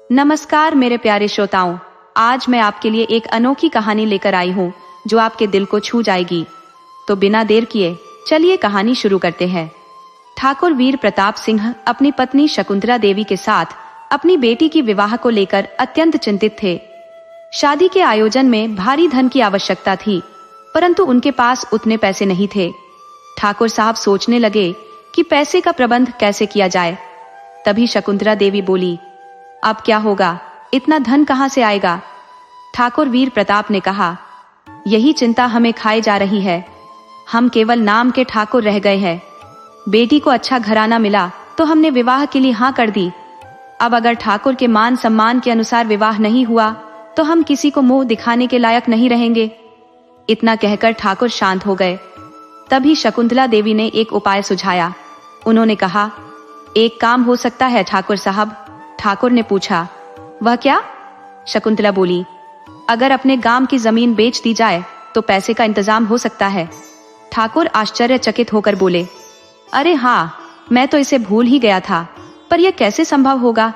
नमस्कार मेरे प्यारे श्रोताओं, आज मैं आपके लिए एक अनोखी कहानी लेकर आई हूँ जो आपके दिल को छू जाएगी। तो बिना देर किए चलिए कहानी शुरू करते हैं। ठाकुर वीर प्रताप सिंह अपनी पत्नी शकुंतला देवी के साथ अपनी बेटी की विवाह को लेकर अत्यंत चिंतित थे। शादी के आयोजन में भारी धन की आवश्यकता थी, परंतु उनके पास उतने पैसे नहीं थे। ठाकुर साहब सोचने लगे कि पैसे का प्रबंध कैसे किया जाए। तभी शकुंतला देवी बोली, अब क्या होगा, इतना धन कहां से आएगा? ठाकुर वीर प्रताप ने कहा, यही चिंता हमें खाए जा रही है। हम केवल नाम के ठाकुर रह गए हैं। बेटी को अच्छा घराना मिला तो हमने विवाह के लिए हाँ कर दी। अब अगर ठाकुर के मान सम्मान के अनुसार विवाह नहीं हुआ तो हम किसी को मुंह दिखाने के लायक नहीं रहेंगे। इतना कहकर ठाकुर शांत हो गए। तभी शकुंतला देवी ने एक उपाय सुझाया। उन्होंने कहा, एक काम हो सकता है ठाकुर साहब। ठाकुर ने पूछा, वह क्या? शकुंतला बोली, अगर अपने गांव की जमीन बेच दी जाए तो पैसे का इंतजाम हो सकता है। ठाकुर आश्चर्यचकित होकर बोले, अरे हाँ, मैं तो इसे भूल ही गया था, पर यह कैसे संभव होगा?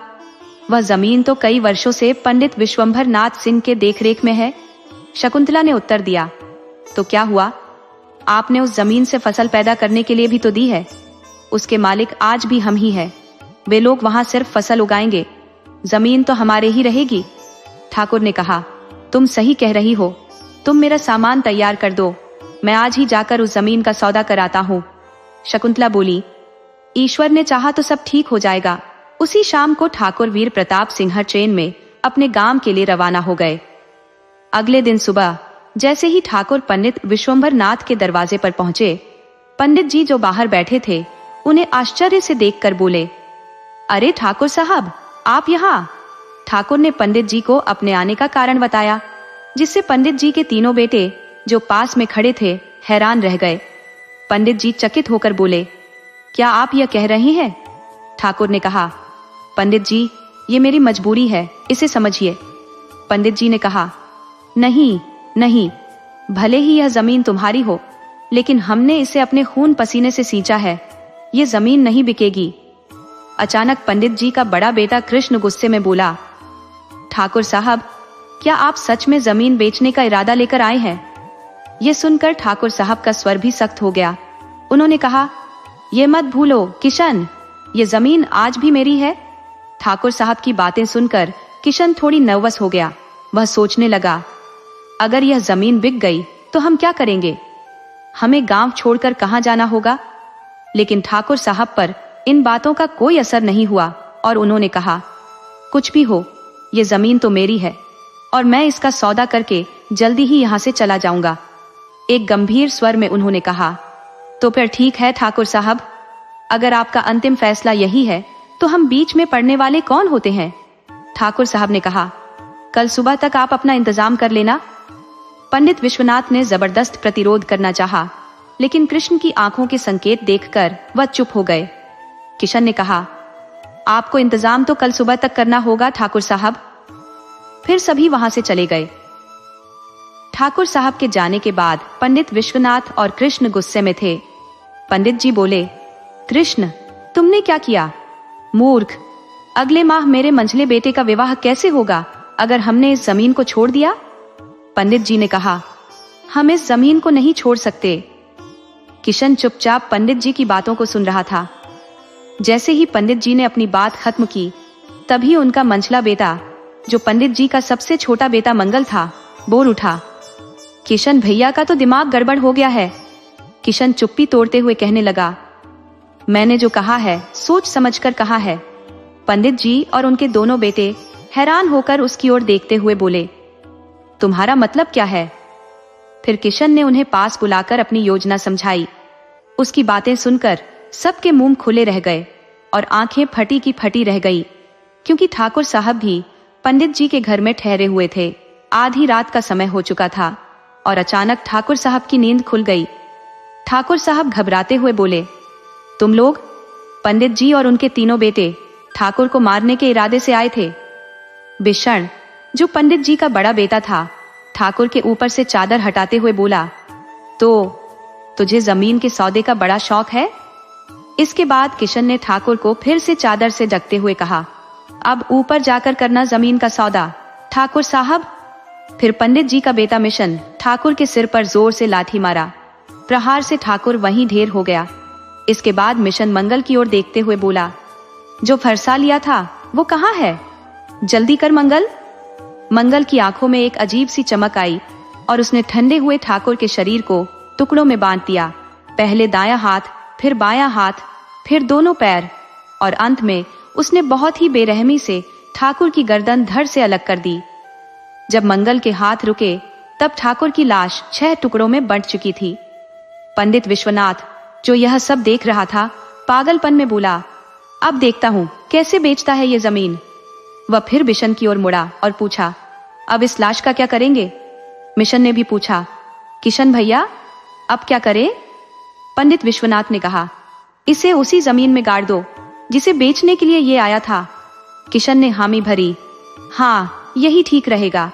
वह जमीन तो कई वर्षों से पंडित विश्वंभर नाथ सिंह के देखरेख में है। शकुंतला ने उत्तर दिया, तो क्या हुआ? आपने उस जमीन से फसल पैदा करने के लिए भी तो दी है। उसके मालिक आज भी हम ही हैं। वे लोग वहां सिर्फ फसल उगाएंगे, जमीन तो हमारे ही रहेगी। ठाकुर ने कहा, तुम सही कह रही हो। तुम मेरा सामान तैयार कर दो, मैं आज ही जाकर उस जमीन का सौदा कराता हूँ। शकुंतला बोली, ईश्वर ने चाहा तो सब ठीक हो जाएगा। उसी शाम को ठाकुर वीर प्रताप सिंह ट्रेन में अपने गांव के लिए रवाना हो गए। अगले दिन सुबह जैसे ही ठाकुर पंडित विश्वंभर नाथ के दरवाजे पर पहुंचे, पंडित जी जो बाहर बैठे थे उन्हें आश्चर्य से देखकर बोले, अरे ठाकुर साहब, आप यहाँ? ठाकुर ने पंडित जी को अपने आने का कारण बताया, जिससे पंडित जी के तीनों बेटे जो पास में खड़े थे हैरान रह गए। पंडित जी चकित होकर बोले, क्या आप यह कह रहे हैं? ठाकुर ने कहा, पंडित जी, ये मेरी मजबूरी है, इसे समझिए। पंडित जी ने कहा, नहीं नहीं, भले ही यह जमीन तुम्हारी हो, लेकिन हमने इसे अपने खून पसीने से सींचा है। ये जमीन नहीं बिकेगी। अचानक पंडित जी का बड़ा बेटा कृष्ण गुस्से में बोला, ठाकुर साहब, क्या आप सच में जमीन बेचने का इरादा लेकर आए हैं? यह सुनकर ठाकुर साहब का स्वर भी सख्त हो गया। उन्होंने कहा, ये मत भूलो किशन, ये जमीन आज भी मेरी है। ठाकुर साहब की बातें सुनकर किशन थोड़ी नर्वस हो गया। वह सोचने लगा, अगर यह जमीन बिक गई तो हम क्या करेंगे? हमें गांव छोड़कर कहां जाना होगा? लेकिन ठाकुर साहब पर इन बातों का कोई असर नहीं हुआ और उन्होंने कहा, कुछ भी हो, ये जमीन तो मेरी है और मैं इसका सौदा करके जल्दी ही यहां से चला जाऊंगा। एक गंभीर स्वर में उन्होंने कहा, तो फिर ठीक है ठाकुर साहब, अगर आपका अंतिम फैसला यही है तो हम बीच में पड़ने वाले कौन होते हैं? ठाकुर साहब ने कहा, कल सुबह तक आप अपना इंतजाम कर लेना। पंडित विश्वनाथ ने जबरदस्त प्रतिरोध करना चाहा, लेकिन कृष्ण की आंखों के संकेत देखकर वह चुप हो गए। किशन ने कहा, आपको इंतजाम तो कल सुबह तक करना होगा ठाकुर साहब। फिर सभी वहां से चले गए। ठाकुर साहब के जाने के बाद पंडित विश्वनाथ और कृष्ण गुस्से में थे। पंडित जी बोले, कृष्ण, तुमने क्या किया? मूर्ख, अगले माह मेरे मंझले बेटे का विवाह कैसे होगा अगर हमने इस जमीन को छोड़ दिया? पंडित जी ने कहा, हम इस जमीन को नहीं छोड़ सकते। किशन चुपचाप पंडित जी की बातों को सुन रहा था। जैसे ही पंडित जी ने अपनी बात खत्म की, तभी उनका मंझला बेटा, जो पंडित जी का सबसे छोटा बेटा मंगल था, बोल उठा, किशन भैया का तो दिमाग गड़बड़ हो गया है। किशन चुप्पी तोड़ते हुए कहने लगा, मैंने जो कहा है सोच समझकर कहा है। पंडित जी और उनके दोनों बेटे हैरान होकर उसकी ओर देखते हुए बोले, तुम्हारा मतलब क्या है? फिर किशन ने उन्हें पास बुलाकर अपनी योजना समझाई। उसकी बातें सुनकर सबके मुंह खुले रह गए और आंखें फटी की फटी रह गई, क्योंकि ठाकुर साहब भी पंडित जी के घर में ठहरे हुए थे। आधी रात का समय हो चुका था और अचानक ठाकुर साहब की नींद खुल गई। ठाकुर साहब घबराते हुए बोले, तुम लोग? पंडित जी और उनके तीनों बेटे ठाकुर को मारने के इरादे से आए थे। बिषण, जो पंडित जी का बड़ा बेटा था, ठाकुर के ऊपर से चादर हटाते हुए बोला, तो तुझे जमीन के सौदे का बड़ा शौक है? इसके बाद किशन ने ठाकुर को फिर से चादर से ढकते हुए कहा, अब ऊपर जाकर करना जमीन का सौदा, ठाकुर साहब। फिर पंडित जी का बेटा मिशन ठाकुर के सिर पर जोर से लाठी मारा। प्रहार से ठाकुर वहीं ढेर हो गया। इसके बाद मिशन मंगल की ओर देखते हुए बोला, जो फरसा लिया था वो कहाँ है? जल्दी कर मंगल। मंगल की आंखों में एक अजीब सी चमक आई और उसने ठंडे हुए ठाकुर के शरीर को टुकड़ों में बांध दिया। पहले दायां हाथ, फिर बायां हाथ, फिर दोनों पैर, और अंत में उसने बहुत ही बेरहमी से ठाकुर की गर्दन धड़ से अलग कर दी। जब मंगल के हाथ रुके तब ठाकुर की लाश 6 टुकड़ों में बंट चुकी थी। पंडित विश्वनाथ, जो यह सब देख रहा था, पागलपन में बोला, अब देखता हूं कैसे बेचता है ये जमीन। वह फिर मिशन की ओर मुड़ा और पूछा, अब इस लाश का क्या करेंगे? मिशन ने भी पूछा, किशन भैया अब क्या करें? पंडित विश्वनाथ ने कहा, इसे उसी जमीन में गाड़ दो जिसे बेचने के लिए ये आया था। किशन ने हामी भरी, हाँ यही ठीक रहेगा।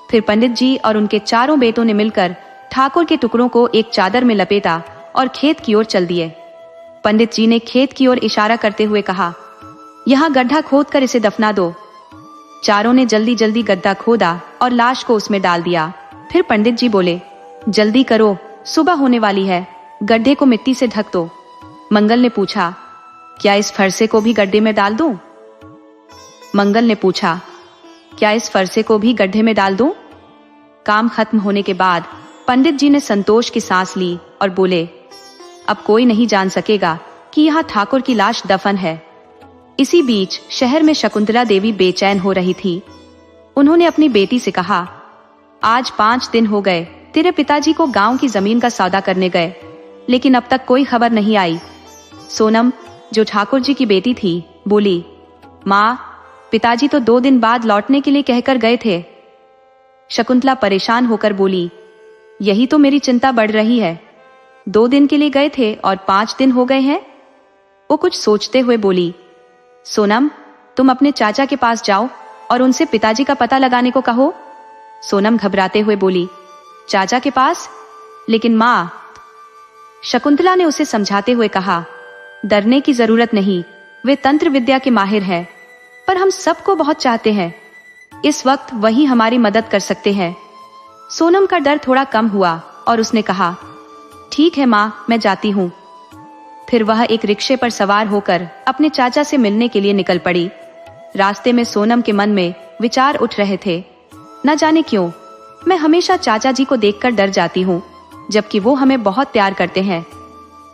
फिर पंडित जी और उनके चारों बेटों ने मिलकर ठाकुर के टुकड़ों को एक चादर में लपेटा और खेत की ओर चल दिए। पंडित जी ने खेत की ओर इशारा करते हुए कहा, यहाँ गड्ढा खोद कर इसे दफना दो। चारों ने जल्दी जल्दी गड्ढा खोदा और लाश को उसमें डाल दिया। फिर पंडित जी बोले, जल्दी करो, सुबह होने वाली है, गड्ढे को मिट्टी से ढक दो। मंगल ने पूछा, क्या इस फरसे को भी गड्ढे में डाल दूं? मंगल ने पूछा, क्या इस फरसे को भी गड्ढे में डाल दूं? काम खत्म होने के बाद पंडित जी ने संतोष की सांस ली और बोले, अब कोई नहीं जान सकेगा कि यहाँ ठाकुर की लाश दफन है। इसी बीच शहर में शकुंतला देवी बेचैन हो रही थी। उन्होंने अपनी बेटी से कहा, आज 5 दिन हो गए तेरे पिताजी को गांव की जमीन का सौदा करने गए, लेकिन अब तक कोई खबर नहीं आई। सोनम, जो ठाकुर जी की बेटी थी, बोली, माँ पिताजी तो 2 दिन बाद लौटने के लिए कहकर गए थे। शकुंतला परेशान होकर बोली, यही तो मेरी चिंता बढ़ रही है। 2 दिन के लिए गए थे और 5 दिन हो गए हैं। वो कुछ सोचते हुए बोली, सोनम तुम अपने चाचा के पास जाओ और उनसे पिताजी का पता लगाने को कहो। सोनम घबराते हुए बोली, चाचा के पास? लेकिन माँ। शकुंतला ने उसे समझाते हुए कहा, डरने की जरूरत नहीं, वे तंत्र विद्या के माहिर हैं, पर हम सबको बहुत चाहते हैं। इस वक्त वही हमारी मदद कर सकते हैं। सोनम का डर थोड़ा कम हुआ और उसने कहा, ठीक है माँ, मैं जाती हूँ। फिर वह एक रिक्शे पर सवार होकर अपने चाचा से मिलने के लिए निकल पड़ी। रास्ते में सोनम के मन में विचार उठ रहे थे, न जाने क्यों मैं हमेशा चाचा जी को देखकर डर जाती हूँ, जबकि वो हमें बहुत प्यार करते हैं।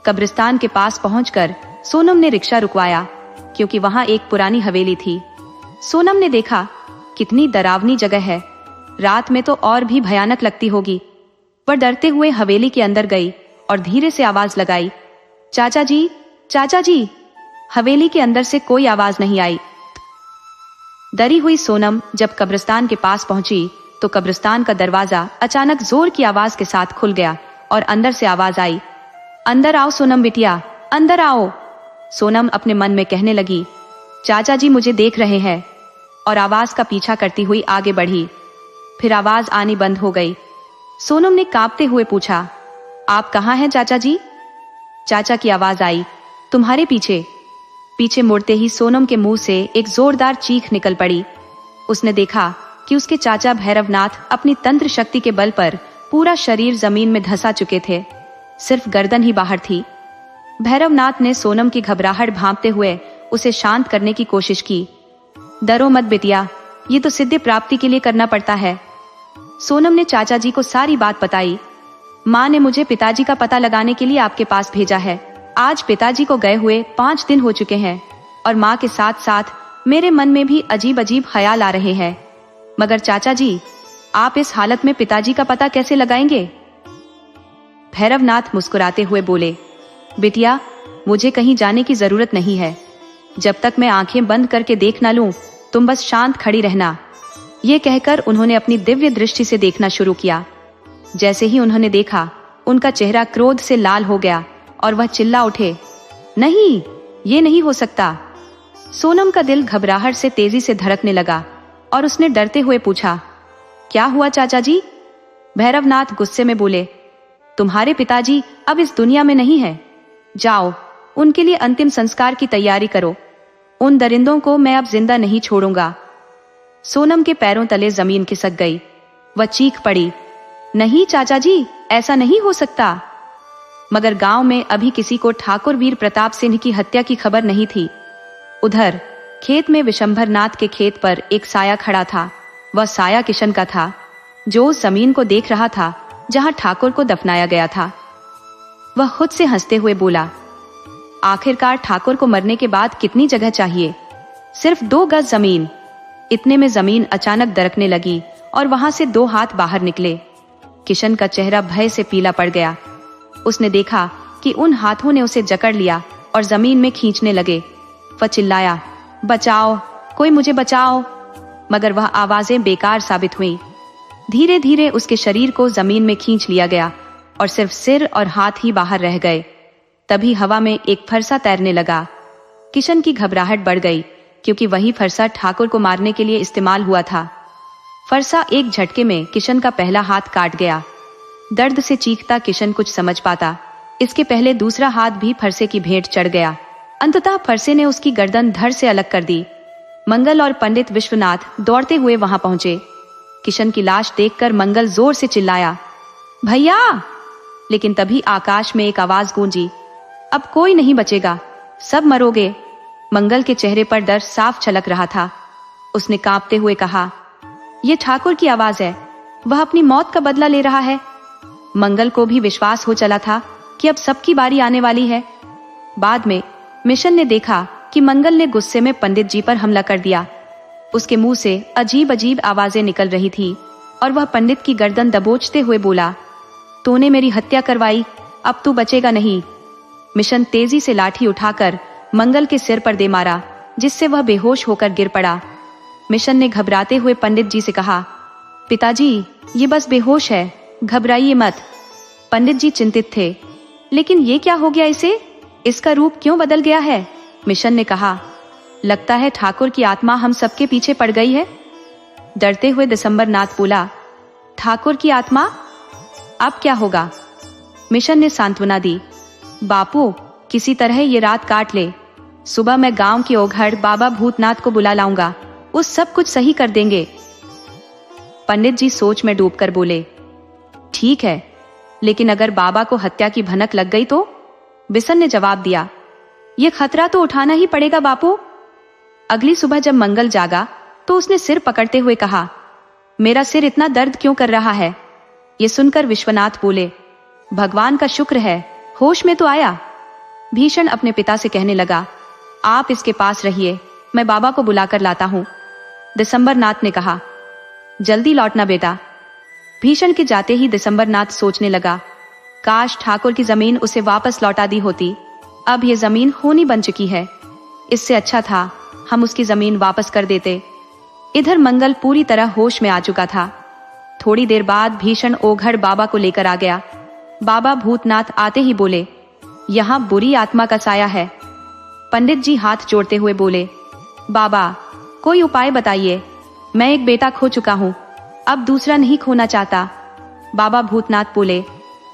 कब्रिस्तान के पास पहुंचकर सोनम ने रिक्शा रुकवाया, क्योंकि वहां एक पुरानी हवेली थी। सोनम ने देखा, कितनी डरावनी जगह है, रात में तो और भी भयानक लगती होगी। वह डरते हुए हवेली के अंदर गई और धीरे से आवाज लगाई, चाचा जी, चाचा जी। हवेली के अंदर से कोई आवाज नहीं आई। डरी हुई सोनम जब कब्रिस्तान के पास पहुंची तो कब्रिस्तान का दरवाजा अचानक जोर की आवाज के साथ खुल गया और अंदर से आवाज आई, अंदर आओ सोनम बिटिया, अंदर आओ। सोनम अपने मन में कहने लगी, चाचा जी मुझे देख रहे हैं, और आवाज का पीछा करती हुई आगे बढ़ी। फिर आवाज आनी बंद हो गई। सोनम ने कांपते हुए पूछा, आप कहाँ हैं चाचा जी? चाचा की आवाज आई, तुम्हारे पीछे। पीछे मुड़ते ही सोनम के मुंह से एक जोरदार चीख निकल पड़ी। उसने देखा कि उसके चाचा भैरवनाथ अपनी तंत्र शक्ति के बल पर पूरा शरीर जमीन में धंसा चुके थे, सिर्फ गर्दन ही बाहर थी। भैरवनाथ ने सोनम की घबराहट भांपते हुए उसे शांत करने की कोशिश की। डरो मत बिटिया, ये तो सिद्धि प्राप्ति के लिए करना पड़ता है। सोनम ने चाचा जी को सारी बात बताई। माँ ने मुझे पिताजी का पता लगाने के लिए आपके पास भेजा है। आज पिताजी को गए हुए 5 दिन हो चुके हैं और माँ के साथ साथ मेरे मन में भी अजीब अजीब ख्याल आ रहे हैं। मगर चाचा जी, आप इस हालत में पिताजी का पता कैसे लगाएंगे? भैरवनाथ मुस्कुराते हुए बोले, बिटिया मुझे कहीं जाने की जरूरत नहीं है। जब तक मैं आंखें बंद करके देख ना लूं, तुम बस शांत खड़ी रहना। ये कहकर उन्होंने अपनी दिव्य दृष्टि से देखना शुरू किया। जैसे ही उन्होंने देखा, उनका चेहरा क्रोध से लाल हो गया और वह चिल्ला उठे, नहीं, ये नहीं हो सकता। सोनम का दिल घबराहट से तेजी से धड़कने लगा और उसने डरते हुए पूछा, क्या हुआ चाचा जी? भैरवनाथ गुस्से में बोले, तुम्हारे पिताजी अब इस दुनिया में नहीं है। जाओ, उनके लिए अंतिम संस्कार की तैयारी करो। उन दरिंदों को मैं अब जिंदा नहीं छोड़ूंगा। सोनम के पैरों तले जमीन खिसक गई। वह चीख पड़ी, नहीं चाचा जी, ऐसा नहीं हो सकता। मगर गांव में अभी किसी को ठाकुर वीर प्रताप सिंह की हत्या की खबर नहीं थी। उधर खेत में विशंभर नाथ के खेत पर एक साया खड़ा था। वह साया किशन का था, जो उस जमीन को देख रहा था जहां ठाकुर को दफनाया गया था। वह खुद से हंसते हुए बोला, आखिरकार ठाकुर को मरने के बाद कितनी जगह चाहिए? सिर्फ 2 गज जमीन। इतने में जमीन अचानक दरकने लगी और वहां से 2 हाथ बाहर निकले। किशन का चेहरा भय से पीला पड़ गया। उसने देखा कि उन हाथों ने उसे जकड़ लिया और जमीन में खींचने लगे। वह चिल्लाया, बचाओ, कोई मुझे बचाओ। मगर वह आवाजें बेकार साबित हुई। धीरे धीरे उसके शरीर को जमीन में खींच लिया गया और सिर्फ सिर और हाथ ही बाहर रह गए। तभी हवा में एक फरसा तैरने लगा। किशन की घबराहट बढ़ गई, क्योंकि वही फरसा ठाकुर को मारने के लिए इस्तेमाल हुआ था। फरसा एक झटके में किशन का पहला हाथ काट गया। दर्द से चीखता किशन कुछ समझ पाता, इसके पहले दूसरा हाथ भी फरसे की भेंट चढ़ गया। अंततः फरसे ने उसकी गर्दन धड़ से अलग कर दी। मंगल और पंडित विश्वनाथ दौड़ते हुए वहां पहुंचे। किशन की लाश देखकर मंगल जोर से चिल्लाया, भैया! लेकिन तभी आकाश में एक आवाज गूंजी, अब कोई नहीं बचेगा, सब मरोगे। मंगल के चेहरे पर डर साफ झलक रहा था। उसने कांपते हुए कहा, यह ठाकुर की आवाज है, वह अपनी मौत का बदला ले रहा है। मंगल को भी विश्वास हो चला था कि अब सबकी बारी आने वाली है। बाद में मिशन ने देखा कि मंगल ने गुस्से में पंडित जी पर हमला कर दिया। उसके मुंह से अजीब अजीब आवाजें निकल रही थी और वह पंडित की गर्दन दबोचते हुए बोला, तूने मेरी हत्या करवाई, अब तू बचेगा नहीं। मिशन तेजी से लाठी उठाकर मंगल के सिर पर दे मारा, जिससे वह बेहोश होकर गिर पड़ा। मिशन ने घबराते हुए पंडित जी से कहा, पिताजी, ये बस बेहोश है, घबराइए मत। पंडित जी चिंतित थे, लेकिन ये क्या हो गया इसे? इसका रूप क्यों बदल गया है? मिशन ने कहा, लगता है ठाकुर की आत्मा हम सबके पीछे पड़ गई है। डरते हुए दिसंबर नाथ बोला, ठाकुर की आत्मा? अब क्या होगा? मिशन ने सांत्वना दी, बापू, किसी तरह ये रात काट ले, सुबह मैं गांव के ओघड़ बाबा भूतनाथ को बुला लाऊंगा, उस सब कुछ सही कर देंगे। पंडित जी सोच में डूबकर बोले, ठीक है, लेकिन अगर बाबा को हत्या की भनक लग गई तो? बिसन ने जवाब दिया, यह खतरा तो उठाना ही पड़ेगा बापू। अगली सुबह जब मंगल जागा तो उसने सिर पकड़ते हुए कहा, मेरा सिर इतना दर्द क्यों कर रहा है? ये सुनकर विश्वनाथ बोले, भगवान का शुक्र है, होश में तो आया। भीषण अपने पिता से कहने लगा, आप इसके पास रहिए, मैं बाबा को बुलाकर लाता हूं। दिसंबर नाथ ने कहा, जल्दी लौटना बेटा। भीषण के जाते ही दिसंबर नाथ सोचने लगा, काश ठाकुर की जमीन उसे वापस लौटा दी होती। अब ये जमीन खूनी बन चुकी है, इससे अच्छा था हम उसकी जमीन वापस कर देते। इधर मंगल पूरी तरह होश में आ चुका था। थोड़ी देर बाद भीषण ओघड़ बाबा को लेकर आ गया। बाबा भूतनाथ आते ही बोले, यहाँ बुरी आत्मा का साया है। पंडित जी हाथ जोड़ते हुए बोले, बाबा, कोई उपाय बताइए, मैं एक बेटा खो चुका हूं, अब दूसरा नहीं खोना चाहता। बाबा भूतनाथ बोले,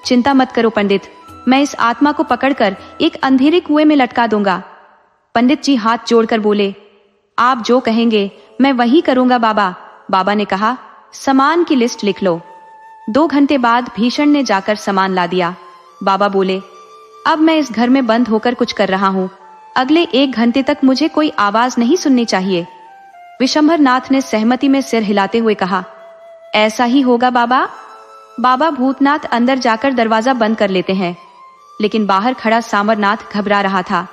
चिंता मत करो पंडित, मैं इस आत्मा को पकड़कर एक अंधेरे कुएं में लटका दूंगा। पंडित जी हाथ जोड़कर बोले, आप जो कहेंगे मैं वही करूंगा बाबा। बाबा ने कहा, सामान की लिस्ट लिख लो। 2 घंटे बाद भीषण ने जाकर सामान ला दिया। बाबा बोले, अब मैं इस घर में बंद होकर कुछ कर रहा हूं, अगले 1 घंटे तक मुझे कोई आवाज नहीं सुननी चाहिए। विशंभर नाथ ने सहमति में सिर हिलाते हुए कहा, ऐसा ही होगा बाबा। बाबा भूतनाथ अंदर जाकर दरवाजा बंद कर लेते हैं, लेकिन बाहर खड़ा सामरनाथ घबरा रहा था।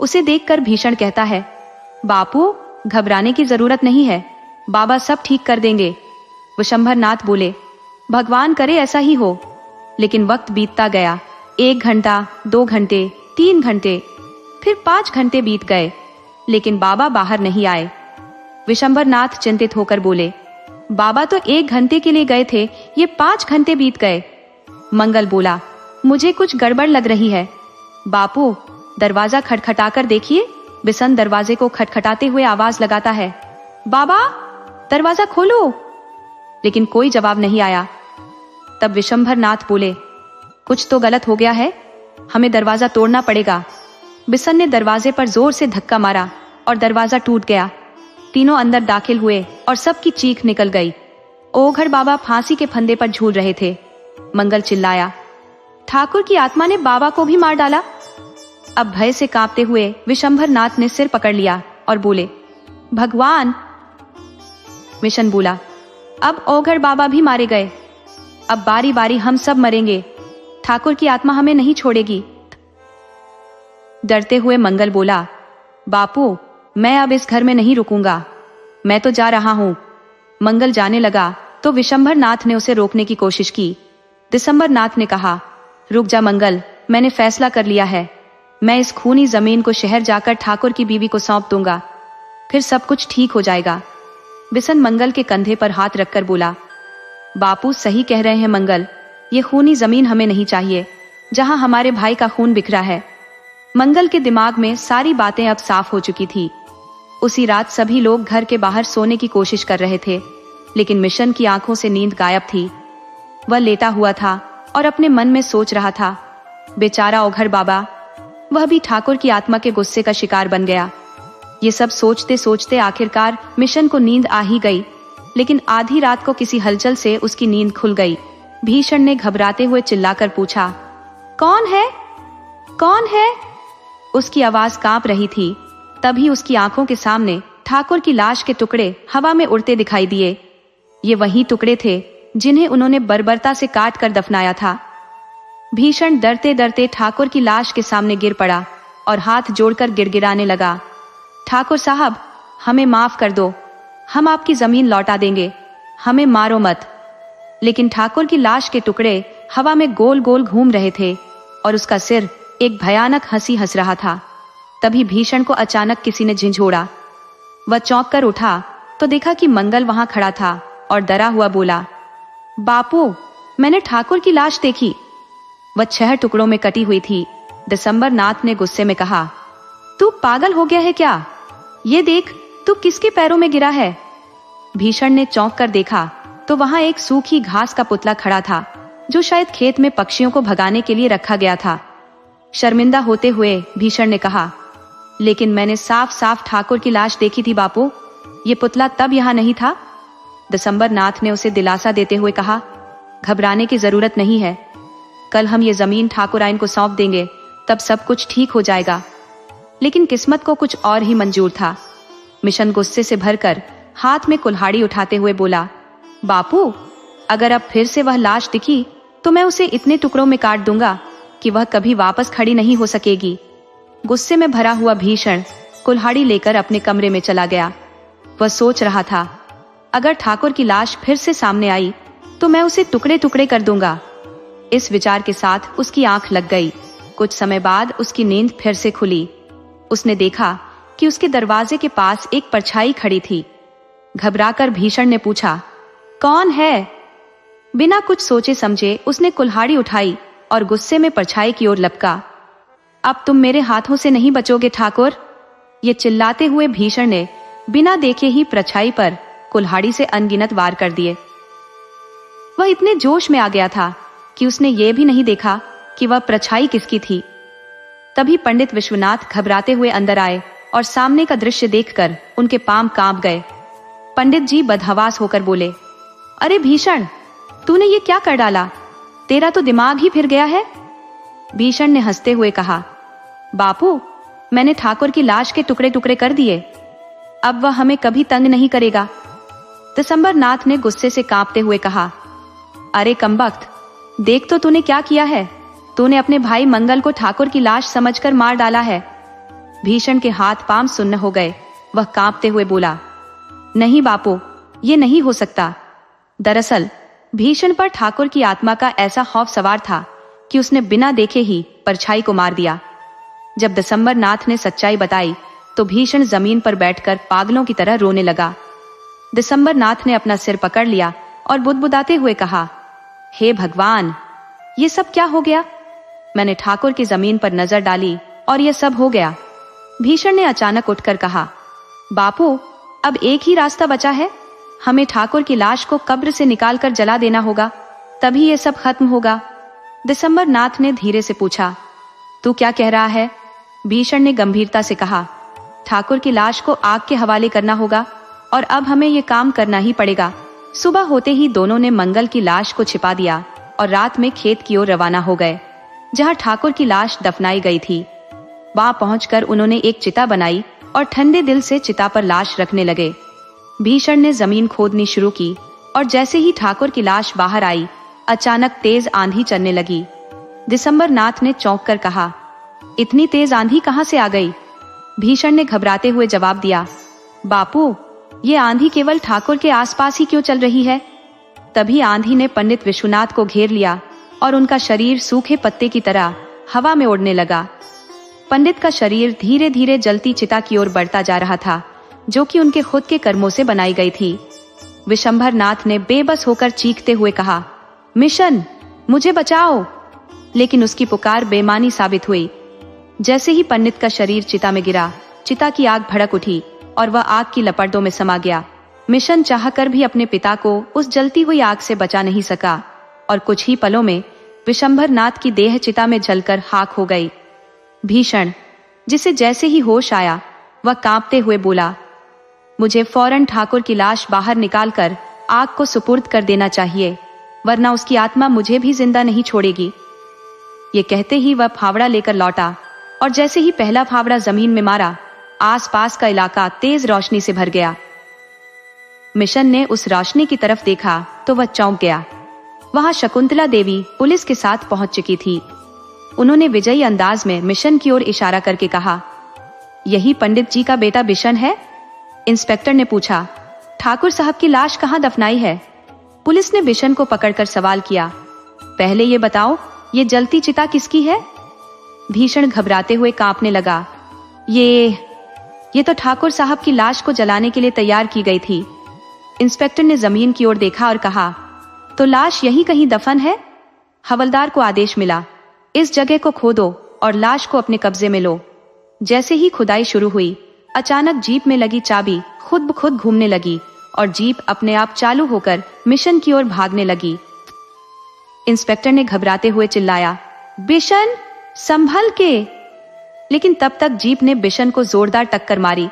उसे देखकर भीषण कहता है, बापू, घबराने की जरूरत नहीं है, बाबा सब ठीक कर देंगे। विशंभर नाथ बोले, भगवान करे ऐसा ही हो। लेकिन वक्त बीतता गया। 1 घंटा, 2 घंटे, 3 घंटे, फिर 5 घंटे बीत गए, लेकिन बाबा बाहर नहीं आए। विशंभर नाथ चिंतित होकर बोले, बाबा तो 1 घंटे के लिए गए थे, ये 5 घंटे बीत गए। मंगल बोला, मुझे कुछ गड़बड़ लग रही है। बापू, दरवाजा खटखटाकर देखिए। बिसन दरवाजे को खटखटाते हुए आवाज लगाता है, बाबा, दरवाजा खोलो। लेकिन कोई जवाब नहीं आया। तब विशंभर नाथ बोले, कुछ तो गलत हो गया है, हमें दरवाजा तोड़ना पड़ेगा। बिसन ने दरवाजे पर जोर से धक्का मारा, और दरवाजा टूट गया। तीनों अंदर दाखिल हुए और सबकी चीख निकल गई। ओघड़ बाबा फांसी के फंदे पर झूल रहे थे। मंगल चिल्लाया, ठाकुर की आत्मा ने बाबा को भी मार डाला। अब भय से कांपते हुए विशंभर नाथ ने सिर पकड़ लिया और बोले, भगवान। मिशन बोला, अब ओघड़ बाबा भी मारे गए, अब बारी बारी हम सब मरेंगे, ठाकुर की आत्मा हमें नहीं छोड़ेगी। डरते हुए मंगल बोला, बापू मैं अब इस घर में नहीं रुकूंगा, मैं तो जा रहा हूं। मंगल जाने लगा तो विशंभर नाथ ने उसे रोकने की कोशिश की। दिसंबर नाथ ने कहा, रुक जा मंगल, मैंने फैसला कर लिया है, मैं इस खूनी जमीन को शहर जाकर ठाकुर की बीवी को सौंप दूंगा, फिर सब कुछ ठीक हो जाएगा। बिसन मंगल के कंधे पर हाथ रखकर बोला, बापू सही कह रहे हैं मंगल, ये खूनी जमीन हमें नहीं चाहिए जहां हमारे भाई का खून बिखरा है। मंगल के दिमाग में सारी बातें अब साफ हो चुकी थी। उसी रात सभी लोग घर के बाहर सोने की कोशिश कर रहे थे, लेकिन मिशन की आंखों से नींद गायब थी। वह लेटा हुआ था और अपने मन में सोच रहा था, बेचारा ओघड़ बाबा, वह भी ठाकुर की आत्मा के गुस्से का शिकार बन गया। ये सब सोचते सोचते आखिरकार मिशन को नींद आ ही गई, लेकिन आधी रात को किसी हलचल से उसकी नींद खुल गई। भीषण ने घबराते हुए चिल्लाकर पूछा, कौन है, कौन है? उसकी आवाज कांप रही थी। तभी उसकी आंखों के सामने ठाकुर की लाश के टुकड़े हवा में उड़ते दिखाई दिए। ये वही टुकड़े थे जिन्हें उन्होंने बर्बरता से काट कर दफनाया था। भीषण डरते डरते ठाकुर की लाश के सामने गिर पड़ा और हाथ जोड़कर गिड़गिड़ाने लगा, ठाकुर साहब हमें माफ कर दो, हम आपकी जमीन लौटा देंगे, हमें मारो मत। लेकिन ठाकुर की लाश के टुकड़े हवा में गोल गोल घूम रहे थे और उसका सिर एक भयानक हंसी हंस रहा था। तभी भीषण को अचानक किसी ने झिंझोड़ा। वह चौंक कर उठा तो देखा कि मंगल वहां खड़ा था और डरा हुआ बोला, बापू मैंने ठाकुर की लाश देखी, वह 6 टुकड़ों में कटी हुई थी। दिसंबर नाथ ने गुस्से में कहा, तू पागल हो गया है क्या? ये देख तू किसके पैरों में गिरा है। भीषण ने चौंक कर देखा तो वहां एक सूखी घास का पुतला खड़ा था, जो शायद खेत में पक्षियों को भगाने के लिए रखा गया था। शर्मिंदा होते हुए भीषण ने कहा, लेकिन मैंने साफ साफ ठाकुर की लाश देखी थी बापू, ये पुतला तब यहाँ नहीं था। दिसंबर नाथ ने उसे दिलासा देते हुए कहा, घबराने की जरूरत नहीं है, कल हम ये जमीन ठाकुर आइन को सौंप देंगे, तब सब कुछ ठीक हो जाएगा। लेकिन किस्मत को कुछ और ही मंजूर था। मिशन गुस्से से भरकर हाथ में कुल्हाड़ी उठाते हुए बोला, बापू अगर अब फिर से वह लाश दिखी तो मैं उसे इतने टुकड़ों में काट दूंगा कि वह कभी वापस खड़ी नहीं हो सकेगी। गुस्से में भरा हुआ भीषण कुल्हाड़ी लेकर अपने कमरे में चला गया। वह सोच रहा था, अगर ठाकुर की लाश फिर से सामने आई तो मैं उसे टुकड़े टुकड़े कर दूंगा। इस विचार के साथ उसकी आंख लग गई। कुछ समय बाद उसकी नींद फिर से खुली। उसने देखा कि उसके दरवाजे के पास एक परछाई खड़ी थी। घबराकर भीषण ने पूछा, कौन है? बिना कुछ सोचे समझे उसने कुल्हाड़ी उठाई और गुस्से में परछाई की ओर लपका। अब तुम मेरे हाथों से नहीं बचोगे ठाकुर, ये चिल्लाते हुए भीषण ने बिना देखे ही परछाई पर कुल्हाड़ी से अनगिनत वार कर दिए। वह इतने जोश में आ गया था कि उसने ये भी नहीं देखा कि वह परछाई किसकी थी। तभी पंडित विश्वनाथ घबराते हुए अंदर आए और सामने का दृश्य देखकर उनके पांव कांप गए। पंडित जी बदहवास होकर बोले, अरे भीषण, तूने ये क्या कर डाला? तेरा तो दिमाग ही फिर गया है। भीषण ने हंसते हुए कहा, बापू मैंने ठाकुर की लाश के टुकड़े टुकड़े कर दिए, अब वह हमें कभी तंग नहीं करेगा। दिसंबर नाथ ने गुस्से से कांपते हुए कहा, अरे कमबख्त, देख तो तूने क्या किया है, तूने अपने भाई मंगल को ठाकुर की लाश समझकर मार डाला है। भीषण के हाथ पांव सुन्न हो गए। वह कांपते हुए बोला, नहीं बापू, ये नहीं हो सकता। दरअसल भीषण पर ठाकुर की आत्मा का ऐसा खौफ सवार था कि उसने बिना देखे ही परछाई को मार दिया। जब दिसंबर नाथ ने सच्चाई बताई तो भीषण जमीन पर बैठकर पागलों की तरह रोने लगा। दिसंबर नाथ ने अपना सिर पकड़ लिया और बुदबुदाते हुए कहा, हे भगवान, ये सब क्या हो गया? मैंने ठाकुर की जमीन पर नजर डाली और यह सब हो गया। भीषण ने अचानक उठकर कहा, बापू अब एक ही रास्ता बचा है, हमें ठाकुर की लाश को कब्र से निकालकर जला देना होगा, तभी ये सब खत्म होगा। दिसंबर नाथ ने धीरे से पूछा, तू क्या कह रहा है? भीषण ने गंभीरता से कहा, ठाकुर की लाश को आग के हवाले करना होगा और अब हमें ये काम करना ही पड़ेगा। सुबह होते ही दोनों ने मंगल की लाश को छिपा दिया और रात में खेत की ओर रवाना हो गए, जहां ठाकुर की लाश दफनाई गई थी। वहां पहुंचकर उन्होंने एक चिता बनाई और ठंडे दिल से चिता पर लाश रखने लगे। भीषण ने जमीन खोदनी शुरू की और जैसे ही ठाकुर की लाश बाहर आई, अचानक तेज आंधी चलने लगी। दिसंबर नाथ ने चौंक कर कहा, इतनी तेज आंधी कहां से आ गई? भीषण ने घबराते हुए जवाब दिया, बापू, ये आंधी केवल ठाकुर के आसपास ही क्यों चल रही है? तभी आंधी ने पंडित विश्वनाथ को घेर लिया और उनका शरीर सूखे पत्ते की तरह हवा में उड़ने लगा। पंडित का शरीर धीरे धीरे जलती चिता की ओर बढ़ता जा रहा था, जो कि उनके खुद के कर्मों से बनाई गई थी। विशंभर नाथ ने बेबस होकर चीखते हुए कहा, मिशन, मुझे बचाओ। लेकिन उसकी पुकार बेमानी साबित हुई। जैसे ही पंडित का शरीर चिता में गिरा, चिता की आग भड़क उठी और वह आग की लपटों में समा गया। मिशन चाहकर भी अपने पिता को उस जलती हुई आग से बचा नहीं सका और कुछ ही पलों में विशंभर नाथ की देह चिता में जलकर खाक हो गई। भीषण, जिसे जैसे ही होश आया, वह कांपते हुए बोला, मुझे फौरन ठाकुर की लाश बाहर निकालकर आग को सुपुर्द कर देना चाहिए, वरना उसकी आत्मा मुझे भी जिंदा नहीं छोड़ेगी। ये कहते ही वह फावड़ा लेकर लौटा और जैसे ही पहला फावड़ा जमीन में मारा, आसपास का इलाका तेज रोशनी से भर गया। मिशन ने उस रोशनी की तरफ देखा तो वह चौंक गया। वहां शकुंतला देवी पुलिस के साथ पहुंच चुकी थी। उन्होंने विजयी अंदाज में मिशन की ओर इशारा करके कहा, यही पंडित जी का बेटा बिशन है? इंस्पेक्टर ने पूछा, ठाकुर साहब की लाश कहाँ दफनाई है? पुलिस ने बिशन को पकड़कर सवाल किया, पहले ये बताओ, ये जलती चिता किसकी है? भीषण घबराते हुए कांपने लगा, ये तो ठाकुर साहब की लाश को जलाने के लिए तैयार की गई थी। इंस्पेक्टर ने जमीन की ओर देखा और कहा, तो लाश यहीं कहीं दफन है? हवलदार को आदेश मिला, इस जगह को खोदो और लाश को अपने कब्जे में लो। जैसे ही खुदाई शुरू हुई, अचानक जीप में लगी चाबी खुद ब खुद घूमने लगी और जीप अपने आप चालू होकर मिशन की ओर भागने लगी। इंस्पेक्टर ने घबराते हुए चिल्लाया, बिशन, संभल के। लेकिन तब तक जीप ने बिशन को जोरदार टक्कर मारी,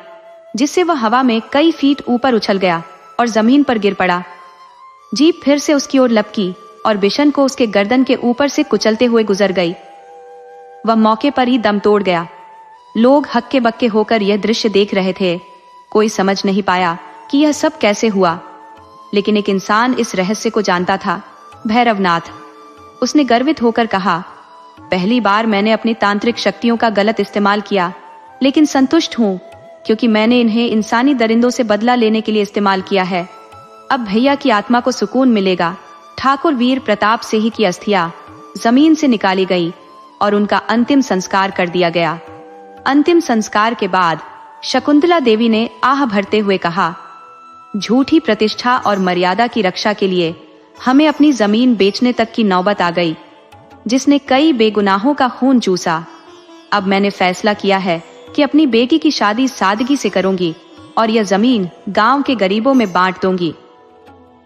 जिससे वह हवा में कई फीट ऊपर उछल गया और जमीन पर गिर पड़ा। जीप फिर से उसकी ओर लपकी और बिशन को उसके गर्दन के ऊपर से कुचलते हुए गुजर गई। वह मौके पर ही दम तोड़ गया। लोग हक्के बक्के होकर यह दृश्य देख रहे थे। कोई समझ नहीं पाया कि यह सब कैसे हुआ, लेकिन एक इंसान इस रहस्य को जानता था, भैरवनाथ। उसने गर्वित होकर कहा, पहली बार मैंने अपनी तांत्रिक शक्तियों का गलत इस्तेमाल किया, लेकिन संतुष्ट हूँ क्योंकि मैंने इन्हें इंसानी दरिंदों से बदला लेने के लिए इस्तेमाल किया है। अब भैया की आत्मा को सुकून मिलेगा। ठाकुर वीर प्रताप सिंह की अस्थियां जमीन से निकाली गई और उनका अंतिम संस्कार कर दिया गया। अंतिम संस्कार के बाद शकुंतला देवी ने आह भरते हुए कहा, झूठी प्रतिष्ठा और मर्यादा की रक्षा के लिए हमें अपनी जमीन बेचने तक की नौबत आ गई, जिसने कई बेगुनाहों का खून चूसा। अब मैंने फैसला किया है कि अपनी बेटी की शादी सादगी से करूंगी और यह जमीन गांव के गरीबों में बांट दूंगी।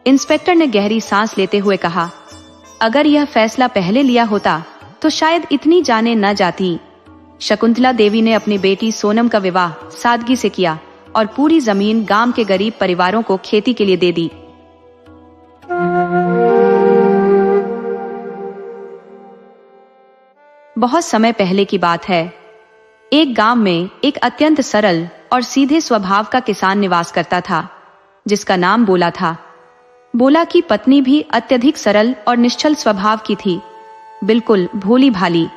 इंस्पेक्टर ने गहरी सांस लेते हुए कहा, अगर यह फैसला पहले लिया होता तो शायद इतनी जानें न जाती। शकुंतला देवी ने अपनी बेटी सोनम का विवाह सादगी से किया और पूरी जमीन गांव के गरीब परिवारों को खेती के लिए दे दी। बहुत समय पहले की बात है। एक गांव में एक अत्यंत सरल और सीधे स्वभाव का किसान निवास करता था, जिसका नाम बोला था। बोला की पत्नी भी अत्यधिक सरल और निश्चल स्वभाव की थी, बिल्कुल भोली भाली।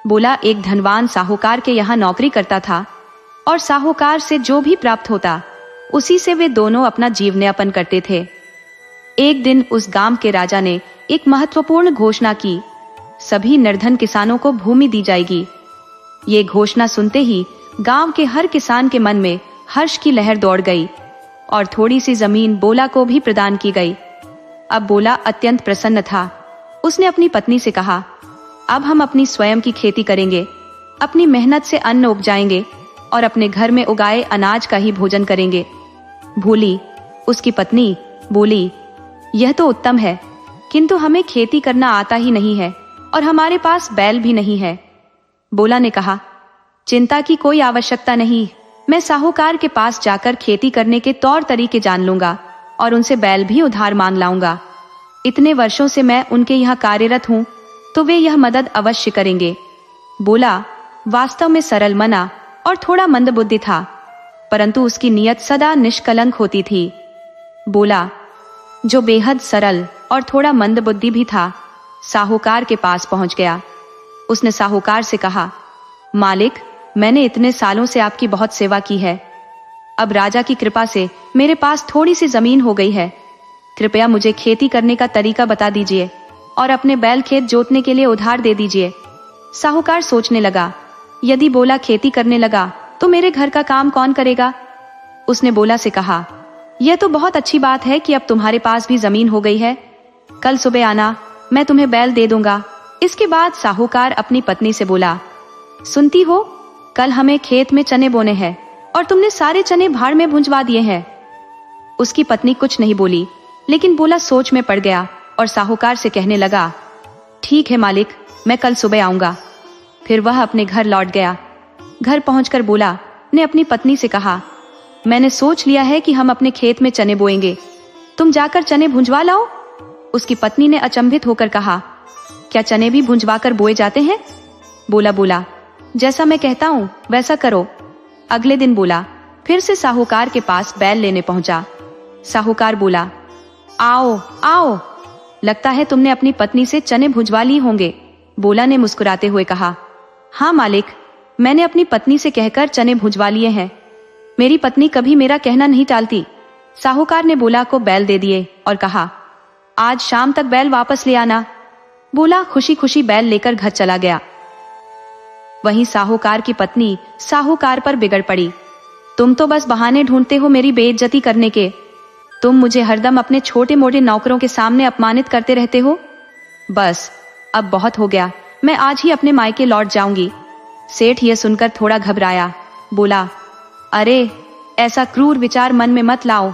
बोला एक धनवान साहूकार के यहाँ नौकरी करता था और साहूकार से जो भी प्राप्त होता उसी से वे दोनों अपना जीवनयापन करते थे। एक दिन उस गांव के राजा ने एक महत्वपूर्ण घोषणा की, सभी निर्धन किसानों को भूमि दी जाएगी। ये घोषणा सुनते ही गांव के हर किसान के मन में हर्ष की लहर दौड़ गई और थोड़ी सी जमीन बोला को भी प्रदान की गई। अब बोला अत्यंत प्रसन्न था। उसने अपनी पत्नी से कहा, अब हम अपनी स्वयं की खेती करेंगे, अपनी मेहनत से अन्न उपजाएंगे और अपने घर में उगाए अनाज का ही भोजन करेंगे। भोली, उसकी पत्नी, बोली, यह तो उत्तम है, किंतु हमें खेती करना आता ही नहीं है और हमारे पास बैल भी नहीं है। बोला ने कहा, चिंता की कोई आवश्यकता नहीं, मैं साहूकार के पास जाकर खेती करने के तौर तरीके जान लूंगा और उनसे बैल भी उधार मांग लाऊंगा। इतने वर्षों से मैं उनके यहाँ कार्यरत हूँ, तो वे यह मदद अवश्य करेंगे। बोला, वास्तव में सरल मना और थोड़ा मंदबुद्धि था, परंतु उसकी नीयत सदा निष्कलंक होती थी। बोला, जो बेहद सरल और थोड़ा मंदबुद्धि भी था, साहूकार के पास पहुंच गया। उसने साहूकार से कहा, मालिक, मैंने इतने सालों से आपकी बहुत सेवा की है। अब राजा की कृपा से मेरे पास थोड़ी सी जमीन हो गई है। कृपया मुझे खेती करने का तरीका बता दीजिए और अपने बैल खेत जोतने के लिए उधार दे दीजिए। साहूकार सोचने लगा, यदि बोला खेती करने लगा तो मेरे घर का काम कौन करेगा। उसने बोला से कहा, यह तो बहुत अच्छी बात है कि अब तुम्हारे पास भी जमीन हो गई है। कल सुबह आना, मैं तुम्हें बैल दे दूंगा। इसके बाद साहूकार अपनी पत्नी से बोला, सुनती हो, कल हमें खेत में चने बोने हैं और तुमने सारे चने भाड़ में भुंजवा दिए हैं। उसकी पत्नी कुछ नहीं बोली, लेकिन बोला सोच में पड़ गया और साहूकार से कहने लगा, ठीक है मालिक, मैं कल सुबह आऊंगा। फिर वह अपने घर लौट गया। घर पहुंचकर बोला ने अपनी पत्नी से कहा, मैंने सोच लिया है कि हम अपने खेत में चने बोएंगे, तुम जाकर चने भुंजवा लाओ। उसकी पत्नी ने अचंभित होकर कहा, क्या चने भी भुंजवा कर बोए जाते हैं। बोला, जैसा मैं कहता हूँ वैसा करो। अगले दिन बोला फिर से साहूकार के पास बैल लेने पहुंचा। साहूकार बोला, आओ आओ, लगता है तुमने अपनी पत्नी से चने भुंजवा लिए होंगे। बोला ने मुस्कुराते हुए कहा, हाँ मालिक, मैंने अपनी पत्नी से कहकर चने भुंजवा लिए हैं। मेरी पत्नी कभी मेरा कहना नहीं टालती। साहूकार ने बोला को बैल दे दिए और कहा, आज शाम तक बैल वापस ले आना। बोला खुशी खुशी बैल लेकर घर चला गया। वहीं साहूकार की पत्नी साहूकार पर बिगड़ पड़ी। तुम तो बस बहाने ढूंढते हो मेरी बेइज्जती करने के। तुम मुझे हरदम अपने छोटे मोटे नौकरों के सामने अपमानित करते रहते हो। बस अब बहुत हो गया, मैं आज ही अपने मायके लौट जाऊंगी। सेठ यह सुनकर थोड़ा घबराया। बोला, अरे ऐसा क्रूर विचार मन में मत लाओ।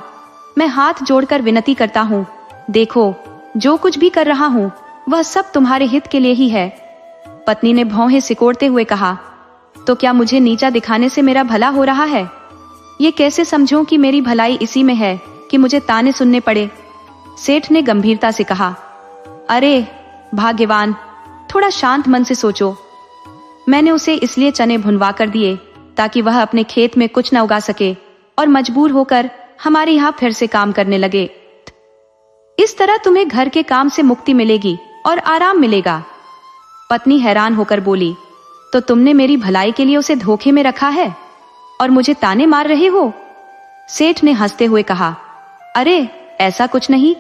मैं हाथ जोड़कर विनती करता हूँ, देखो जो कुछ भी कर रहा हूँ वह सब तुम्हारे हित के लिए ही है। पत्नी ने भौहें सिकोड़ते हुए कहा, तो क्या मुझे नीचा दिखाने से मेरा भला हो रहा है। ये कैसे समझूं कि मेरी भलाई इसी में है कि मुझे ताने सुनने पड़े। सेठ ने गंभीरता से कहा, अरे भाग्यवान, थोड़ा शांत मन से सोचो। मैंने उसे इसलिए चने भुनवा कर दिए ताकि वह अपने खेत में कुछ न उगा सके और मजबूर होकर हमारे यहाँ फिर से काम करने लगे। इस तरह तुम्हें घर के काम से मुक्ति मिलेगी और आराम मिलेगा। पत्नी हैरान होकर बोली, तो तुमने मेरी भलाई के लिए उसे धोखे में रखा है और मुझे ताने मार रहे हो। सेठ ने हंसते हुए कहा, अरे ऐसा कुछ नहीं,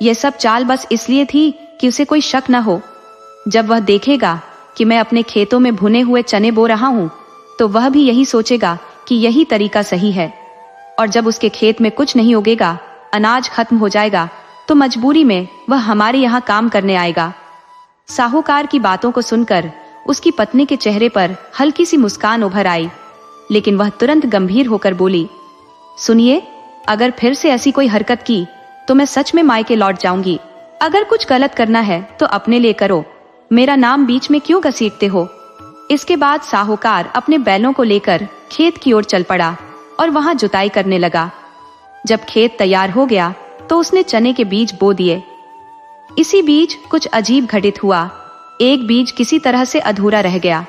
यह सब चाल बस इसलिए थी कि उसे कोई शक न हो। जब वह देखेगा कि मैं अपने खेतों में भुने हुए चने बो रहा हूं, तो वह भी यही सोचेगा कि यही तरीका सही है। और जब उसके खेत में कुछ नहीं उगेगा, अनाज खत्म हो जाएगा, तो मजबूरी में वह हमारे यहाँ काम करने आएगा। साहूकार की बातों को सुनकर उसकी पत्नी के चेहरे पर हल्की सी मुस्कान उभर आई, लेकिन वह तुरंत गंभीर होकर बोली, सुनिए, अगर फिर से ऐसी कोई हरकत की तो मैं सच में मायके लौट जाऊंगी। अगर कुछ गलत करना है तो अपने लिए करो, मेरा नाम बीच में क्यों घसीटते हो। इसके बाद साहूकार अपने बैलों को लेकर खेत की ओर चल पड़ा और वहां जुताई करने लगा। जब खेत तैयार हो गया तो उसने चने के बीज बो दिए। इसी बीच कुछ अजीब घटित हुआ। एक बीज किसी तरह से अधूरा रह गया।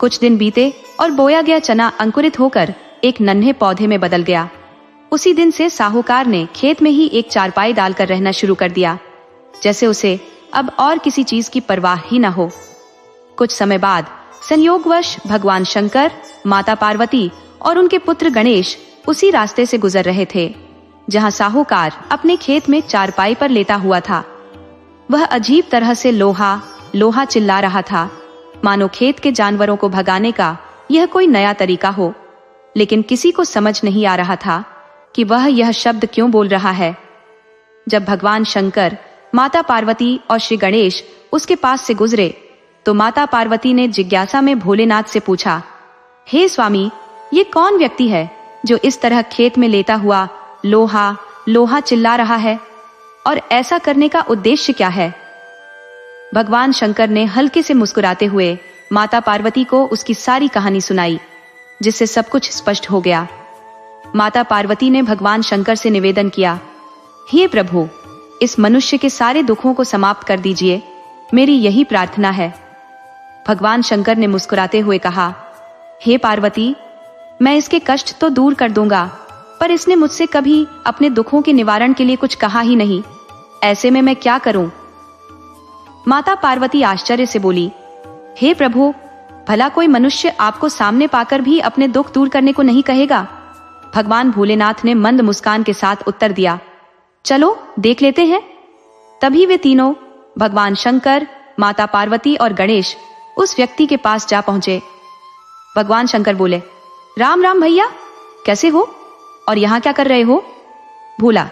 कुछ दिन बीते और बोया गया चना अंकुरित होकर एक नन्हे पौधे में बदल गया। उसी दिन से साहूकार ने खेत में ही एक चारपाई डालकर रहना शुरू कर दिया, जैसे उसे अब और किसी चीज की परवाह ही न हो। कुछ समय बाद संयोगवश भगवान शंकर, माता पार्वती और उनके पुत्र गणेश उसी रास्ते से गुजर रहे थे जहां साहूकार अपने खेत में चारपाई पर लेटा हुआ था। वह अजीब तरह से लोहा लोहा चिल्ला रहा था, मानो खेत के जानवरों को भगाने का यह कोई नया तरीका हो। लेकिन किसी को समझ नहीं आ रहा था कि वह यह शब्द क्यों बोल रहा है। जब भगवान शंकर, माता पार्वती और श्री गणेश उसके पास से गुजरे तो माता पार्वती ने जिज्ञासा में भोलेनाथ से पूछा, हे स्वामी, ये कौन व्यक्ति है जो इस तरह खेत में लेटा हुआ लोहा लोहा चिल्ला रहा है, और ऐसा करने का उद्देश्य क्या है। भगवान शंकर ने हल्के से मुस्कुराते हुए माता पार्वती को उसकी सारी कहानी सुनाई। जिससे सब कुछ स्पष्ट हो गया। माता पार्वती ने भगवान शंकर से निवेदन किया, हे प्रभु, इस मनुष्य के सारे दुखों को समाप्त कर दीजिए, मेरी यही प्रार्थना है। भगवान शंकर ने मुस्कुराते हुए कहा, हे पार्वती, मैं इसके कष्ट तो दूर कर दूंगा, पर इसने मुझसे कभी अपने दुखों के निवारण के लिए कुछ कहा ही नहीं। ऐसे में मैं क्या करूं? माता पार्वती आश्चर्य से बोली, हे प्रभु, भला कोई मनुष्य आपको सामने पाकर भी अपने दुख दूर करने को नहीं कहेगा? भगवान भोलेनाथ ने मंद मुस्कान के साथ उत्तर दिया, चलो देख लेते हैं। तभी वे तीनों, भगवान शंकर, माता पार्वती और गणेश, उस व्यक्ति के पास जा पहुंचे। भगवान शंकर बोले, राम राम भैया, कैसे हो और यहाँ क्या कर रहे हो? भोला,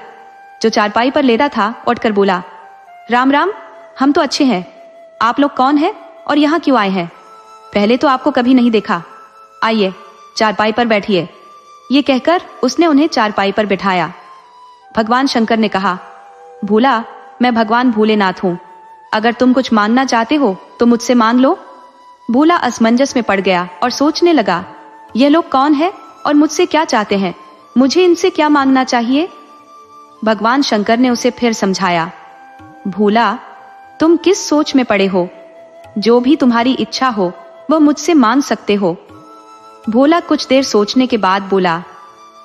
जो चारपाई पर लेटा था, उठकर बोला, राम राम, हम तो अच्छे हैं। आप लोग कौन हैं और यहाँ क्यों आए हैं? पहले तो आपको कभी नहीं देखा। आइए, चारपाई पर बैठिए। ये कहकर उसने उन्हें चारपाई पर बिठाया। भगवान शंकर ने कहा, भोला, मैं भगवान भोलेनाथ हूं। अगर तुम कुछ मांगना चाहते हो तो मुझसे मांग लो। भोला असमंजस में पड़ गया और सोचने लगा, यह लोग कौन है और मुझसे क्या चाहते हैं? मुझे इनसे क्या मांगना चाहिए? भगवान शंकर ने उसे फिर समझाया, भोला, तुम किस सोच में पड़े हो? जो भी तुम्हारी इच्छा हो वह मुझसे मांग सकते हो। भोला कुछ देर सोचने के बाद बोला,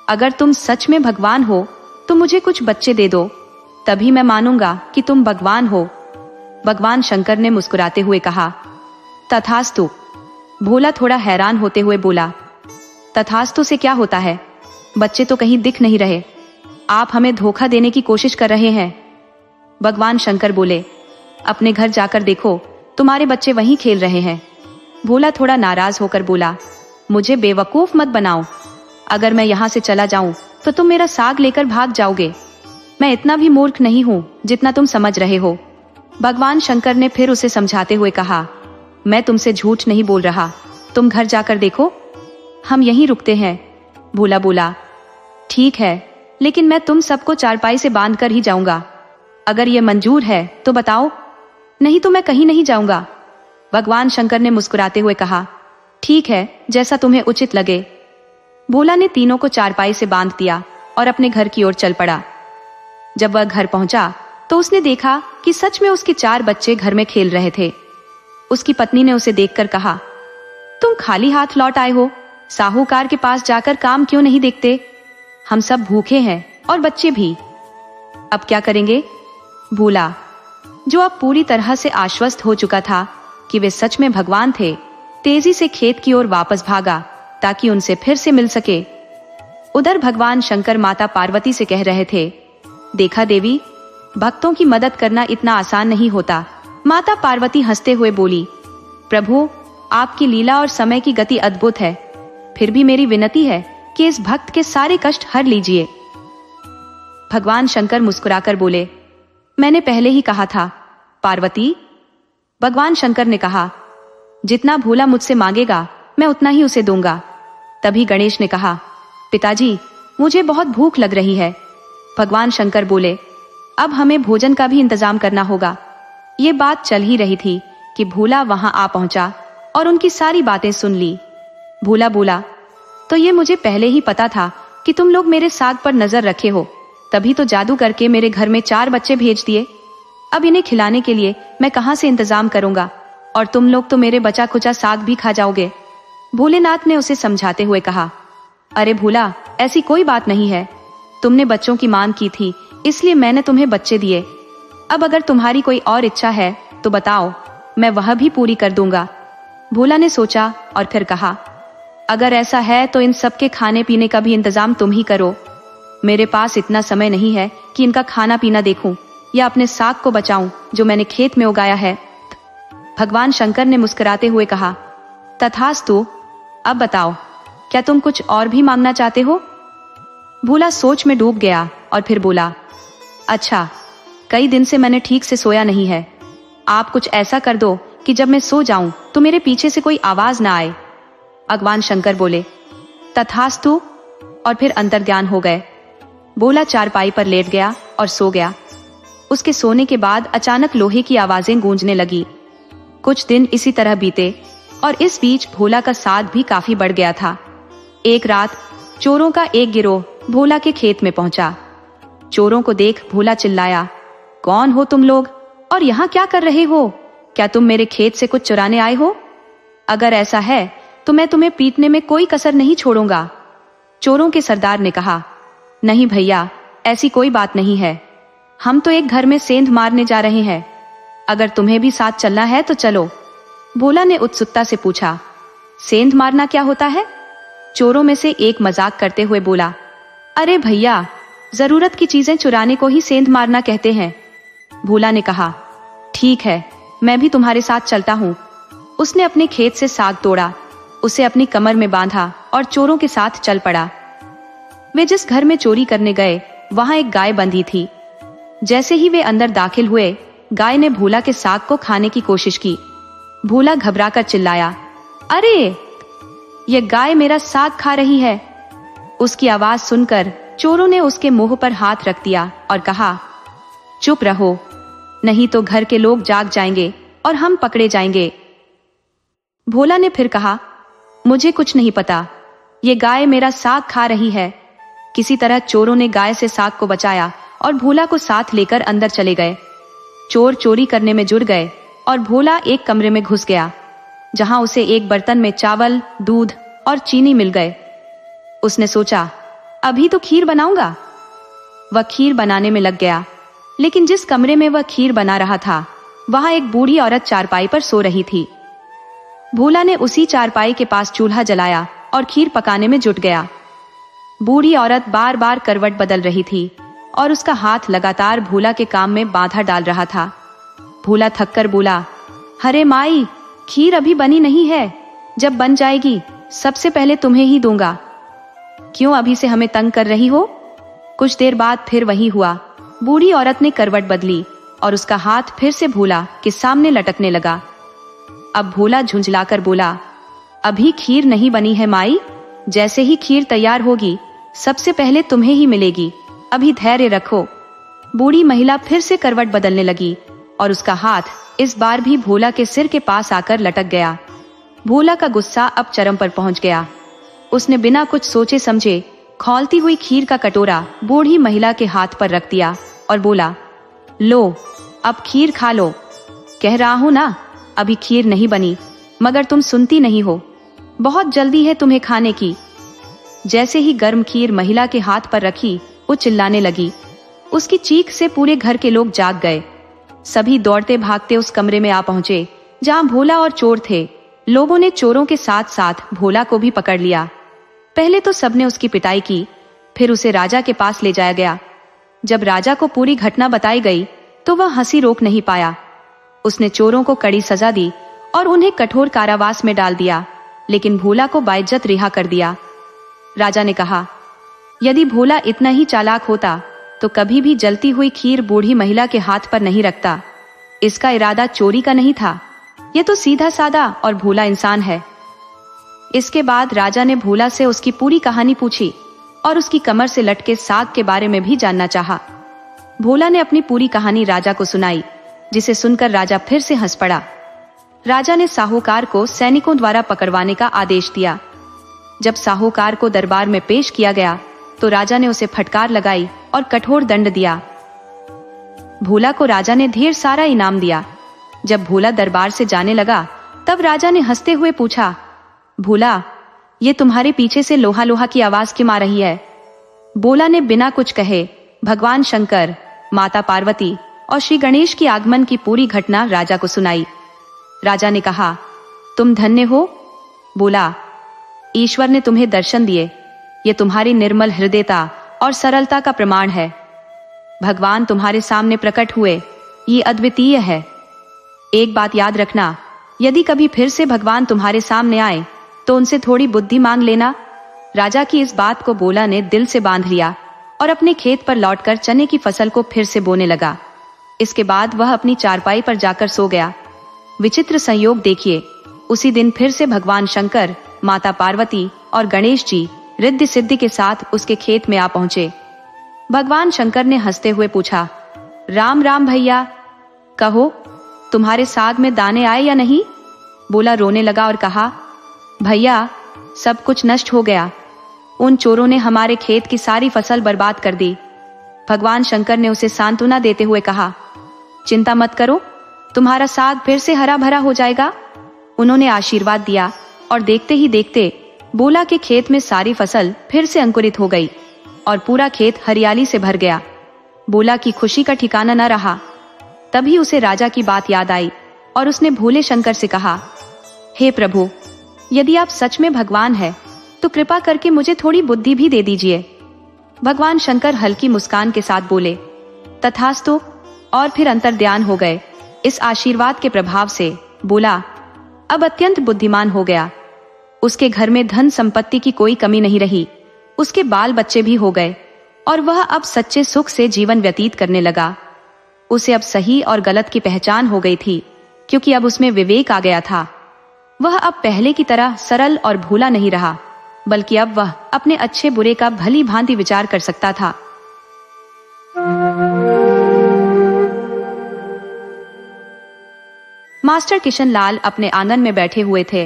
अगर तुम सच में भगवान हो तो मुझे कुछ बच्चे दे दो, तभी मैं मानूंगा कि तुम भगवान हो। भगवान शंकर ने मुस्कुराते हुए कहा, तथास्तु। भोला थोड़ा हैरान होते हुए बोला, तथास्तु से क्या होता है? बच्चे तो कहीं दिख नहीं रहे। आप हमें धोखा देने की कोशिश कर रहे हैं। भगवान शंकर बोले, अपने घर जाकर देखो, तुम्हारे बच्चे वहीं खेल रहे हैं। भोला थोड़ा नाराज होकर बोला, मुझे बेवकूफ मत बनाओ। अगर मैं यहाँ से चला जाऊं तो तुम मेरा साग लेकर भाग जाओगे। मैं इतना भी मूर्ख नहीं हूं जितना तुम समझ रहे हो। भगवान शंकर ने फिर उसे समझाते हुए कहा, मैं तुमसे झूठ नहीं बोल रहा, तुम घर जाकर देखो, हम यहीं रुकते हैं। भोला बोला, ठीक है, लेकिन मैं तुम सबको चारपाई से बांध कर ही जाऊंगा। अगर ये मंजूर है तो बताओ, नहीं तो मैं कहीं नहीं जाऊंगा। भगवान शंकर ने मुस्कुराते हुए कहा, ठीक है, जैसा तुम्हें उचित लगे। भोला ने तीनों को चारपाई से बांध दिया और अपने घर की ओर चल पड़ा। जब वह घर पहुंचा तो उसने देखा कि सच में उसके 4 बच्चे घर में खेल रहे थे। उसकी पत्नी ने उसे देखकर कहा, तुम खाली हाथ लौट आए हो, साहूकार के पास जाकर काम क्यों नहीं देखते? हम सब भूखे हैं और बच्चे भी। अब क्या करेंगे? भोला, जो अब पूरी तरह से आश्वस्त हो चुका था कि वे सच में भगवान थे, तेजी से खेत की ओर वापस भागा ताकि उनसे फिर से मिल सके। उधर भगवान शंकर माता पार्वती से कह रहे थे, देखा देवी, भक्तों की मदद करना इतना आसान नहीं होता। माता पार्वती हंसते हुए बोली, प्रभु, आपकी लीला और समय की गति अद्भुत है। फिर भी मेरी विनती है कि इस भक्त के सारे कष्ट हर लीजिए। भगवान शंकर मुस्कुराकर बोले, मैंने पहले ही कहा था पार्वती। भगवान शंकर ने कहा, जितना भोला मुझसे मांगेगा मैं उतना ही उसे दूंगा। तभी गणेश ने कहा, पिताजी, मुझे बहुत भूख लग रही है। भगवान शंकर बोले, अब हमें भोजन का भी इंतजाम करना होगा। ये बात चल ही रही थी कि भोला वहां आ पहुंचा और उनकी सारी बातें सुन ली। भोला बोला, तो ये मुझे पहले ही पता था कि तुम लोग मेरे साग पर नजर रखे हो, तभी तो जादू करके मेरे घर में 4 बच्चे भेज दिए। अब इन्हें खिलाने के लिए मैं कहां से इंतजाम करूंगा, और तुम लोग तो मेरे बचा खुचा साग भी खा जाओगे। भोलेनाथ ने उसे समझाते हुए कहा, अरे भोला, ऐसी कोई बात नहीं है। तुमने बच्चों की मांग की थी, इसलिए मैंने तुम्हें बच्चे दिए। अब अगर तुम्हारी कोई और इच्छा है तो बताओ, मैं वह भी पूरी कर दूंगा। भोला ने सोचा और फिर कहा, अगर ऐसा है तो इन सबके खाने पीने का भी इंतजाम तुम ही करो। मेरे पास इतना समय नहीं है कि इनका खाना पीना देखूं या अपने साग को बचाऊं जो मैंने खेत में उगाया है। भगवान शंकर ने मुस्कुराते हुए कहा, तथास्तु। अब बताओ, क्या तुम कुछ और भी मांगना चाहते हो? भोला सोच में डूब गया और फिर बोला, अच्छा, कई दिन से मैंने ठीक से सोया नहीं है। आप कुछ ऐसा कर दो कि जब मैं सो जाऊं तो मेरे पीछे से कोई आवाज ना आए। भगवान शंकर बोले, तथास्तु, और फिर अंतर्ध्यान हो गए। भोला चारपाई पर लेट गया और सो गया। उसके सोने के बाद अचानक लोहे की आवाजें गूंजने लगी। कुछ दिन इसी तरह बीते और इस बीच भोला का साध भी काफी बढ़ गया था। एक रात चोरों का एक गिरोह भोला के खेत में पहुंचा। चोरों को देख भोला चिल्लाया, कौन हो तुम लोग और यहाँ क्या कर रहे हो? क्या तुम मेरे खेत से कुछ चुराने आए हो? अगर ऐसा है तो मैं तुम्हें पीटने में कोई कसर नहीं छोड़ूंगा। चोरों के सरदार ने कहा, नहीं भैया, ऐसी कोई बात नहीं है। हम तो एक घर में सेंध मारने जा रहे हैं। अगर तुम्हें भी साथ चलना है तो चलो। भोला ने उत्सुकता से पूछा, सेंध मारना क्या होता है? चोरों में से एक मजाक करते हुए बोला, अरे भैया, जरूरत की चीजें चुराने को ही सेंध मारना कहते हैं। भोला ने कहा, ठीक है, मैं भी तुम्हारे साथ चलता हूँ। उसने अपने खेत से साग तोड़ा, उसे अपनी कमर में बांधा और चोरों के साथ चल पड़ा। वे जिस घर में चोरी करने गए वहां एक गाय बंधी थी। जैसे ही वे अंदर दाखिल हुए, गाय ने भोला के साग को खाने की कोशिश की। भोला घबराकर चिल्लाया, अरे ये गाय मेरा साग खा रही है। उसकी आवाज सुनकर चोरों ने उसके मुंह पर हाथ रख दिया और कहा, चुप रहो, नहीं तो घर के लोग जाग जाएंगे और हम पकड़े जाएंगे। भोला ने फिर कहा, मुझे कुछ नहीं पता, ये गाय मेरा साग खा रही है। किसी तरह चोरों ने गाय से साग को बचाया और भोला को साथ लेकर अंदर चले गए। चोर चोरी करने में जुट गए और भोला एक कमरे में घुस गया, जहां उसे एक बर्तन में चावल, दूध और चीनी मिल गए। उसने सोचा, अभी तो खीर बनाऊंगा। वह खीर बनाने में लग गया, लेकिन जिस कमरे में वह खीर बना रहा था वहां एक बूढ़ी औरत चारपाई पर सो रही थी। भोला ने उसी चारपाई के पास चूल्हा जलाया और खीर पकाने में जुट गया। बूढ़ी औरत बार बार करवट बदल रही थी और उसका हाथ लगातार भोला के काम में बाधा डाल रहा था। भोला थककर बोला, अरे माई, खीर अभी बनी नहीं है, जब बन जाएगी सबसे पहले तुम्हें ही दूंगा। क्यों अभी से हमें तंग कर रही हो? कुछ देर बाद फिर वही हुआ। बूढ़ी औरत ने करवट बदली और उसका हाथ फिर से भोला के सामने लटकने लगा। अब भोला झुंझलाकर बोला, अभी खीर नहीं बनी है माई, जैसे ही खीर तैयार होगी सबसे पहले तुम्हें ही मिलेगी, अभी धैर्य रखो। बूढ़ी महिला फिर से करवट बदलने लगी और उसका हाथ इस बार भी भोला के सिर के पास आकर लटक गया। भोला का गुस्सा अब चरम पर पहुंच गया। उसने बिना कुछ सोचे समझे खौलती हुई खीर का कटोरा बूढ़ी महिला के हाथ पर रख दिया और बोला, लो, अब खीर खा लो। कह रहा हूं ना, अभी खीर नहीं बनी, मगर तुम सुनती नहीं हो। बहुत जल्दी है तुम्हें खाने की। जैसे ही गर्म खीर महिला के हाथ पर रखी, वो चिल्लाने लगी। उसकी चीख से पूरे घर के लोग जाग गए। सभी दौड़ते भागते उस कमरे में आ पहुंचे जहां भोला और चोर थे। लोगों ने चोरों के साथ साथ भोला को भी पकड़ लिया। पहले तो सबने उसकी पिटाई की, फिर उसे राजा के पास ले जाया गया। जब राजा को पूरी घटना बताई गई तो वह हंसी रोक नहीं पाया। उसने चोरों को कड़ी सजा दी और उन्हें कठोर कारावास में डाल दिया, लेकिन भोला को बाइज्जत रिहा कर दिया। राजा ने कहा, यदि भोला इतना ही चालाक होता तो कभी भी जलती हुई खीर बूढ़ी महिला के हाथ पर नहीं रखता। इसका इरादा चोरी का नहीं था, यह तो सीधा साधा और भोला इंसान है। इसके बाद राजा ने भोला से उसकी पूरी कहानी पूछी और उसकी कमर से लटके साग के बारे में भी जानना चाहा। भोला ने अपनी पूरी कहानी राजा को सुनाई, जिसे सुनकर राजा फिर से हंस पड़ा। राजा ने साहूकार को सैनिकों द्वारा पकड़वाने का आदेश दिया। जब साहूकार को दरबार में पेश किया गया तो राजा ने उसे फटकार लगाई और कठोर दंड दिया। भोला को राजा ने ढेर सारा इनाम दिया। जब भोला दरबार से जाने लगा तब राजा ने हंसते हुए पूछा, भोला, ये तुम्हारे पीछे से लोहा लोहा की आवाज क्यों आ रही है? भोला ने बिना कुछ कहे भगवान शंकर, माता पार्वती और श्री गणेश की आगमन की पूरी घटना राजा को सुनाई। राजा ने कहा, तुम धन्य हो। बोला, ईश्वर ने तुम्हें दर्शन दिए, ये तुम्हारी निर्मल हृदयता और सरलता का प्रमाण है। भगवान तुम्हारे सामने प्रकट हुए, ये अद्वितीय है। एक बात याद रखना, यदि कभी फिर से भगवान तुम्हारे सामने आए तो उनसे थोड़ी बुद्धि मांग लेना। राजा की इस बात को भोला ने दिल से बांध लिया और अपने खेत पर लौटकर चने की फसल को फिर से बोने लगा। इसके बाद वह अपनी चारपाई पर जाकर सो गया। विचित्र संयोग देखिए, उसी दिन फिर से भगवान शंकर, माता पार्वती और गणेश जी रिद्धि सिद्धि के साथ उसके खेत में आ पहुंचे। भगवान शंकर ने हंसते हुए पूछा, राम राम भैया, कहो तुम्हारे साग में दाने आए या नहीं? बोला रोने लगा और कहा, भैया सब कुछ नष्ट हो गया, उन चोरों ने हमारे खेत की सारी फसल बर्बाद कर दी। भगवान शंकर ने उसे सांत्वना देते हुए कहा, चिंता मत करो, तुम्हारा साग फिर से हरा भरा हो जाएगा। उन्होंने आशीर्वाद दिया और देखते ही देखते बोला के खेत में सारी फसल फिर से अंकुरित हो गई और पूरा खेत हरियाली से भर गया। बोला की खुशी का ठिकाना न रहा। तभी उसे राजा की बात याद आई और उसने भोले शंकर से कहा, हे प्रभु, यदि आप सच में भगवान हैं तो कृपा करके मुझे थोड़ी बुद्धि भी दे दीजिए। भगवान शंकर हल्की मुस्कान के साथ बोले, तथास्तु, और फिर अंतर्ध्यान हो गए। इस आशीर्वाद के प्रभाव से बोला अब अत्यंत बुद्धिमान हो गया। उसके घर में धन संपत्ति की कोई कमी नहीं रही। उसके बाल बच्चे भी हो गए और वह अब सच्चे सुख से जीवन व्यतीत करने लगा। उसे अब सही और गलत की पहचान हो गई थी, क्योंकि अब उसमें विवेक आ गया था। वह अब पहले की तरह सरल और भोला नहीं रहा, बल्कि अब वह अपने अच्छे बुरे का भली भांति विचार कर सकता था। मास्टर किशनलाल अपने आंगन में बैठे हुए थे।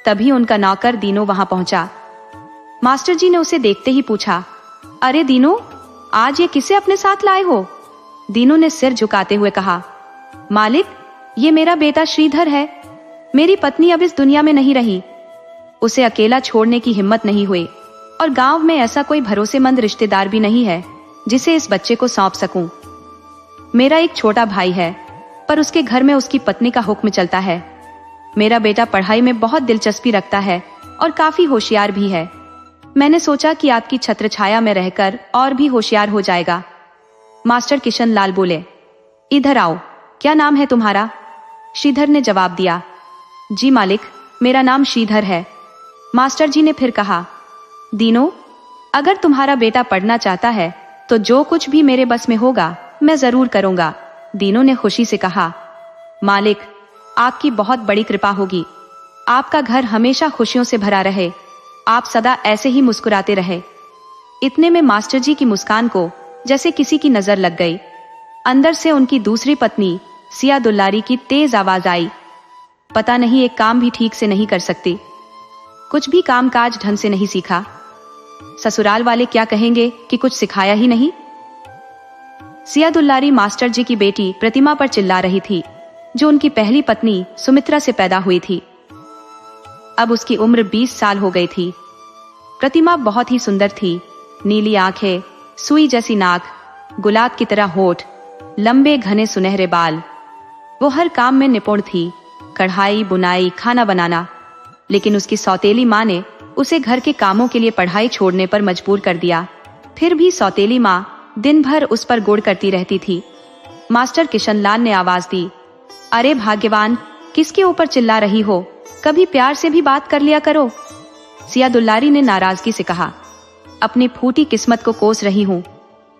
तभी उनका नौकर दीनू वहां पहुंचा। मास्टर जी ने उसे देखते ही पूछा, अरे दीनू, आज ये किसे अपने साथ लाए हो? दीनू ने सिर झुकाते हुए कहा, मालिक, ये मेरा बेटा श्रीधर है। मेरी पत्नी अब इस दुनिया में नहीं रही। उसे अकेला छोड़ने की हिम्मत नहीं हुई और गांव में ऐसा कोई भरोसेमंद रिश्तेदार भी नहीं है जिसे इस बच्चे को सौंप सकूं। मेरा एक छोटा भाई है, पर उसके घर में उसकी पत्नी का हुक्म चलता है। मेरा बेटा पढ़ाई में बहुत दिलचस्पी रखता है और काफी होशियार भी है। मैंने सोचा कि आपकी छत्र छाया में रहकर और भी होशियार हो जाएगा। मास्टर किशनलाल बोले, इधर आओ, क्या नाम है तुम्हारा? श्रीधर ने जवाब दिया, जी मालिक, मेरा नाम श्रीधर है। मास्टर जी ने फिर कहा, दीनू, अगर तुम्हारा बेटा पढ़ना चाहता है तो जो कुछ भी मेरे बस में होगा मैं जरूर करूंगा। दीनू ने खुशी से कहा, मालिक, आपकी बहुत बड़ी कृपा होगी। आपका घर हमेशा खुशियों से भरा रहे। आप सदा ऐसे ही मुस्कुराते रहे। इतने में मास्टर जी की मुस्कान को जैसे किसी की नजर लग गई। अंदर से उनकी दूसरी पत्नी सिया दुल्लारी की तेज आवाज आई, पता नहीं एक काम भी ठीक से नहीं कर सकती, कुछ भी काम काज ढंग से नहीं सीखा। ससुराल वाले क्या कहेंगे कि कुछ सिखाया ही नहीं। सिया दुल्लारी मास्टर जी की बेटी प्रतिमा पर चिल्ला रही थी, जो उनकी पहली पत्नी सुमित्रा से पैदा हुई थी। अब उसकी उम्र 20 साल हो गई थी। प्रतिमा बहुत ही सुंदर थी। नीली आंखें, सुई जैसी नाक, गुलाब की तरह होठ, लंबे घने सुनहरे बाल। वो हर काम में निपुण थी, कढ़ाई, बुनाई, खाना बनाना। लेकिन उसकी सौतेली माँ ने उसे घर के कामों के लिए पढ़ाई छोड़ने पर मजबूर कर दिया। फिर भी सौतेली माँ दिन भर उस पर गुड़ करती रहती थी। मास्टर किशनलाल ने आवाज दी, अरे भाग्यवान, किसके ऊपर चिल्ला रही हो? कभी प्यार से भी बात कर लिया करो। सिया दुल्लारी ने नाराजगी से कहा, अपनी फूटी किस्मत को कोस रही हूँ।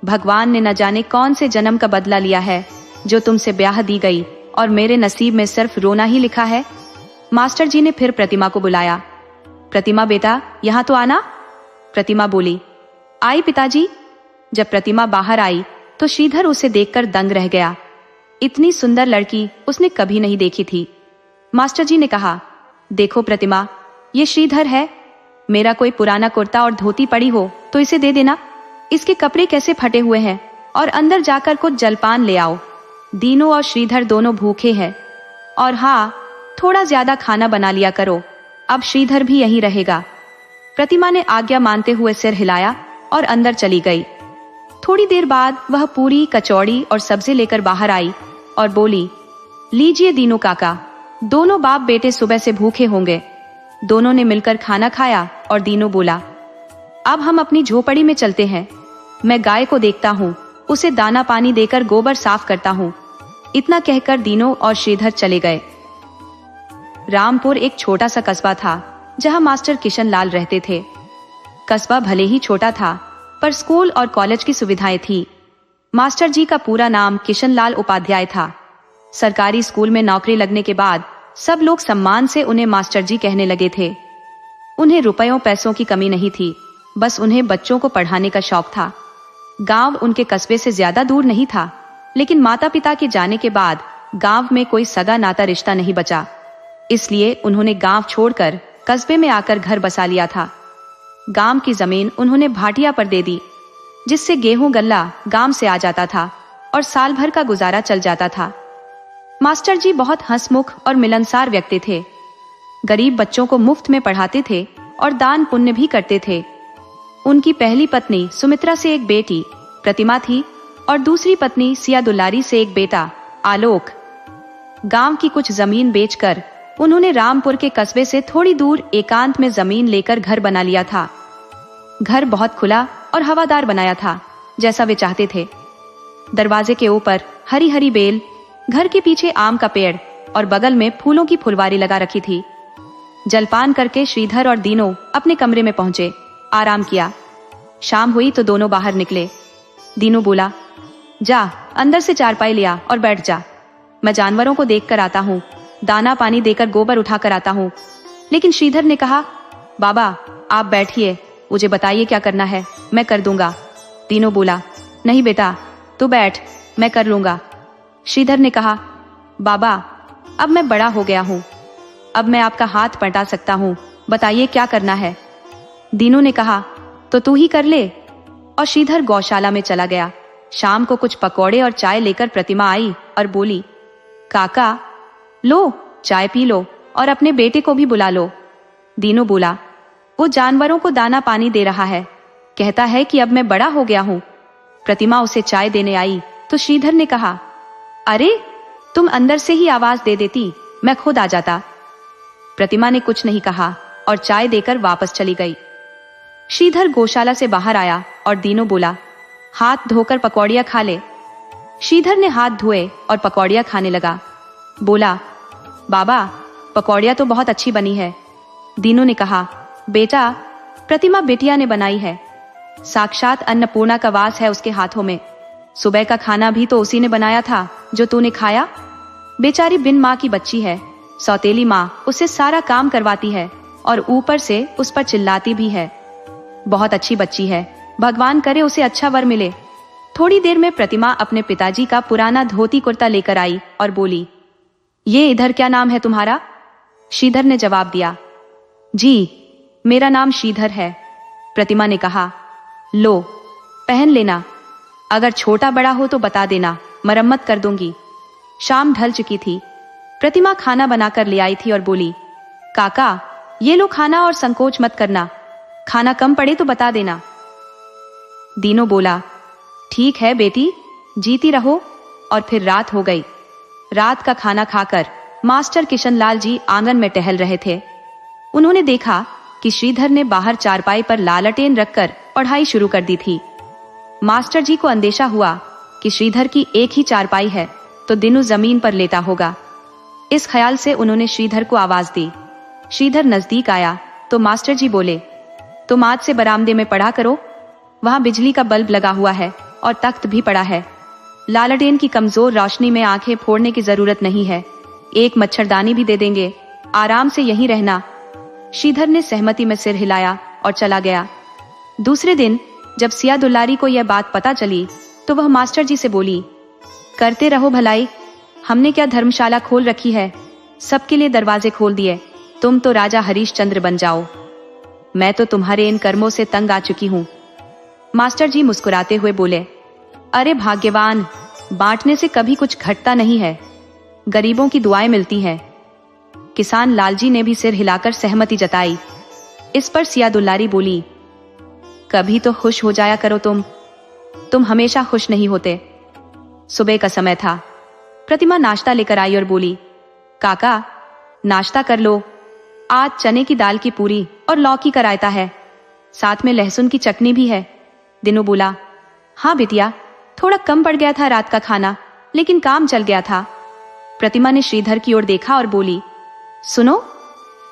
भगवान ने न जाने कौन से जन्म का बदला लिया है जो तुमसे ब्याह दी गई और मेरे नसीब में सिर्फ रोना ही लिखा है। मास्टर जी ने फिर प्रतिमा को बुलाया। प्रतिमा बेटा, यहाँ तो आना। प्रतिमा बोली, आई पिताजी। जब प्रतिमा बाहर आई तो श्रीधर उसे देखकर दंग रह गया। इतनी सुंदर लड़की उसने कभी नहीं देखी थी। मास्टर जी ने कहा, देखो प्रतिमा, ये श्रीधर है। मेरा कोई पुराना कुर्ता और धोती पड़ी हो तो इसे दे देना। इसके कपड़े कैसे फटे हुए हैं, और अंदर जाकर कुछ जलपान ले आओ। दीनू और श्रीधर दोनों भूखे हैं। और हाँ, थोड़ा ज्यादा खाना बना लिया करो। अब श्रीधर भी यहीं रहेगा। प्रतिमा ने आज्ञा मानते हुए सिर हिलाया और अंदर चली गई। थोड़ी देर बाद वह पूरी, कचौड़ी और सब्जी लेकर बाहर आई और बोली, लीजिए दीनू काका, दोनों बाप बेटे सुबह से भूखे होंगे। दोनों ने मिलकर खाना खाया और दीनू बोला, अब हम अपनी झोपड़ी में चलते हैं। मैं गाय को देखता हूँ, उसे दाना पानी देकर गोबर साफ करता हूँ। इतना कहकर दीनू और श्रीधर चले गए। रामपुर एक छोटा सा कस्बा था जहाँ मास्टर किशनलाल रहते थे। कस्बा भले ही छोटा था, पर स्कूल और कॉलेज की सुविधाएं थी। मास्टर जी का पूरा नाम किशनलाल उपाध्याय था। सरकारी स्कूल में नौकरी लगने के बाद सब लोग सम्मान से उन्हें मास्टर जी कहने लगे थे। उन्हें रुपयों पैसों की कमी नहीं थी, बस उन्हें बच्चों को पढ़ाने का शौक था। गांव उनके कस्बे से ज्यादा दूर नहीं था, लेकिन माता पिता के जाने के बाद गांव में कोई सगा नाता रिश्ता नहीं बचा। इसलिए उन्होंने गांव छोड़कर कस्बे में आकर घर बसा लिया था। गांव की जमीन उन्होंने भाटिया पर दे दी, जिससे गेहूं गल्ला गांव से आ जाता था और साल भर का गुजारा चल जाता था। मास्टर जी बहुत हंसमुख और मिलनसार व्यक्ति थे। गरीब बच्चों को मुफ्त में पढ़ाते थे और दान पुण्य भी करते थे। उनकी पहली पत्नी सुमित्रा से एक बेटी प्रतिमा थी और दूसरी पत्नी सिया दुलारी से एक बेटा आलोक। गांव की कुछ जमीन बेचकर उन्होंने रामपुर के कस्बे से थोड़ी दूर एकांत में जमीन लेकर घर बना लिया था। घर बहुत खुला और हवादार बनाया था, जैसा वे चाहते थे। दरवाजे के ऊपर हरी हरी बेल, घर के पीछे आम का पेड़ और बगल में फूलों की फुलवारी लगा रखी थी। जलपान करके श्रीधर और दीनों अपने कमरे में पहुंचे, आराम किया। शाम हुई तो दोनों बाहर निकले। दीनों बोला, जा अंदर से चारपाई लिया और बैठ जा। मैं जानवरों को देख कर आता हूँ, दाना पानी देकर गोबर उठा कर आता हूँ। लेकिन श्रीधर ने कहा, बाबा आप बैठिए, मुझे बताइए क्या करना है, मैं कर दूंगा। दीनों बोला, नहीं बेटा तू बैठ, मैं कर लूंगा। श्रीधर ने कहा, बाबा अब मैं बड़ा हो गया हूँ, अब मैं आपका हाथ पलटा सकता हूँ, बताइए क्या करना है। दीनों ने कहा, तो तू ही कर ले। और श्रीधर गौशाला में चला गया। शाम को कुछ पकौड़े और चाय लेकर प्रतिमा आई और बोली, काका लो चाय पी लो और अपने बेटे को भी बुला लो। दीनों बोला, वो जानवरों को दाना पानी दे रहा है, कहता है कि अब मैं बड़ा हो गया हूँ। प्रतिमा उसे चाय देने आई तो श्रीधर ने कहा, अरे तुम अंदर से ही आवाज दे देती, मैं खुद आ जाता। प्रतिमा ने कुछ नहीं कहा और चाय देकर वापस चली गई। श्रीधर गौशाला से बाहर आया और दीनों बोला, हाथ धोकर पकौड़ियाँ खा ले। श्रीधर ने हाथ धोए और पकौड़ियाँ खाने लगा। बोला, बाबा पकौड़ियाँ तो बहुत अच्छी बनी है। दीनों ने कहा, बेटा प्रतिमा बेटिया ने बनाई है, साक्षात अन्नपूर्णा का वास है उसके हाथों में। सुबह का खाना भी तो उसी ने बनाया था जो तूने खाया। बेचारी बिन माँ की बच्ची है, सौतेली माँ उसे सारा काम करवाती है और ऊपर से उस पर चिल्लाती भी है। बहुत अच्छी बच्ची है, भगवान करे उसे अच्छा वर मिले। थोड़ी देर में प्रतिमा अपने पिताजी का पुराना धोती कुर्ता लेकर आई और बोली, ये इधर क्या नाम है तुम्हारा? श्रीधर ने जवाब दिया, जी मेरा नाम श्रीधर है। प्रतिमा ने कहा, लो पहन लेना, अगर छोटा बड़ा हो तो बता देना, मरम्मत कर दूंगी। शाम ढल चुकी थी। प्रतिमा खाना बनाकर ले आई थी और बोली, काका ये लो खाना और संकोच मत करना, खाना कम पड़े तो बता देना। दीनों बोला, ठीक है बेटी, जीती रहो। और फिर रात हो गई। रात का खाना खाकर मास्टर किशनलाल जी आंगन में टहल रहे थे। उन्होंने देखा कि श्रीधर ने बाहर चारपाई पर लालटेन रखकर पढ़ाई शुरू कर दी थी। मास्टर जी को अंदेशा हुआ कि श्रीधर की एक ही चारपाई है तो दीनों जमीन पर लेटा होगा। इस ख्याल से उन्होंने श्रीधर को आवाज दी। श्रीधर नजदीक आया तो मास्टर जी बोले, तुम आज से बरामदे में पढ़ा करो, वहां बिजली का बल्ब लगा हुआ है और तख्त भी पड़ा है। लालटेन की कमजोर रोशनी में आंखें फोड़ने की जरूरत नहीं है, एक मच्छरदानी भी दे देंगे, आराम से यहीं रहना। श्रीधर ने सहमति में सिर हिलाया और चला गया। दूसरे दिन जब सिया दुलारी को यह बात पता चली तो वह मास्टर जी से बोली, करते रहो भलाई, हमने क्या धर्मशाला खोल रखी है, सबके लिए दरवाजे खोल दिए, तुम तो राजा हरीशचंद्र बन जाओ। मैं तो तुम्हारे इन कर्मों से तंग आ चुकी हूँ। मास्टर जी मुस्कुराते हुए बोले, अरे भाग्यवान, बांटने से कभी कुछ घटता नहीं है, गरीबों की दुआएं मिलती हैं। किसान लालजी ने भी सिर हिलाकर सहमति जताई। इस पर सिया दुलारी बोली, कभी तो खुश हो जाया करो तुम हमेशा खुश नहीं होते। सुबह का समय था। प्रतिमा नाश्ता लेकर आई और बोली, काका नाश्ता कर लो, आज चने की दाल की पूरी और लौकी का रायता है, साथ में लहसुन की चटनी भी है। दीनों बोला, हाँ बिटिया, थोड़ा कम पड़ गया था रात का खाना, लेकिन काम चल गया था। प्रतिमा ने श्रीधर की ओर देखा और बोली, सुनो।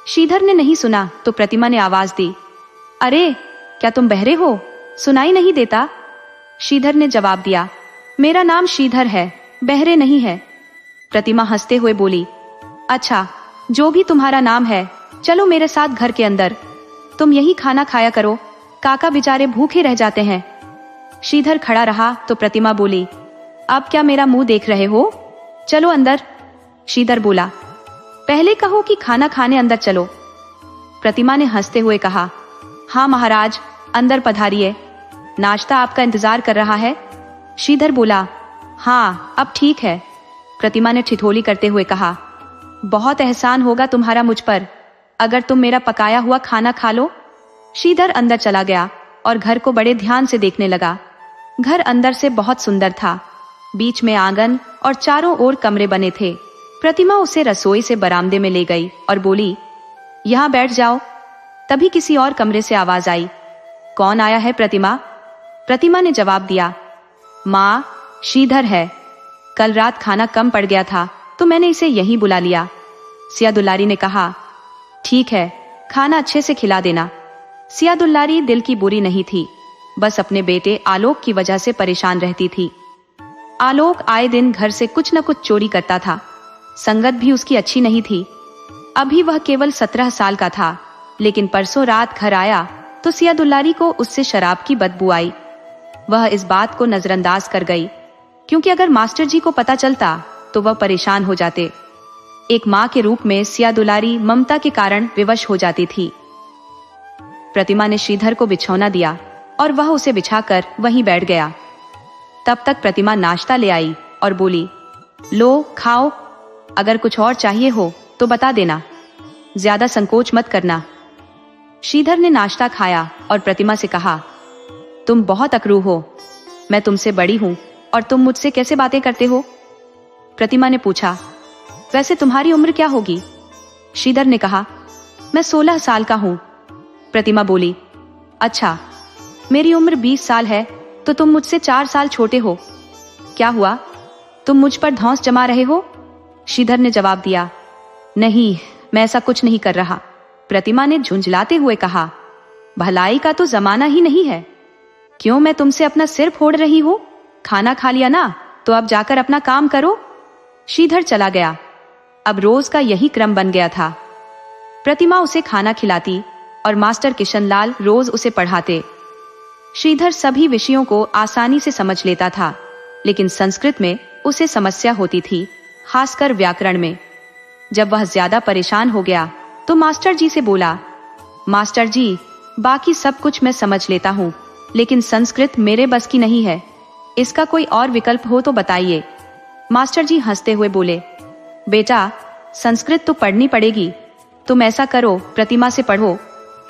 श्रीधर ने नहीं सुना तो प्रतिमा ने आवाज दी, अरे क्या तुम बहरे हो, सुनाई नहीं देता? श्रीधर ने जवाब दिया, मेरा नाम श्रीधर है, बहरे नहीं है। प्रतिमा हंसते हुए बोली, अच्छा जो भी तुम्हारा नाम है, चलो मेरे साथ घर के अंदर, तुम यही खाना खाया करो, काका बेचारे भूखे रह जाते हैं। श्रीधर खड़ा रहा तो प्रतिमा बोली, अब क्या मेरा मुंह देख रहे हो, चलो अंदर। श्रीधर बोला, पहले कहो कि खाना खाने अंदर चलो। प्रतिमा ने हंसते हुए कहा, हाँ महाराज, अंदर पधारिए, नाश्ता आपका इंतजार कर रहा है। श्रीधर बोला, हाँ अब ठीक है। प्रतिमा ने ठिठोली करते हुए कहा, बहुत एहसान होगा तुम्हारा मुझ पर, अगर तुम मेरा पकाया हुआ खाना खा लो। श्रीधर अंदर चला गया और घर को बड़े ध्यान से देखने लगा। घर अंदर से बहुत सुंदर था। बीच में आंगन और चारों ओर कमरे बने थे। प्रतिमा उसे रसोई से बरामदे में ले गई और बोली, यहाँ बैठ जाओ। तभी किसी और कमरे से आवाज आई, कौन आया है प्रतिमा? प्रतिमा ने जवाब दिया, माँ, श्रीधर है। कल रात खाना कम पड़ गया था तो मैंने इसे यहीं बुला लिया। सिया दुलारी ने कहा, ठीक है, खाना अच्छे से खिला देना। सिया दुलारी दिल की बुरी नहीं थी, बस अपने बेटे आलोक की वजह से परेशान रहती थी। आलोक आए दिन घर से कुछ न कुछ चोरी करता था। संगत भी उसकी अच्छी नहीं थी। अभी वह केवल 17 साल का था, लेकिन परसों रात घर आया तो सिया दुलारी को उससे शराब की बदबू आई। वह इस बात को नजरअंदाज कर गई, क्योंकि अगर मास्टर जी को पता चलता तो वह परेशान हो जाते। एक माँ के रूप में सिया दुलारी ममता के कारण विवश हो जाती थी। प्रतिमा ने श्रीधर को बिछौना दिया और वह उसे बिछाकर वहीं बैठ गया। तब तक प्रतिमा नाश्ता ले आई और बोली, लो खाओ, अगर कुछ और चाहिए हो तो बता देना, ज्यादा संकोच मत करना। श्रीधर ने नाश्ता खाया और प्रतिमा से कहा, तुम बहुत अकरू हो, मैं तुमसे बड़ी हूं और तुम मुझसे कैसे बातें करते हो? प्रतिमा ने पूछा, वैसे तुम्हारी उम्र क्या होगी? श्रीधर ने कहा, मैं 16 साल का हूं। प्रतिमा बोली, अच्छा, मेरी उम्र 20 साल है तो तुम मुझसे 4 साल छोटे हो। क्या हुआ, तुम मुझ पर धौंस जमा रहे हो? श्रीधर ने जवाब दिया, नहीं, मैं ऐसा कुछ नहीं कर रहा। प्रतिमा ने झुंझलाते हुए कहा, भलाई का तो जमाना ही नहीं है। क्यों मैं तुमसे अपना सिर फोड़ रही हूं? खाना खा लिया ना, तो अब जाकर अपना काम करो। श्रीधर चला गया। अब रोज का यही क्रम बन गया था। प्रतिमा उसे खाना खिलाती और मास्टर किशनलाल रोज उसे पढ़ाते। श्रीधर सभी विषयों को आसानी से समझ लेता था, लेकिन संस्कृत में उसे समस्या होती थी, खासकर व्याकरण में। जब वह ज्यादा परेशान हो गया तो मास्टर जी से बोला, मास्टर जी, बाकी सब कुछ मैं समझ लेता हूँ, लेकिन संस्कृत मेरे बस की नहीं है, इसका कोई और विकल्प हो तो बताइए। मास्टर जी हंसते हुए बोले, बेटा, संस्कृत तो पढ़नी पड़ेगी। तुम ऐसा करो, प्रतिमा से पढ़ो,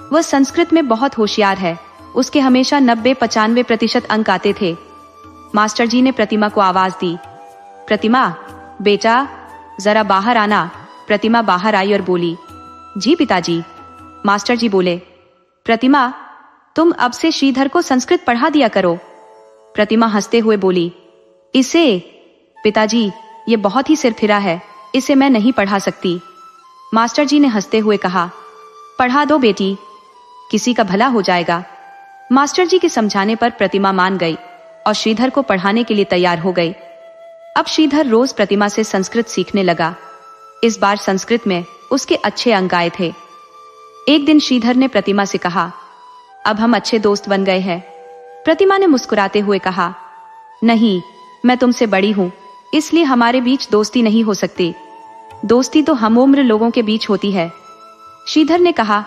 वह संस्कृत में बहुत होशियार है, उसके हमेशा 90-95% अंक आते थे। मास्टर जी ने प्रतिमा को आवाज दी, प्रतिमा, बेटा जरा बाहर आना। प्रतिमा बाहर आई और बोली, जी पिताजी। मास्टर जी बोले, प्रतिमा, तुम अब से श्रीधर को संस्कृत पढ़ा दिया करो। प्रतिमा हंसते हुए बोली, इसे? पिताजी, ये बहुत ही सिरफिरा है, इसे मैं नहीं पढ़ा सकती। मास्टर जी ने हंसते हुए कहा, पढ़ा दो बेटी, किसी का भला हो जाएगा। मास्टर जी के समझाने पर प्रतिमा मान गई और श्रीधर को पढ़ाने के लिए तैयार हो गई। अब श्रीधर रोज प्रतिमा से संस्कृत सीखने लगा। इस बार संस्कृत में उसके अच्छे अंक आए थे। एक दिन श्रीधर ने प्रतिमा से कहा, अब हम अच्छे दोस्त बन गए हैं। प्रतिमा ने मुस्कुराते हुए कहा, नहीं, मैं तुमसे बड़ी हूं, इसलिए हमारे बीच दोस्ती नहीं हो सकती। दोस्ती तो हम उम्र लोगों के बीच होती है। श्रीधर ने कहा,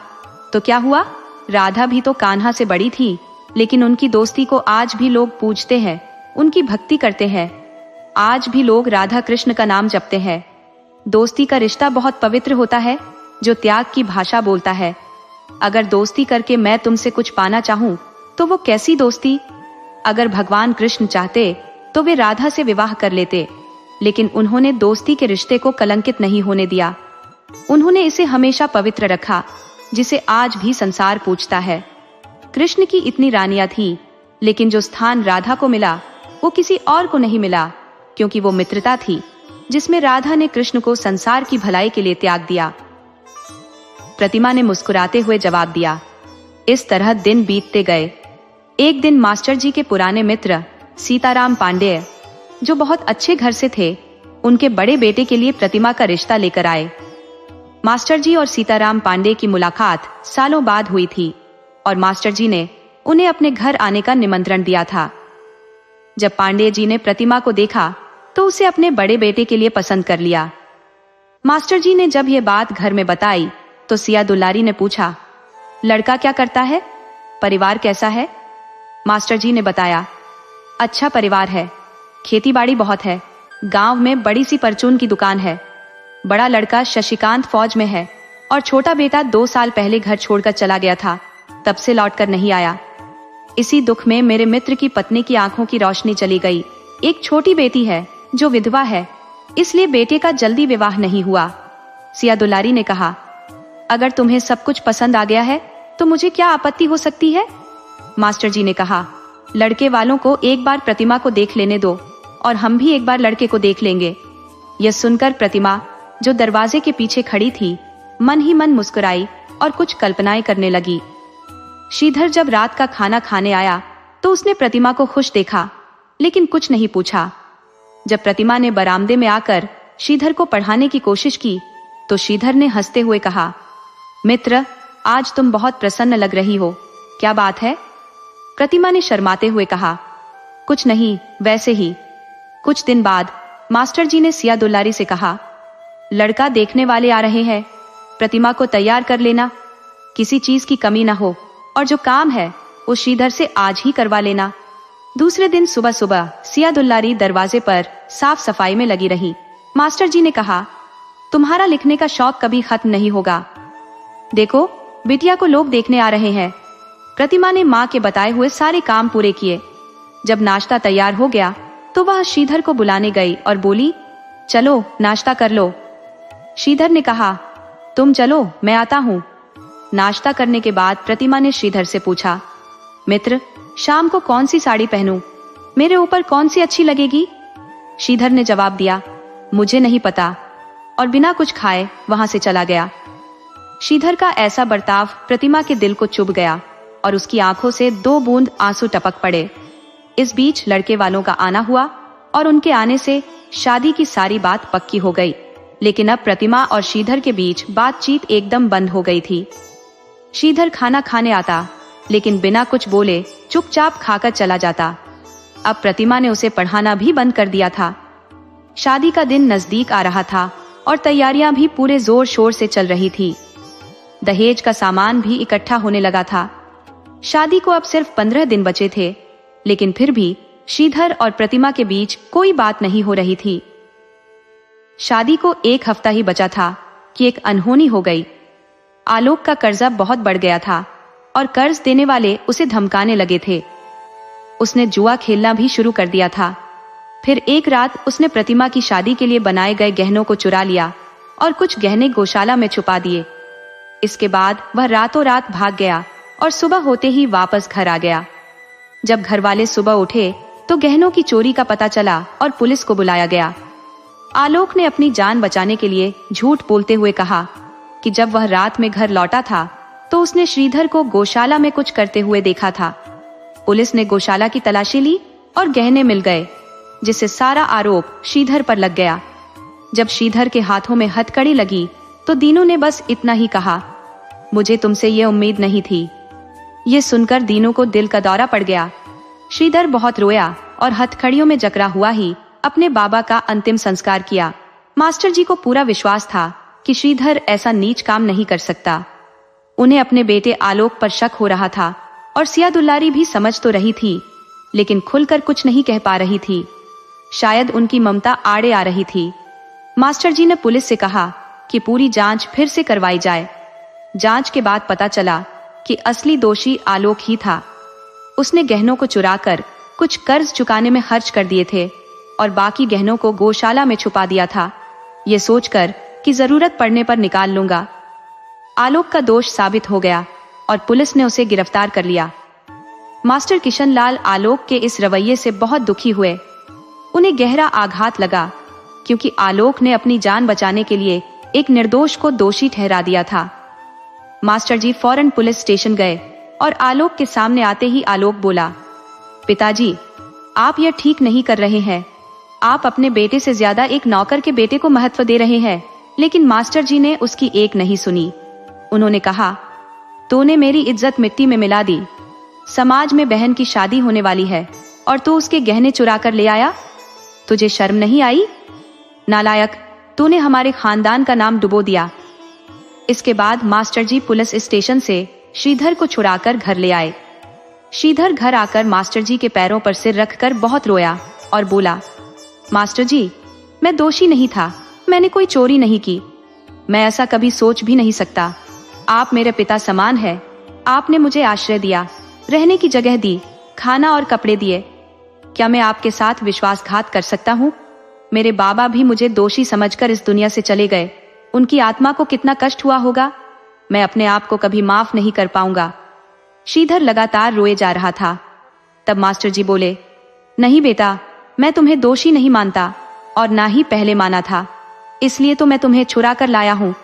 तो क्या हुआ? राधा भी तो कान्हा से बड़ी थी, लेकिन उनकी दोस्ती को आज भी लोग पूजते हैं, उनकी भक्ति करते हैं। आज भी लोग राधा कृष्ण का नाम जपते हैं। दोस्ती का रिश्ता बहुत पवित्र होता है, जो त्याग की भाषा बोलता है। अगर दोस्ती करके मैं तुमसे कुछ पाना चाहूं तो वो कैसी दोस्ती? अगर भगवान कृष्ण चाहते तो वे राधा से विवाह कर लेते, लेकिन उन्होंने दोस्ती के रिश्ते को कलंकित नहीं होने दिया। उन्होंने इसे हमेशा पवित्र रखा, जिसे आज भी संसार पूजता है। कृष्ण की इतनी रानियां थी, लेकिन जो स्थान राधा को मिला वो किसी और को नहीं मिला, क्योंकि वो मित्रता थी जिसमें राधा ने कृष्ण को संसार की भलाई के लिए त्याग दिया। प्रतिमा ने मुस्कुराते हुए जवाब दिया। इस तरह दिन बीतते गए। एक दिन मास्टर जी के पुराने मित्र सीताराम पांडेय, जो बहुत अच्छे घर से थे, उनके बड़े बेटे के लिए प्रतिमा का रिश्ता लेकर आए। मास्टर जी और सीताराम पांडे की मुलाकात सालों बाद हुई थी और मास्टर जी ने उन्हें अपने घर आने का निमंत्रण दिया था। जब पांडे जी ने प्रतिमा को देखा तो उसे अपने बड़े बेटे के लिए पसंद कर लिया। मास्टर जी ने जब यह बात घर में बताई तो सिया दुलारी ने पूछा, लड़का क्या करता है? परिवार कैसा है? मास्टर जी ने बताया। अच्छा परिवार है, खेती बाड़ी बहुत है, गांव में बड़ी सी परचून की दुकान है। बड़ा लड़का शशिकांत फौज में है और छोटा बेटा 2 साल पहले घर छोड़कर चला गया था, तब से लौटकर नहीं आया। इसी दुख में मेरे मित्र की पत्नी की आंखों की रोशनी चली गई। एक छोटी बेटी है जो विधवा है, इसलिए बेटे का जल्दी विवाह नहीं हुआ। सिया दुलारी ने कहा, अगर तुम्हें सब कुछ पसंद आ गया है तो मुझे क्या आपत्ति हो सकती है? मास्टर जी ने कहा, लड़के वालों को एक बार प्रतिमा को देख लेने दो और हम भी एक बार लड़के को देख लेंगे। यह सुनकर प्रतिमा, जो दरवाजे के पीछे खड़ी थी, मन ही मन मुस्कुराई और कुछ कल्पनाएं करने लगी। श्रीधर जब रात का खाना खाने आया तो उसने प्रतिमा को खुश देखा, लेकिन कुछ नहीं पूछा। जब प्रतिमा ने बरामदे में आकर श्रीधर को पढ़ाने की कोशिश की तो श्रीधर ने हंसते हुए कहा, मित्र, आज तुम बहुत प्रसन्न लग रही हो, क्या बात है? प्रतिमा ने शर्माते हुए कहा, कुछ नहीं, वैसे ही। कुछ दिन बाद मास्टर जी ने सिया दुलारी से कहा, लड़का देखने वाले आ रहे हैं, प्रतिमा को तैयार कर लेना, किसी चीज की कमी ना हो, और जो काम है वो श्रीधर से आज ही करवा लेना। दूसरे दिन सुबह सुबह सिया दुलारी दरवाजे पर साफ सफाई में लगी रही। मास्टर जी ने कहा, तुम्हारा लिखने का शौक कभी खत्म नहीं होगा। देखो, बिटिया को लोग देखने आ रहे हैं। प्रतिमा ने माँ के बताए हुए सारे काम पूरे किए। जब नाश्ता तैयार हो गया तो वह श्रीधर को बुलाने गई और बोली, चलो नाश्ता कर लो। श्रीधर ने कहा, तुम चलो, मैं आता हूँ। नाश्ता करने के बाद प्रतिमा ने श्रीधर से पूछा, मित्र, शाम को कौन सी साड़ी पहनूं? मेरे ऊपर कौन सी अच्छी लगेगी? श्रीधर ने जवाब दिया, मुझे नहीं पता, और बिना कुछ खाए वहां से चला गया। श्रीधर का ऐसा बर्ताव प्रतिमा के दिल को चुभ गया और उसकी आंखों से 2 बूंद आंसू टपक पड़े। इस बीच लड़के वालों का आना हुआ और उनके आने से शादी की सारी बात पक्की हो गई। लेकिन अब प्रतिमा और श्रीधर के बीच बातचीत एकदम बंद हो गई थी। श्रीधर खाना खाने आता, लेकिन बिना कुछ बोले चुपचाप खाकर चला जाता। अब प्रतिमा ने उसे पढ़ाना भी बंद कर दिया था। शादी का दिन नजदीक आ रहा था और तैयारियां भी पूरे जोर शोर से चल रही थी। दहेज का सामान भी इकट्ठा होने लगा था। शादी को अब सिर्फ 15 दिन बचे थे, लेकिन फिर भी श्रीधर और प्रतिमा के बीच कोई बात नहीं हो रही थी। शादी को 1 हफ्ता ही बचा था कि एक अनहोनी हो गई। आलोक का कर्जा बहुत बढ़ गया था और कर्ज देने वाले उसे धमकाने लगे थे। उसने जुआ खेलना भी शुरू कर दिया था। फिर एक रात उसने प्रतिमा की शादी के लिए बनाए गए गहनों को चुरा लिया और कुछ गहने गौशाला में छुपा दिए। इसके बाद वह रातों रात भाग गया और सुबह होते ही वापस घर आ गया। जब घर वाले सुबह उठे तो गहनों की चोरी का पता चला और पुलिस को बुलाया गया। आलोक ने अपनी जान बचाने के लिए झूठ बोलते हुए कहा कि जब वह रात में घर लौटा था तो उसने श्रीधर को गौशाला में कुछ करते हुए देखा था। पुलिस ने गौशाला की तलाशी ली और गहने मिल गए, जिससे सारा आरोप श्रीधर पर लग गया। जब श्रीधर के हाथों में हथकड़ी लगी तो दीनू ने बस इतना ही कहा, मुझे तुमसे ये उम्मीद नहीं थी। ये सुनकर दीनू को दिल का दौरा पड़ गया। श्रीधर बहुत रोया और हथकड़ियों में जकड़ा हुआ ही अपने बाबा का अंतिम संस्कार किया। मास्टर जी को पूरा विश्वास था कि श्रीधर ऐसा नीच काम नहीं कर सकता। उन्हें अपने बेटे आलोक पर शक हो रहा था और सिया दुलारी भी समझ तो रही थी, लेकिन खुलकर कुछ नहीं कह पा रही थी। शायद उनकी ममता आड़े आ रही थी। मास्टर जी ने पुलिस से कहा कि पूरी जांच फिर से करवाई जाए। जांच के बाद पता चला कि असली दोषी आलोक ही था। उसने गहनों को चुराकर कुछ कर्ज चुकाने में खर्च कर दिए थे और बाकी गहनों को गौशाला में छुपा दिया था, ये सोचकर कि जरूरत पड़ने पर निकाल लूंगा। आलोक का दोष साबित हो गया और पुलिस ने उसे गिरफ्तार कर लिया। मास्टर किशनलाल आलोक के इस रवैये से बहुत दुखी हुए। उन्हें गहरा आघात लगा, क्योंकि आलोक ने अपनी जान बचाने के लिए एक निर्दोष को दोषी ठहरा दिया था। मास्टर जी फौरन पुलिस स्टेशन गए और आलोक के सामने आते ही आलोक बोला, पिताजी, आप यह ठीक नहीं कर रहे हैं। आप अपने बेटे से ज्यादा एक नौकर के बेटे को महत्व दे रहे हैं। लेकिन मास्टर जी ने उसकी एक नहीं सुनी। उन्होंने कहा, तूने मेरी इज्जत मिट्टी में मिला दी। समाज में बहन की शादी होने वाली है और तू उसके गहने चुरा कर ले आया। तुझे शर्म नहीं आई? नालायक, तूने हमारे खानदान का नाम डुबो दिया। इसके बाद मास्टर जी पुलिस स्टेशन से श्रीधर को छुड़ाकर घर ले आए। श्रीधर घर आकर मास्टर जी के पैरों पर सिर रखकर बहुत रोया और बोला, मास्टर जी, मैं दोषी नहीं था, मैंने कोई चोरी नहीं की, मैं ऐसा कभी सोच भी नहीं सकता। आप मेरे पिता समान है, आपने मुझे आश्रय दिया, रहने की जगह दी, खाना और कपड़े दिए। क्या मैं आपके साथ विश्वासघात कर सकता हूँ? मेरे बाबा भी मुझे दोषी समझकर इस दुनिया से चले गए, उनकी आत्मा को कितना कष्ट हुआ होगा, मैं अपने आप को कभी माफ नहीं कर पाऊंगा। श्रीधर लगातार रोए जा रहा था। तब मास्टर जी बोले, नहीं बेटा, मैं तुम्हें दोषी नहीं मानता और ना ही पहले माना था, इसलिए तो मैं तुम्हें छुरा कर लाया हूँ।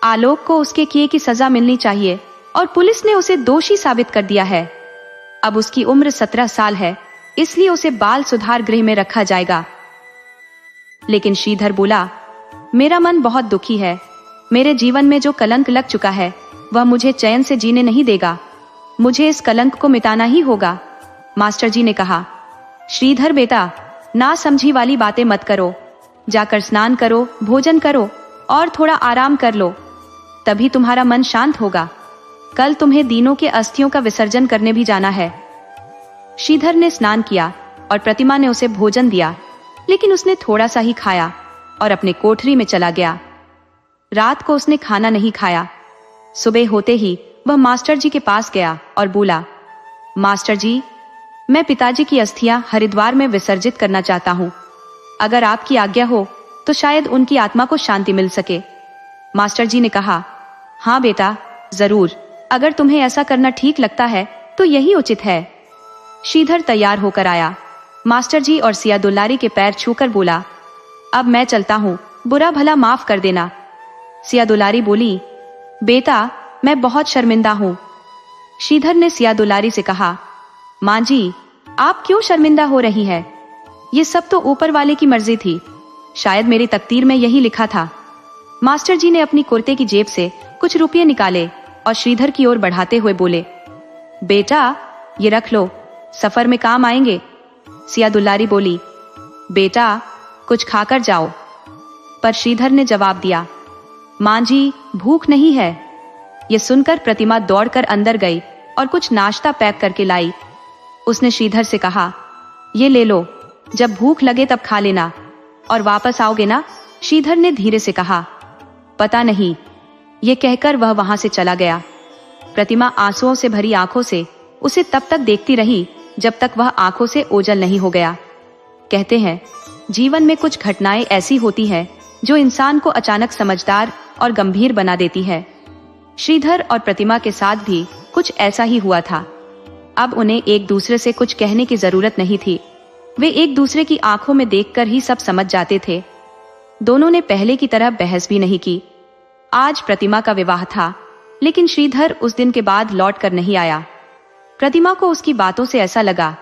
आलोक को उसके किए की सजा मिलनी चाहिए और पुलिस ने उसे दोषी साबित कर दिया है। अब उसकी उम्र 17 साल है, इसलिए उसे बाल सुधार गृह में रखा जाएगा। लेकिन श्रीधर बोला, मेरा मन बहुत दुखी है, मेरे जीवन में जो कलंक लग चुका है वह मुझे चैन से जीने नहीं देगा, मुझे इस कलंक को मिटाना ही होगा। मास्टर जी ने कहा, श्रीधर बेटा, ना समझी वाली बातें मत करो, जाकर स्नान करो, भोजन करो और थोड़ा आराम कर लो, तभी तुम्हारा मन शांत होगा। कल तुम्हें दीनों के अस्थियों का विसर्जन करने भी जाना है। श्रीधर ने स्नान किया और प्रतिमा ने उसे भोजन दिया, लेकिन उसने थोड़ा सा ही खाया और अपने कोठरी में चला गया। रात को उसने खाना नहीं खाया। सुबह होते ही वह मास्टर जी के पास गया और बोला, मास्टर जी, मैं पिताजी की अस्थियां हरिद्वार में विसर्जित करना चाहता हूँ, अगर आपकी आज्ञा हो तो शायद उनकी आत्मा को शांति मिल सके। मास्टर जी ने कहा, हाँ बेटा, जरूर, अगर तुम्हें ऐसा करना ठीक लगता है तो यही उचित है। श्रीधर तैयार होकर आया। मास्टर जी और सिया दुलारी के पैर छूकर बोला, अब मैं चलता हूँ, बुरा भला माफ कर देना। सिया दुलारी बोली, बेटा, मैं बहुत शर्मिंदा हूँ। श्रीधर ने सिया दुलारी से कहा, माँ जी, आप क्यों शर्मिंदा हो रही है? ये सब तो ऊपर वाले की मर्जी थी, शायद मेरी तकदीर में यही लिखा था। मास्टर जी ने अपनी कुर्ते की जेब से कुछ रुपये निकाले और श्रीधर की ओर बढ़ाते हुए बोले, बेटा, ये रख लो, सफर में काम आएंगे। सिया दुलारी बोली, बेटा, कुछ खाकर जाओ। पर श्रीधर ने जवाब दिया, माँ जी, भूख नहीं है। ये सुनकर प्रतिमा दौड़कर अंदर गई और कुछ नाश्ता पैक करके लाई। उसने श्रीधर से कहा, ये ले लो, जब भूख लगे तब खा लेना और वापस आओगे ना? श्रीधर ने धीरे से कहा, पता नहीं। ये कहकर वह वहां से चला गया। प्रतिमा आंसुओं से भरी आंखों से उसे तब तक देखती रही जब तक वह आंखों से ओझल नहीं हो गया। कहते हैं, जीवन में कुछ घटनाएं ऐसी होती हैं जो इंसान को अचानक समझदार और गंभीर बना देती है। श्रीधर और प्रतिमा के साथ भी कुछ ऐसा ही हुआ था। अब उन्हें एक दूसरे से कुछ कहने की जरूरत नहीं थी, वे एक दूसरे की आंखों में देखकर ही सब समझ जाते थे। दोनों ने पहले की तरह बहस भी नहीं की। आज प्रतिमा का विवाह था, लेकिन श्रीधर उस दिन के बाद लौट कर नहीं आया। प्रतिमा को उसकी बातों से ऐसा लगा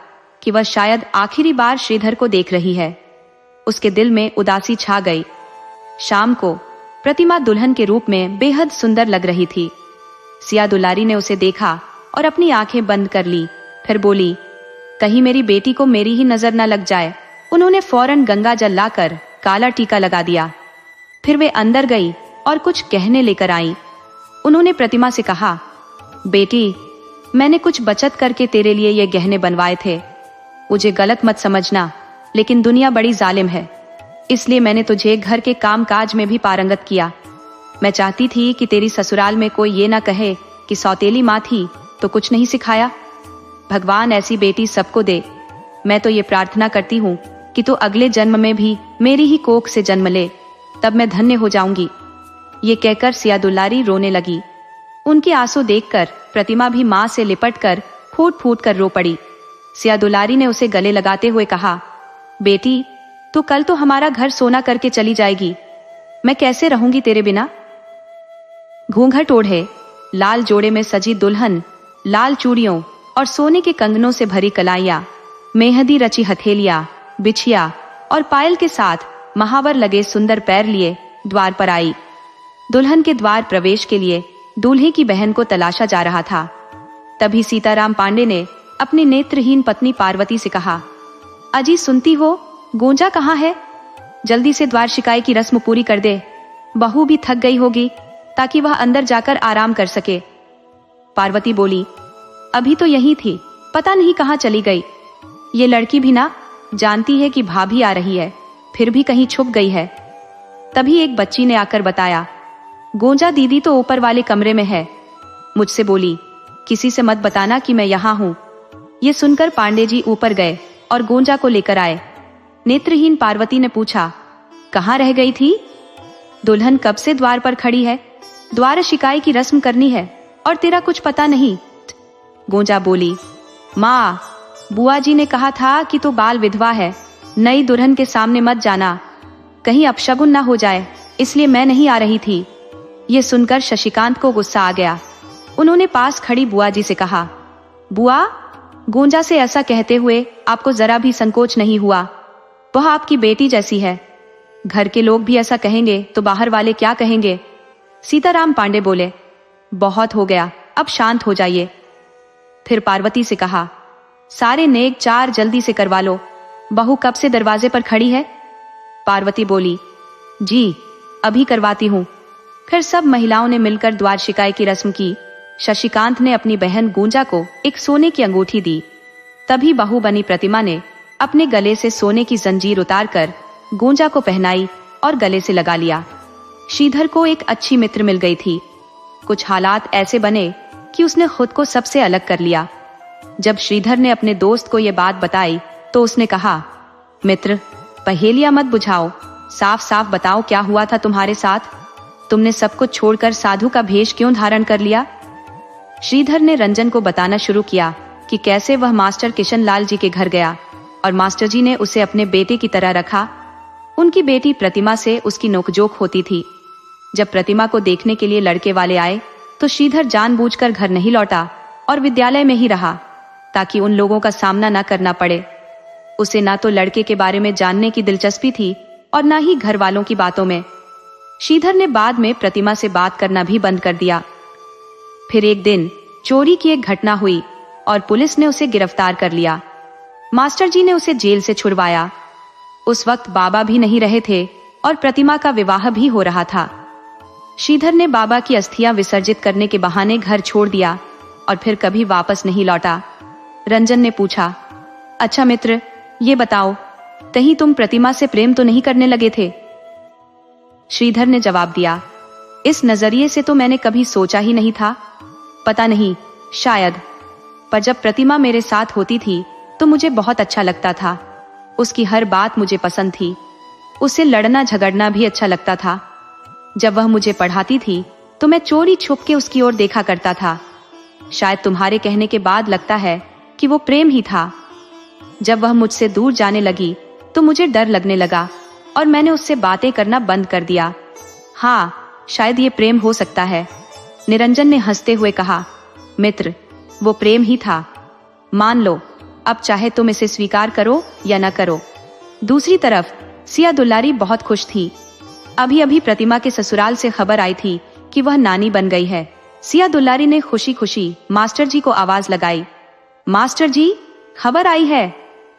कि वह शायद आखिरी बार श्रीधर को देख रही है। उसके दिल में उदासी छा गई। शाम को प्रतिमा दुल्हन के रूप में बेहद सुंदर लग रही थी। सिया दुलारी ने उसे देखा और अपनी आंखें बंद कर ली, फिर बोली, कहीं मेरी बेटी को मेरी ही नजर न लग जाए। उन्होंने फौरन गंगा जल लाकर काला टीका लगा दिया। फिर वे अंदर गई और कुछ गहने लेकर आई। उन्होंने प्रतिमा से कहा, बेटी, मैंने कुछ बचत करके तेरे लिए ये गहने बनवाए थे। मुझे गलत मत समझना, लेकिन दुनिया बड़ी जालिम है, इसलिए मैंने तुझे घर के काम काज में भी पारंगत किया। मैं चाहती थी कि तेरी ससुराल में कोई ये ना कहे कि सौतेली माँ थी तो कुछ नहीं सिखाया। भगवान ऐसी बेटी सबको दे। मैं तो ये प्रार्थना करती हूँ कि तू अगले जन्म में भी मेरी ही कोख से जन्म ले, तब मैं धन्य हो जाऊंगी। ये कहकर सिया दुलारी रोने लगी। उनके आंसू देखकर प्रतिमा भी माँ से लिपटकर फूट फूट कर रो पड़ी। सिया दुलारी ने उसे गले लगाते हुए कहा, बेटी, तू कल तो हमारा घर सोना करके चली जाएगी, मैं कैसे रहूंगी तेरे बिना? घूंघट ओढ़े, लाल जोड़े में सजी दुल्हन, लाल चूड़ियों और सोने के कंगनों से भरी कलाइयां, मेहंदी रची हथेलियां, बिछिया और पायल के साथ महावर लगे सुंदर पैर लिए द्वार पर आई। दुल्हन के द्वार प्रवेश के लिए दूल्हे की बहन को तलाशा जा रहा था। तभी सीताराम पांडे ने अपनी नेत्रहीन पत्नी पार्वती से कहा, अजी सुनती हो, गोंजा कहाँ है? जल्दी से द्वार शिकाई की रस्म पूरी कर दे, बहू भी थक गई होगी, ताकि वह अंदर जाकर आराम कर सके। पार्वती बोली, अभी तो यही थी, पता नहीं कहाँ चली गई। ये लड़की भी ना जानती है कि भाभी आ रही है, फिर भी कहीं छुप गई है। तभी एक बच्ची ने आकर बताया, गोंजा दीदी तो ऊपर वाले कमरे में है। मुझसे बोली, किसी से मत बताना कि मैं यहाँ हूँ। ये सुनकर पांडे जी ऊपर गए और गोंजा को लेकर आए। नेत्रहीन पार्वती ने पूछा, कहाँ रह गई थी? दुल्हन कब से द्वार पर खड़ी है, द्वार शिकाई की रस्म करनी है और तेरा कुछ पता नहीं। गोंजा बोली, माँ, बुआ जी ने कहा था कि तू बाल विधवा है, नई दुल्हन के सामने मत जाना, कहीं अपशगुन ना हो जाए, इसलिए मैं नहीं आ रही थी। ये सुनकर शशिकांत को गुस्सा आ गया। उन्होंने पास खड़ी बुआ जी से कहा, बुआ, गोंजा से ऐसा कहते हुए आपको जरा भी संकोच नहीं हुआ? वह आपकी बेटी जैसी है। घर के लोग भी ऐसा कहेंगे तो बाहर वाले क्या कहेंगे? सीताराम पांडे बोले, बहुत हो गया, अब शांत हो जाइए। फिर पार्वती से कहा, सारे नेक चार जल्दी से करवा लो, बहू कब से दरवाजे पर खड़ी है? पार्वती बोली, जी अभी करवाती हूँ। फिर सब महिलाओं ने मिलकर द्वार शिकाई की रस्म की। शशिकांत ने अपनी बहन गोंजा को एक सोने की अंगूठी दी। तभी बहू बनी प्रतिमा ने अपने गले से सोने की जंजीर उतारकर गोंजा को पहनाई और गले से लगा लिया। श्रीधर को एक अच्छी मित्र मिल गई थी। कुछ हालात ऐसे बने कि उसने खुद को सबसे अलग कर लिया। जब श्रीधर ने अपने दोस्त को यह बात बताई तो उसने कहा, मित्र, पहेलियां मत बुझाओ, साफ साफ बताओ क्या हुआ था तुम्हारे साथ? तुमने सब कुछ छोड़कर साधु का भेष क्यों धारण कर लिया? श्रीधर ने रंजन को बताना शुरू किया कि कैसे वह मास्टर किशन लाल जी के घर गया और मास्टर जी ने उसे अपने बेटे की तरह रखा। उनकी बेटी प्रतिमा से उसकी नोकझोंक होती थी। जब प्रतिमा को देखने के लिए लड़के वाले आए तो श्रीधर जानबूझकर घर नहीं लौटा और विद्यालय में ही रहा ताकि उन लोगों का सामना न करना पड़े। उसे ना तो लड़के के बारे में जानने की दिलचस्पी थी और ना ही घर वालों की बातों में। श्रीधर ने बाद में प्रतिमा से बात करना भी बंद कर दिया। फिर एक दिन चोरी की एक घटना हुई और पुलिस ने उसे गिरफ्तार कर लिया। मास्टर जी ने उसे जेल से छुड़वाया। उस वक्त बाबा भी नहीं रहे थे और प्रतिमा का विवाह भी हो रहा था। श्रीधर ने बाबा की अस्थियां विसर्जित करने के बहाने घर छोड़ दिया और फिर कभी वापस नहीं लौटा। रंजन ने पूछा, अच्छा मित्र, ये बताओ, कहीं तुम प्रतिमा से प्रेम तो नहीं करने लगे थे? श्रीधर ने जवाब दिया, इस नजरिए से तो मैंने कभी सोचा ही नहीं था। पता नहीं, शायद। पर जब प्रतिमा मेरे साथ होती थी तो मुझे बहुत अच्छा लगता था। उसकी हर बात मुझे पसंद थी। उससे लड़ना झगड़ना भी अच्छा लगता था। जब वह मुझे पढ़ाती थी तो मैं चोरी छुप के उसकी ओर देखा करता था। शायद तुम्हारे कहने के बाद लगता है कि वो प्रेम ही था। जब वह मुझसे दूर जाने लगी तो मुझे डर लगने लगा और मैंने उससे बातें करना बंद कर दिया। हाँ, शायद ये प्रेम हो सकता है। निरंजन ने हंसते हुए कहा, मित्र, वो प्रेम ही था। मान लो, अब चाहे तुम इसे स्वीकार करो या न करो। दूसरी तरफ सिया दुल्लारी बहुत खुश थी। अभी अभी प्रतिमा के ससुराल से खबर आई थी कि वह नानी बन गई है। सिया दुल्लारी ने खुशी खुशी मास्टर जी को आवाज लगाई, मास्टर जी, खबर आई है,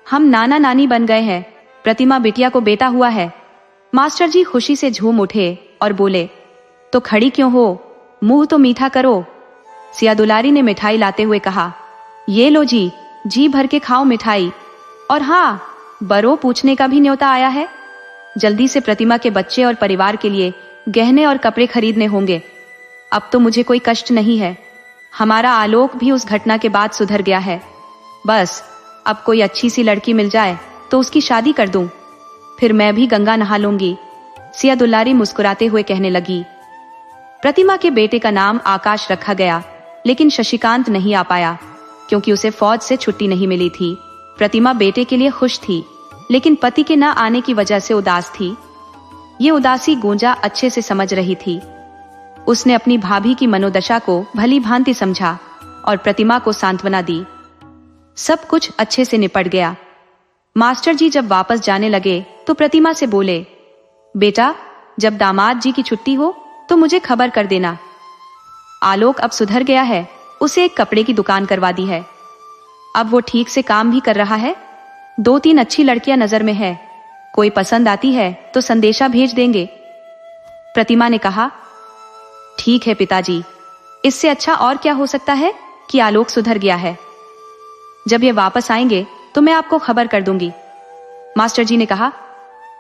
हम नाना नानी बन गए हैं, प्रतिमा बिटिया को बेटा हुआ है। मास्टर जी खुशी से झूम उठे और बोले, तो खड़ी क्यों हो, मुंह तो मीठा करो। सिया दुलारी ने मिठाई लाते हुए कहा, ये लो जी भर के खाओ मिठाई। और हाँ, बरो पूछने का भी न्योता आया है। जल्दी से प्रतिमा के बच्चे और परिवार के लिए गहने और कपड़े खरीदने होंगे। अब तो मुझे कोई कष्ट नहीं है। हमारा आलोक भी उस घटना के बाद सुधर गया है। बस अब कोई अच्छी सी लड़की मिल जाए तो उसकी शादी कर दूं, फिर मैं भी गंगा नहा लूंगी। सिया दुल्लारी मुस्कुराते हुए कहने लगी। प्रतिमा के बेटे का नाम आकाश रखा गया, लेकिन शशिकांत नहीं आ पाया क्योंकि उसे फौज से छुट्टी नहीं मिली थी। प्रतिमा बेटे के लिए खुश थी, लेकिन पति के न आने की वजह से उदास थी। ये उदासी गोंजा अच्छे से समझ रही थी। उसने अपनी भाभी की मनोदशा को भली भांति समझा और प्रतिमा को सांत्वना दी। सब कुछ अच्छे से निपट गया। मास्टर जी जब वापस जाने लगे तो प्रतिमा से बोले, बेटा, जब दामाद जी की छुट्टी हो तो मुझे खबर कर देना। आलोक अब सुधर गया है, उसे एक कपड़े की दुकान करवा दी है। अब वो ठीक से काम भी कर रहा है। 2-3 अच्छी लड़कियां नजर में है, कोई पसंद आती है तो संदेशा भेज देंगे। प्रतिमा ने कहा, ठीक है पिताजी, इससे अच्छा और क्या हो सकता है कि आलोक सुधर गया है। जब ये वापस आएंगे तो मैं आपको खबर कर दूंगी। मास्टर जी ने कहा,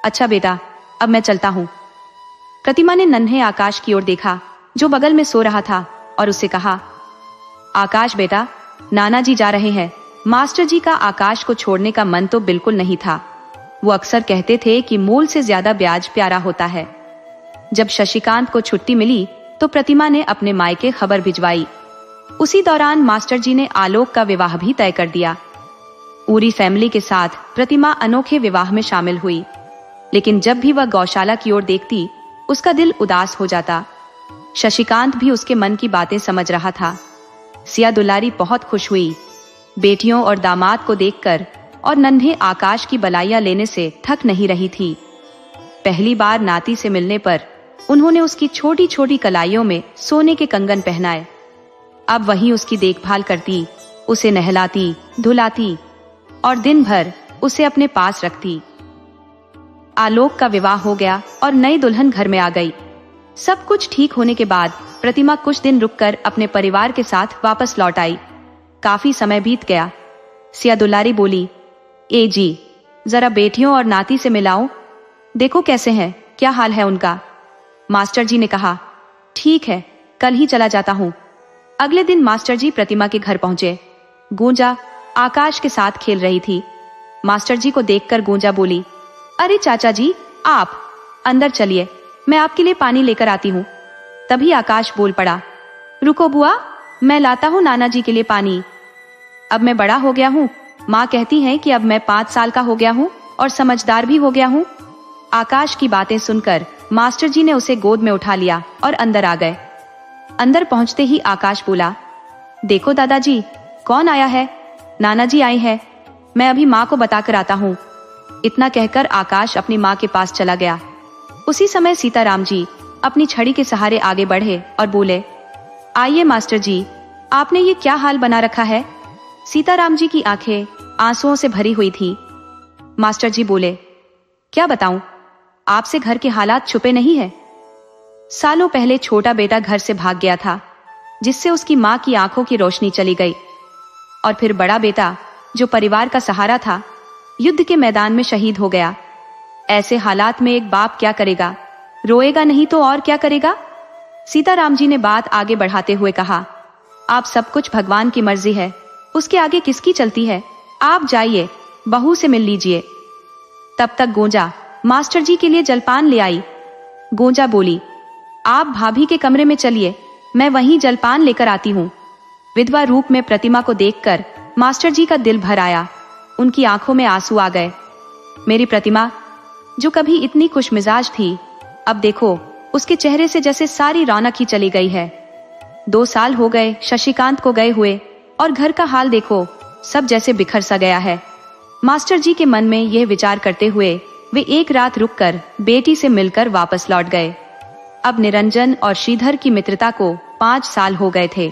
अच्छा बेटा, अब मैं चलता हूँ। प्रतिमा ने नन्हे आकाश की ओर देखा जो बगल में सो रहा था और उससे कहा, आकाश बेटा, नाना जी जा रहे हैं। मास्टर जी का आकाश को छोड़ने का मन तो बिल्कुल नहीं था। वो अक्सर कहते थे कि मूल से ज्यादा ब्याज प्यारा होता है। जब शशिकांत को छुट्टी मिली तो प्रतिमा ने अपने मायके खबर भिजवाई। उसी दौरान मास्टर जी ने आलोक का विवाह भी तय कर दिया। पूरी फैमिली के साथ प्रतिमा अनोखे विवाह में शामिल हुई, लेकिन जब भी वह गौशाला की ओर देखती उसका दिल उदास हो जाता। शशिकांत भी उसके मन की बातें समझ रहा था। सिया दुलारी बहुत खुश हुई। बेटियों और दामाद को देखकर और नन्हे आकाश की बलाइयां लेने से थक नहीं रही थी। पहली बार नाती से मिलने पर उन्होंने उसकी छोटी छोटी कलाइयों में सोने के कंगन पहनाए। अब वहीं उसकी देखभाल करती, उसे नहलाती धुलाती और दिन भर उसे अपने पास रखती। आलोक का विवाह हो गया और नई दुल्हन घर में आ गई। सब कुछ ठीक होने के बाद प्रतिमा कुछ दिन रुककर अपने परिवार के साथ वापस लौट आई। काफी समय बीत गया। सिया दुलारी बोली, ए जी, जरा बेटियों और नाती से मिलाओ, देखो कैसे हैं, क्या हाल है उनका। मास्टर जी ने कहा, ठीक है, कल ही चला जाता हूँ। अगले दिन मास्टर जी प्रतिमा के घर पहुंचे। गूंजा आकाश के साथ खेल रही थी। मास्टर जी को देखकर गूंजा बोली, अरे चाचा जी, आप अंदर चलिए, मैं आपके लिए पानी लेकर आती हूँ। तभी आकाश बोल पड़ा, रुको बुआ, मैं लाता हूँ नाना जी के लिए पानी। अब मैं बड़ा हो गया हूँ, माँ कहती है कि अब मैं 5 साल का हो गया हूँ और समझदार भी हो गया हूँ। आकाश की बातें सुनकर मास्टर जी ने उसे गोद में उठा लिया और अंदर आ गए। अंदर पहुंचते ही आकाश बोला, देखो दादाजी, कौन आया है। नाना जी आई है, मैं अभी माँ को बताकर आता हूँ। इतना कहकर आकाश अपनी माँ के पास चला गया। उसी समय सीताराम जी अपनी छड़ी के सहारे आगे बढ़े और बोले, आइए मास्टर जी, आपने ये क्या हाल बना रखा है। सीताराम जी की आंखें आंसुओं से भरी हुई थी। मास्टर जी बोले, क्या बताऊं, आपसे घर के हालात छुपे नहीं है। सालों पहले छोटा बेटा घर से भाग गया था, जिससे उसकी माँ की आंखों की रोशनी चली गई। और फिर बड़ा बेटा, जो परिवार का सहारा था, युद्ध के मैदान में शहीद हो गया। ऐसे हालात में एक बाप क्या करेगा, रोएगा नहीं तो और क्या करेगा। सीताराम जी ने बात आगे बढ़ाते हुए कहा, आप सब कुछ भगवान की मर्जी है, उसके आगे किसकी चलती है। आप जाइए, बहू से मिल लीजिए। तब तक गोंजा मास्टर जी के लिए जलपान ले आई। गोंजा बोली, आप भाभी के कमरे में चलिए, मैं वहीं जलपान लेकर आती हूँ। विधवा रूप में प्रतिमा को देखकर मास्टर जी का दिल भर आया। उनकी आंखों में आंसू आ गए। मेरी प्रतिमा, जो कभी इतनी खुशमिजाज थी, अब देखो उसके चेहरे से जैसे सारी रौनक ही चली गई है। 2 साल हो गए शशिकांत को गए हुए और घर का हाल देखो, सब जैसे बिखर सा गया है। मास्टर जी के मन में यह विचार करते हुए वे एक रात रुककर बेटी से मिलकर वापस लौट गए। अब निरंजन और श्रीधर की मित्रता को 5 साल हो गए थे।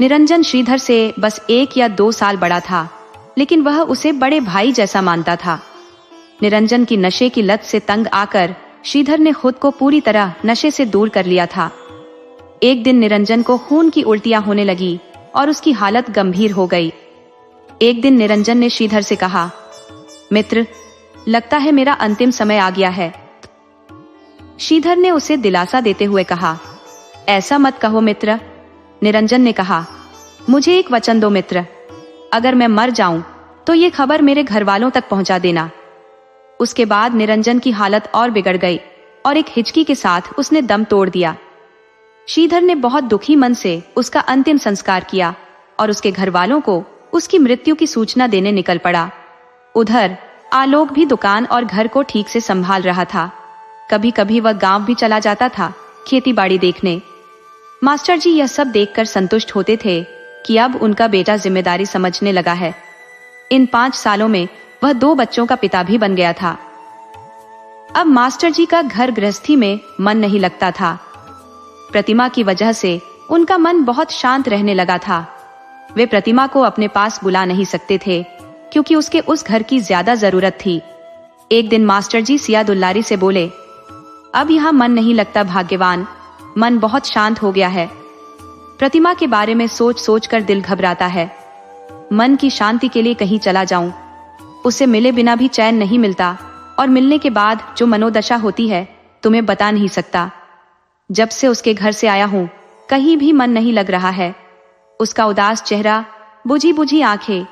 निरंजन श्रीधर से बस 1 या 2 साल बड़ा था, लेकिन वह उसे बड़े भाई जैसा मानता था। निरंजन की नशे की लत से तंग आकर श्रीधर ने खुद को पूरी तरह नशे से दूर कर लिया था। एक दिन निरंजन को खून की उल्टियां होने लगी और उसकी हालत गंभीर हो गई। एक दिन निरंजन ने श्रीधर से कहा, मित्र, लगता है मेरा अंतिम समय आ गया है। श्रीधर ने उसे दिलासा देते हुए कहा, ऐसा मत कहो मित्र। निरंजन ने कहा, मुझे एक वचन दो मित्र, अगर मैं मर जाऊं तो ये खबर मेरे घर वालों तक पहुंचा देना। उसके बाद निरंजन की हालत और बिगड़ गई और एक हिचकी के साथ उसने दम तोड़ दिया। श्रीधर ने बहुत दुखी मन से उसका अंतिम संस्कार किया और उसके घर वालों को उसकी मृत्यु की सूचना देने निकल पड़ा। उधर आलोक भी दुकान और घर को ठीक से संभाल रहा था। कभी कभी वह गांव भी चला जाता था खेती बाड़ी देखने। मास्टर जी यह सब देखकर संतुष्ट होते थे कि अब उनका बेटा जिम्मेदारी समझने लगा है। इन 5 सालों में वह 2 बच्चों का पिता भी बन गया था। अब मास्टर जी का घर गृहस्थी में मन नहीं लगता था। प्रतिमा की वजह से उनका मन बहुत शांत रहने लगा था। वे प्रतिमा को अपने पास बुला नहीं सकते थे क्योंकि उसके उस घर की ज्यादा जरूरत थी। एक दिन मास्टर जी सिया दुल्लारी से बोले, अब यहाँ मन नहीं लगता भाग्यवान, मन बहुत शांत हो गया है। प्रतिमा के बारे में सोच सोच कर दिल घबराता है। मन की शांति के लिए कहीं चला जाऊं। उसे मिले बिना भी चैन नहीं मिलता, और मिलने के बाद जो मनोदशा होती है तुम्हें बता नहीं सकता। जब से उसके घर से आया हूं कहीं भी मन नहीं लग रहा है। उसका उदास चेहरा, बुझी बुझी आंखें,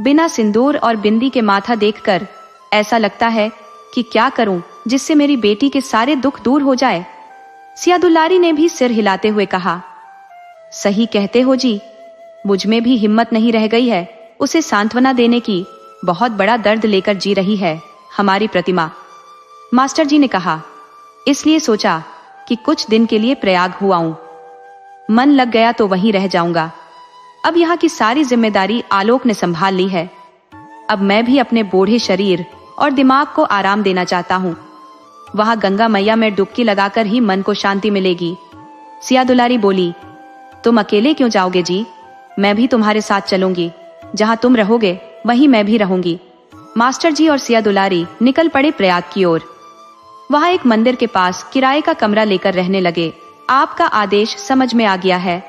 बिना सिंदूर और बिंदी के माथा देखकर ऐसा लगता है कि क्या करूं जिससे मेरी बेटी के सारे दुख दूर हो जाए। सियादुल्लारी ने भी सिर हिलाते हुए कहा, सही कहते हो जी, मुझ में भी हिम्मत नहीं रह गई है उसे सांत्वना देने की। बहुत बड़ा दर्द लेकर जी रही है हमारी प्रतिमा। मास्टर जी ने कहा, इसलिए सोचा कि कुछ दिन के लिए प्रयाग हुआऊं। मन लग गया तो वहीं रह जाऊंगा। अब यहाँ की सारी जिम्मेदारी आलोक ने संभाल ली है। अब मैं भी अपने बूढ़े शरीर और दिमाग को आराम देना चाहता हूँ। वहां गंगा मैया में डुबकी लगाकर ही मन को शांति मिलेगी। सियादुलारी बोली, तुम अकेले क्यों जाओगे जी? मैं भी तुम्हारे साथ चलूंगी। जहां तुम रहोगे वहीं मैं भी रहूंगी। मास्टर जी और सियादुलारी निकल पड़े प्रयाग की ओर। वहां एक मंदिर के पास किराए का कमरा लेकर रहने लगे। आपका आदेश समझ में आ गया है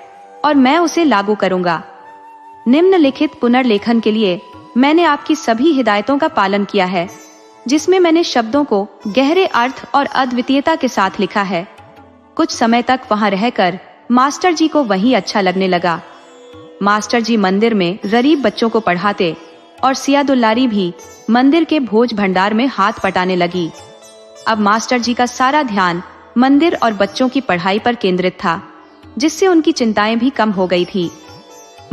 और मैं उसे लागू करूंगा। निम्नलिखित पुनर्लेखन के लिए मैंने आपकी सभी हिदायतों का पालन किया है, जिसमें मैंने शब्दों को गहरे अर्थ और अद्वितीयता के साथ लिखा है। कुछ समय तक वहां रहकर मास्टर जी को वही अच्छा लगने लगा। मास्टर जी मंदिर में गरीब बच्चों को पढ़ाते और सियादुल्लारी भी मंदिर के भोज भंडार में हाथ पटाने लगी। अब मास्टर जी का सारा ध्यान मंदिर और बच्चों की पढ़ाई पर केंद्रित था, जिससे उनकी चिंताएं भी कम हो गई थी।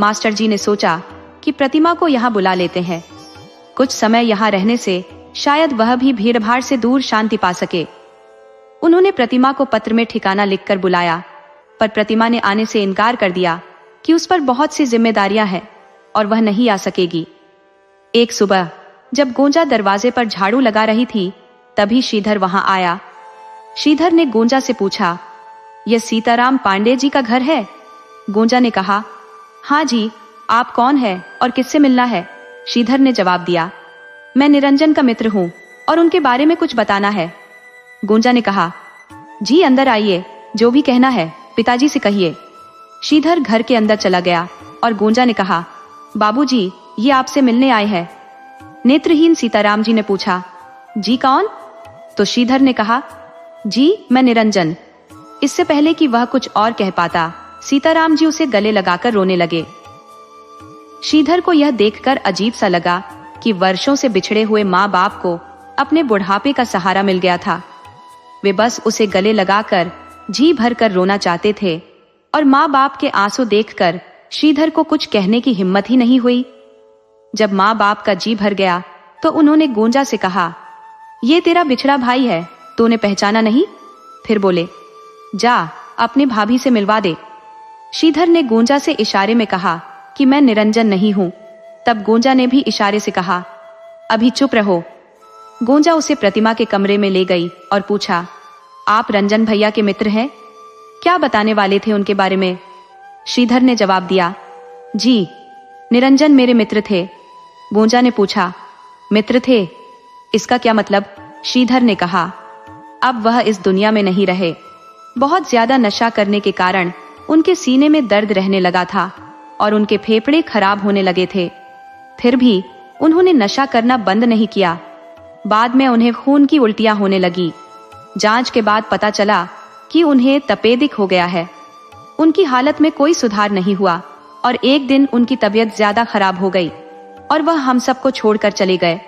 मास्टर जी ने सोचा कि प्रतिमा को यहाँ बुला लेते हैं। कुछ समय यहाँ रहने से शायद वह भी भीड़भाड़ से दूर शांति पा सके। उन्होंने प्रतिमा को पत्र में ठिकाना लिखकर बुलाया, पर प्रतिमा ने आने से इनकार कर दिया कि उस पर बहुत सी जिम्मेदारियां हैं और वह नहीं आ सकेगी। एक सुबह जब गोंजा दरवाजे पर झाड़ू लगा रही थी, तभी श्रीधर वहां आया। श्रीधर ने गोंजा से पूछा, यह सीताराम पांडे जी का घर है? गोंजा ने कहा, हाँ जी, आप कौन है और किससे मिलना है? श्रीधर ने जवाब दिया, मैं निरंजन का मित्र हूँ और उनके बारे में कुछ बताना है। गोंजा ने कहा, जी अंदर आइए, जो भी कहना है पिताजी से कहिए। श्रीधर घर के अंदर चला गया और गोंजा ने कहा, बाबूजी, ये आपसे मिलने आए हैं। नेत्रहीन सीताराम जी ने पूछा, जी कौन? तो श्रीधर ने कहा, जी मैं निरंजन। इससे पहले कि वह कुछ और कह पाता, सीताराम जी उसे गले लगाकर रोने लगे। श्रीधर को यह देखकर अजीब सा लगा कि वर्षों से बिछड़े हुए माँ बाप को अपने बुढ़ापे का सहारा मिल गया था। वे बस उसे गले लगाकर जी भर कर रोना चाहते थे और माँ बाप के आंसू देखकर श्रीधर को कुछ कहने की हिम्मत ही नहीं हुई। जब माँ बाप का जी भर गया तो उन्होंने गोंजा से कहा, ये तेरा बिछड़ा भाई है, तूने पहचाना नहीं? फिर बोले, जा अपने भाभी से मिलवा दे। श्रीधर ने गोंजा से इशारे में कहा कि मैं निरंजन नहीं हूं। तब गोंजा ने भी इशारे से कहा, अभी चुप रहो। गोंजा उसे प्रतिमा के कमरे में ले गई और पूछा, आप रंजन भैया के मित्र हैं? क्या बताने वाले थे उनके बारे में? श्रीधर ने जवाब दिया, जी निरंजन मेरे मित्र थे। गोंजा ने पूछा, मित्र थे, इसका क्या मतलब? श्रीधर ने कहा, अब वह इस दुनिया में नहीं रहे। बहुत ज्यादा नशा करने के कारण उनके सीने में दर्द रहने लगा था और उनके फेफड़े खराब होने लगे थे। फिर भी उन्होंने नशा करना बंद नहीं किया। बाद में उन्हें खून की उल्टियां होने लगी। जांच के बाद पता चला कि उन्हें तपेदिक हो गया है। उनकी हालत में कोई सुधार नहीं हुआ और एक दिन उनकी तबीयत ज्यादा खराब हो गई और वह हम सबको छोड़कर चले गए।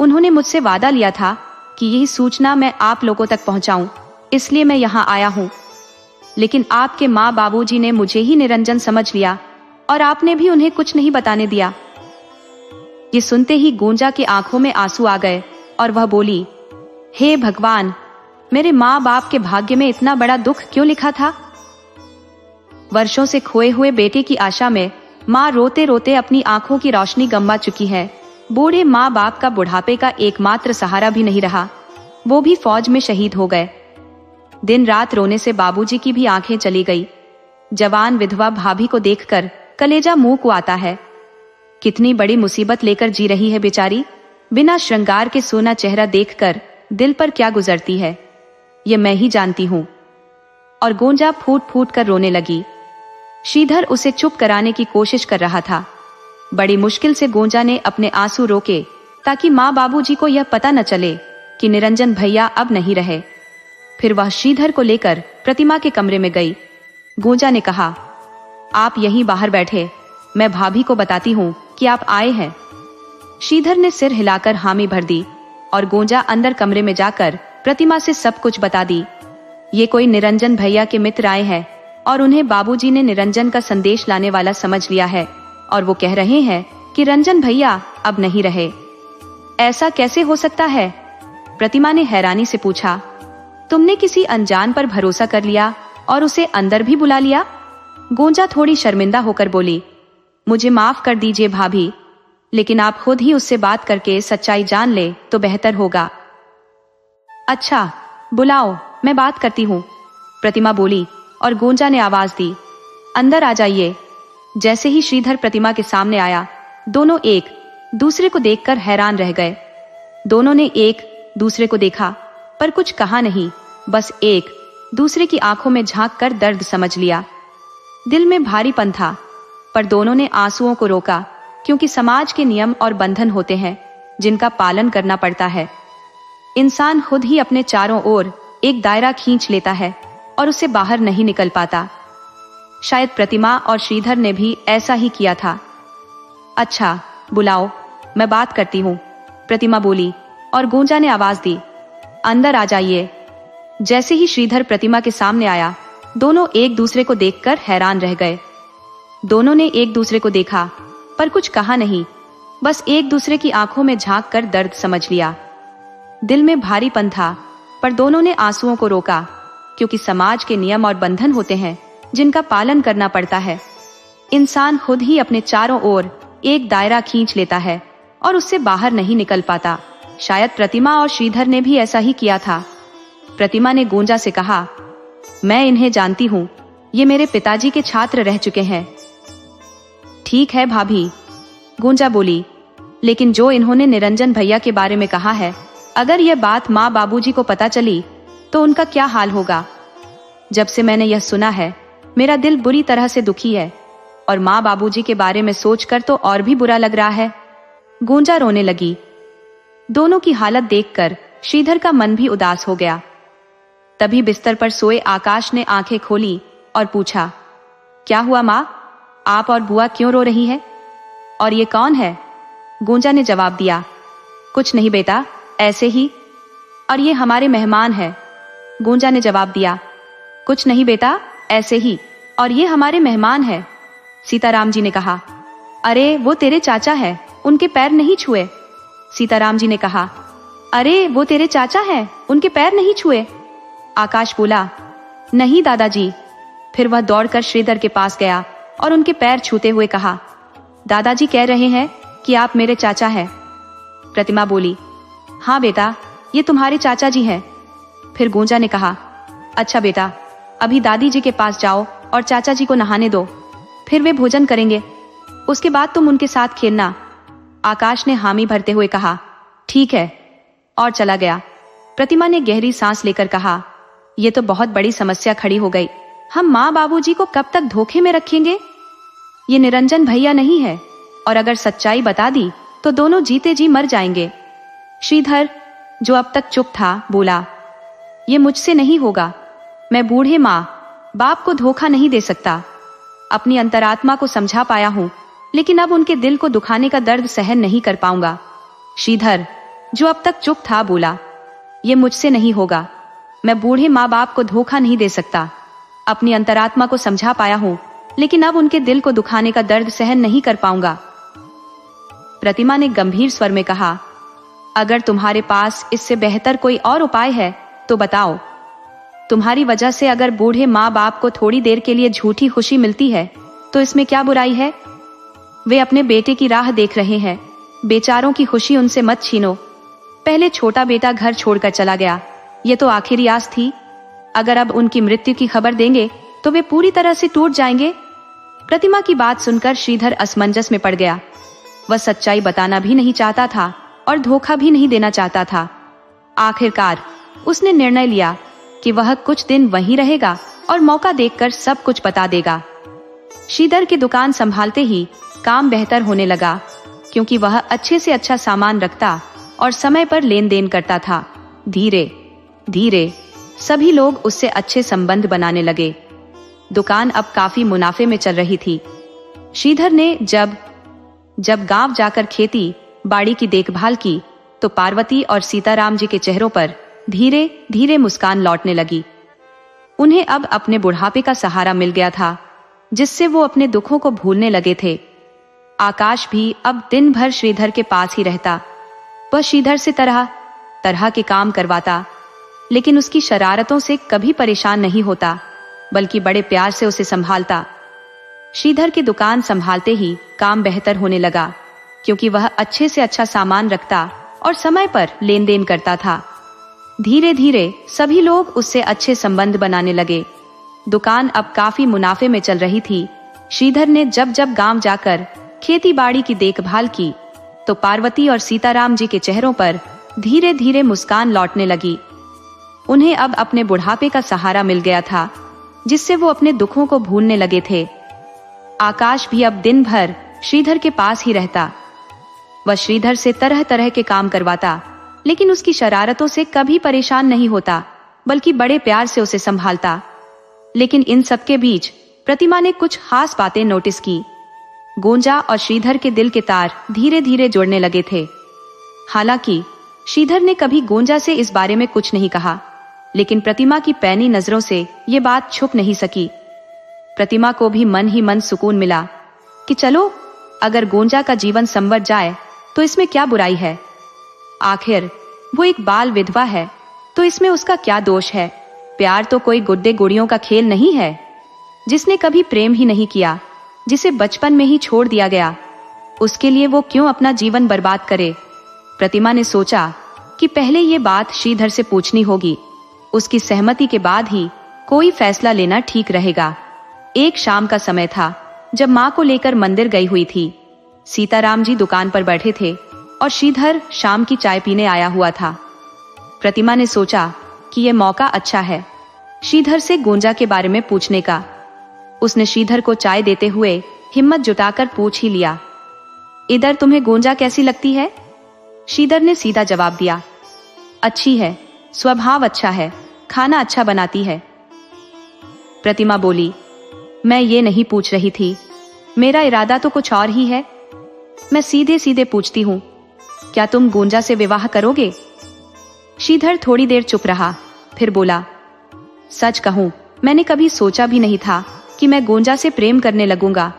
उन्होंने मुझसे वादा लिया था कि यही सूचना मैं आप लोगों तक पहुंचाऊं, इसलिए मैं यहाँ आया हूँ। लेकिन आपके माँ बाबूजी ने मुझे ही निरंजन समझ लिया और आपने भी उन्हें कुछ नहीं बताने दिया। ये सुनते ही गोंजा की आंखों में आंसू आ गए और वह बोली, हे भगवान, मेरे माँ बाप के भाग्य में इतना बड़ा दुख क्यों लिखा था? वर्षों से खोए हुए बेटे की आशा में माँ रोते रोते अपनी आंखों की रोशनी गंवा चुकी है। बूढ़े माँ बाप का बुढ़ापे का एकमात्र सहारा भी नहीं रहा, वो भी फौज में शहीद हो गए। दिन रात रोने से बाबूजी की भी आंखें चली गई। जवान विधवा भाभी को देखकर कलेजा मुंह को आता है। कितनी बड़ी मुसीबत लेकर जी रही है बेचारी। बिना श्रृंगार के सोना चेहरा देखकर दिल पर क्या गुजरती है, ये मैं ही जानती हूँ। और गोंजा फूट फूट कर रोने लगी। श्रीधर उसे चुप कराने की कोशिश कर रहा था, बड़ी मुश्किल से गोंजा ने अपने आंसू रोके ताकि माँ बाबूजी को यह पता न चले कि निरंजन भैया अब नहीं रहे। फिर वह श्रीधर को लेकर प्रतिमा के कमरे में गई। गोंजा ने कहा, आप यहीं बाहर बैठे, मैं भाभी को बताती हूँ कि आप आए हैं। श्रीधर ने सिर हिलाकर हामी भर दी और गोंजा अंदर कमरे में जाकर प्रतिमा से सब कुछ बता दी। ये कोई निरंजन भैया के मित्र आए हैं और उन्हें बाबूजी ने निरंजन का संदेश लाने वाला समझ लिया है और वो कह रहे हैं कि रंजन भैया अब नहीं रहे। ऐसा कैसे हो सकता है? प्रतिमा ने हैरानी से पूछा। तुमने किसी अनजान पर भरोसा कर लिया और उसे अंदर भी बुला लिया? गोंजा थोड़ी शर्मिंदा होकर बोली, मुझे माफ कर दीजिए भाभी, लेकिन आप खुद ही उससे बात करके सच्चाई जान ले तो बेहतर होगा। अच्छा, बुलाओ, मैं बात करती हूँ, प्रतिमा बोली और गोंजा ने आवाज दी, अंदर आ जाइए। जैसे ही श्रीधर प्रतिमा के सामने आया, दोनों एक दूसरे को देखकर हैरान रह गए। दोनों ने एक दूसरे को देखा पर कुछ कहा नहीं, बस एक दूसरे की आंखों में झांक कर दर्द समझ लिया। दिल में भारीपन था पर दोनों ने आंसुओं को रोका, क्योंकि समाज के नियम और बंधन होते हैं जिनका पालन करना पड़ता है। इंसान खुद ही अपने चारों ओर एक दायरा खींच लेता है और उससे बाहर नहीं निकल पाता। शायद प्रतिमा और श्रीधर ने भी ऐसा ही किया था। अच्छा, बुलाओ, मैं बात करती हूँ, प्रतिमा बोली और गोंजा ने आवाज दी, अंदर आ जाइए। जैसे ही श्रीधर प्रतिमा के सामने आया, दोनों एक दूसरे को देखकर हैरान रह गए। दोनों ने एक दूसरे को देखा पर कुछ कहा नहीं, बस एक दूसरे की आंखों में झांक कर दर्द समझ लिया। दिल में भारीपन था पर दोनों ने आंसुओं को रोका, क्योंकि समाज के नियम और बंधन होते हैं जिनका पालन करना पड़ता है। इंसान खुद ही अपने चारों ओर एक दायरा खींच लेता है और उससे बाहर नहीं निकल पाता। शायद प्रतिमा और श्रीधर ने भी ऐसा ही किया था। प्रतिमा ने गोंजा से कहा, मैं इन्हें जानती हूँ, ये मेरे पिताजी के छात्र रह चुके हैं। ठीक है भाभी, गोंजा बोली, लेकिन जो इन्होंने निरंजन भैया के बारे में कहा है, अगर यह बात माँ बाबूजी को पता चली तो उनका क्या हाल होगा। जब से मैंने यह सुना है, मेरा दिल बुरी तरह से दुखी है और माँ बाबूजी के बारे में सोचकर तो और भी बुरा लग रहा है। गोंजा रोने लगी। दोनों की हालत देखकर श्रीधर का मन भी उदास हो गया। तभी बिस्तर पर सोए आकाश ने आंखें खोली और पूछा, क्या हुआ माँ, आप और बुआ क्यों रो रही है? और ये कौन है? गोंजा ने जवाब दिया, कुछ नहीं बेटा, ऐसे ही। और ये हमारे मेहमान हैं। गोंजा ने जवाब दिया, कुछ नहीं बेटा, ऐसे ही। और ये हमारे मेहमान हैं। सीताराम जी ने कहा, अरे वो तेरे चाचा है, उनके पैर नहीं छुए। सीताराम जी ने कहा, अरे वो तेरे चाचा है, उनके पैर नहीं छुए। आकाश बोला, नहीं दादाजी। फिर वह दौड़कर श्रीधर के पास गया और उनके पैर छूते हुए कहा, दादाजी कह रहे हैं कि आप मेरे चाचा हैं। प्रतिमा बोली, हाँ बेटा, ये तुम्हारे चाचा जी हैं। फिर गोंजा ने कहा, अच्छा बेटा, अभी दादी जी के पास जाओ और चाचा जी को नहाने दो, फिर वे भोजन करेंगे, उसके बाद तुम उनके साथ खेलना। आकाश ने हामी भरते हुए कहा, ठीक है, और चला गया। प्रतिमा ने गहरी सांस लेकर कहा, ये तो बहुत बड़ी समस्या खड़ी हो गई। हम माँ बाबूजी को कब तक धोखे में रखेंगे? ये निरंजन भैया नहीं है, और अगर सच्चाई बता दी तो दोनों जीते जी मर जाएंगे। श्रीधर, जो अब तक चुप था, बोला, ये मुझसे नहीं होगा। मैं बूढ़े माँ बाप को धोखा नहीं दे सकता। अपनी अंतरात्मा को समझा पाया हूँ, लेकिन अब उनके दिल को दुखाने का दर्द सहन नहीं कर पाऊंगा। श्रीधर, जो अब तक चुप था, बोला, ये मुझसे नहीं होगा। मैं बूढ़े माँ बाप को धोखा नहीं दे सकता। अपनी अंतरात्मा को समझा पाया हूँ, लेकिन अब उनके दिल को दुखाने का दर्द सहन नहीं कर पाऊंगा। प्रतिमा ने गंभीर स्वर में कहा, अगर तुम्हारे पास इससे बेहतर कोई और उपाय है तो बताओ। तुम्हारी वजह से अगर बूढ़े माँ बाप को थोड़ी देर के लिए झूठी खुशी मिलती है तो इसमें क्या बुराई है? वे अपने बेटे की राह देख रहे हैं, बेचारों की खुशी उनसे मत छीनो। पहले छोटा बेटा घर छोड़कर चला गया, ये तो आखिरी आस थी। अगर अब उनकी मृत्यु की खबर देंगे तो वे पूरी तरह से टूट जाएंगे। प्रतिमा की बात सुनकर श्रीधर असमंजस में पड़ गया। वह सच्चाई बताना भी नहीं चाहता था और धोखा भी नहीं देना चाहता था। आखिरकार उसने निर्णय लिया कि वह कुछ दिन वहीं रहेगा और मौका देखकर सब कुछ बता देगा। श्रीधर की दुकान संभालते ही काम बेहतर होने लगा, क्योंकि वह अच्छे से अच्छा सामान रखता और समय पर लेन देन करता था। धीरे धीरे सभी लोग उससे अच्छे संबंध बनाने लगे। दुकान अब काफी मुनाफे में चल रही थी। श्रीधर ने जब गांव जाकर खेती बाड़ी की देखभाल की तो पार्वती और सीताराम जी के चेहरों पर धीरे धीरे मुस्कान लौटने लगी। उन्हें अब अपने बुढ़ापे का सहारा मिल गया था, जिससे वो अपने दुखों को भूलने लगे थे। आकाश भी अब दिन भर श्रीधर के पास ही रहता। वह श्रीधर से तरह तरह के काम करवाता, लेकिन उसकी शरारतों से कभी परेशान नहीं होता, बल्कि बड़े प्यार से उसे संभालता। श्रीधर की दुकान संभालते ही काम बेहतर होने लगा, क्योंकि वह अच्छे से अच्छा सामान रखता और समय पर लेन देन करता था। धीरे धीरे सभी लोग उससे अच्छे संबंध बनाने लगे। दुकान अब काफी मुनाफे में चल रही थी। श्रीधर ने जब गांव जाकर खेती बाड़ी की देखभाल की तो पार्वती और सीताराम जी के चेहरों पर धीरे धीरे मुस्कान लौटने लगी। उन्हें अब अपने बुढ़ापे का सहारा मिल गया था, जिससे वो अपने दुखों को भूलने लगे थे। आकाश भी अब दिन भर श्रीधर के पास ही रहता। वह श्रीधर से तरह तरह के काम करवाता, लेकिन उसकी शरारतों से कभी परेशान नहीं होता, बल्कि बड़े प्यार से उसे संभालता। लेकिन इन सब के बीच प्रतिमा ने कुछ खास बातें नोटिस की। गोंजा और श्रीधर के दिल के तार धीरे धीरे जुड़ने लगे थे। हालांकि श्रीधर ने कभी गोंजा से इस बारे में कुछ नहीं कहा, लेकिन प्रतिमा की पैनी नजरों से ये बात छुप नहीं सकी। प्रतिमा को भी मन ही मन सुकून मिला कि चलो, अगर गोंजा का जीवन संवर जाए तो इसमें क्या बुराई है। आखिर वो एक बाल विधवा है, तो इसमें उसका क्या दोष है। प्यार तो कोई गुड्डे गुड़ियों का खेल नहीं है। जिसने कभी प्रेम ही नहीं किया, जिसे बचपन में ही छोड़ दिया गया, उसके लिए वो क्यों अपना जीवन बर्बाद करे। प्रतिमा ने सोचा कि पहले ये बात श्रीधर से पूछनी होगी। उसकी सहमति के बाद ही कोई फैसला लेना ठीक रहेगा। एक शाम का समय था, जब माँ को लेकर मंदिर गई हुई थी। सीताराम जी दुकान पर बैठे थे और श्रीधर शाम की चाय पीने आया हुआ था। प्रतिमा ने सोचा कि यह मौका अच्छा है श्रीधर से गोंजा के बारे में पूछने का। उसने श्रीधर को चाय देते हुए हिम्मत जुटाकर पूछ ही लिया, इधर तुम्हें गोंजा कैसी लगती है? श्रीधर ने सीधा जवाब दिया, अच्छी है, स्वभाव अच्छा है, खाना अच्छा बनाती है। प्रतिमा बोली, मैं ये नहीं पूछ रही थी, मेरा इरादा तो कुछ और ही है। मैं सीधे सीधे पूछती हूँ, क्या तुम गोंजा से विवाह करोगे? श्रीधर थोड़ी देर चुप रहा, फिर बोला, सच कहूं, मैंने कभी सोचा भी नहीं था कि मैं गोंजा से प्रेम करने लगूंगा।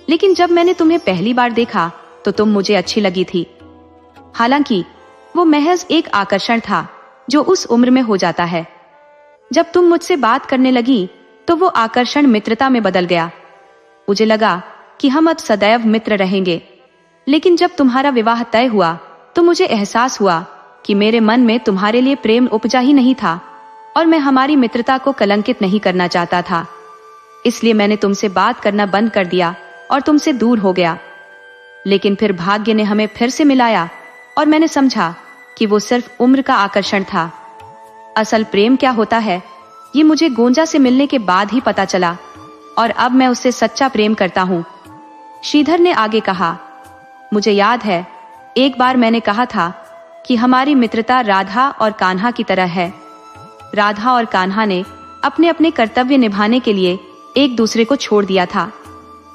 लेकिन जब मैंने तुम्हें पहली बार देखा तो तुम मुझे अच्छी लगी थी। हालांकि वो महज एक आकर्षण था जो उस उम्र में हो जाता है। जब तुम मुझसे बात करने लगी तो वो आकर्षण मित्रता में बदल गया। मुझे लगा कि हम अब सदैव मित्र रहेंगे। लेकिन जब तुम्हारा विवाह तय हुआ तो मुझे एहसास हुआ कि मेरे मन में तुम्हारे लिए प्रेम उपजा ही नहीं था, और मैं हमारी मित्रता को कलंकित नहीं करना चाहता था। इसलिए मैंने तुमसे बात करना बंद कर दिया और तुमसे दूर हो गया। लेकिन फिर भाग्य ने हमें फिर से मिलाया और मैंने समझा कि वो सिर्फ उम्र का आकर्षण था। असल प्रेम क्या होता है, ये मुझे गोंजा से मिलने के बाद ही पता चला, और अब मैं उससे सच्चा प्रेम करता हूँ। श्रीधर ने आगे कहा, मुझे याद है एक बार मैंने कहा था कि हमारी मित्रता राधा और कान्हा की तरह है। राधा और कान्हा ने अपने अपने कर्तव्य निभाने के लिए एक दूसरे को छोड़ दिया था।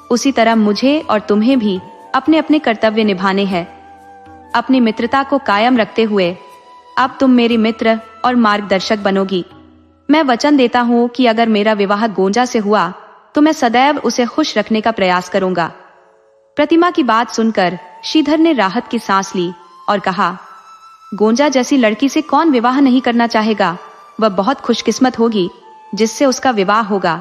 उसी तरह मुझे और तुम्हें भी अपने अपने कर्तव्य निभाने हैं। अपनी मित्रता को कायम रखते हुए अब तुम मेरी मित्र और मार्गदर्शक बनोगी। मैं वचन देता हूँ कि अगर मेरा विवाह गोंजा से हुआ तो मैं सदैव उसे खुश रखने का प्रयास करूंगा। प्रतिमा की बात सुनकर श्रीधर ने राहत की सांस ली और कहा, गोंजा जैसी लड़की से कौन विवाह नहीं करना चाहेगा। वह बहुत खुशकिस्मत होगी जिससे उसका विवाह होगा।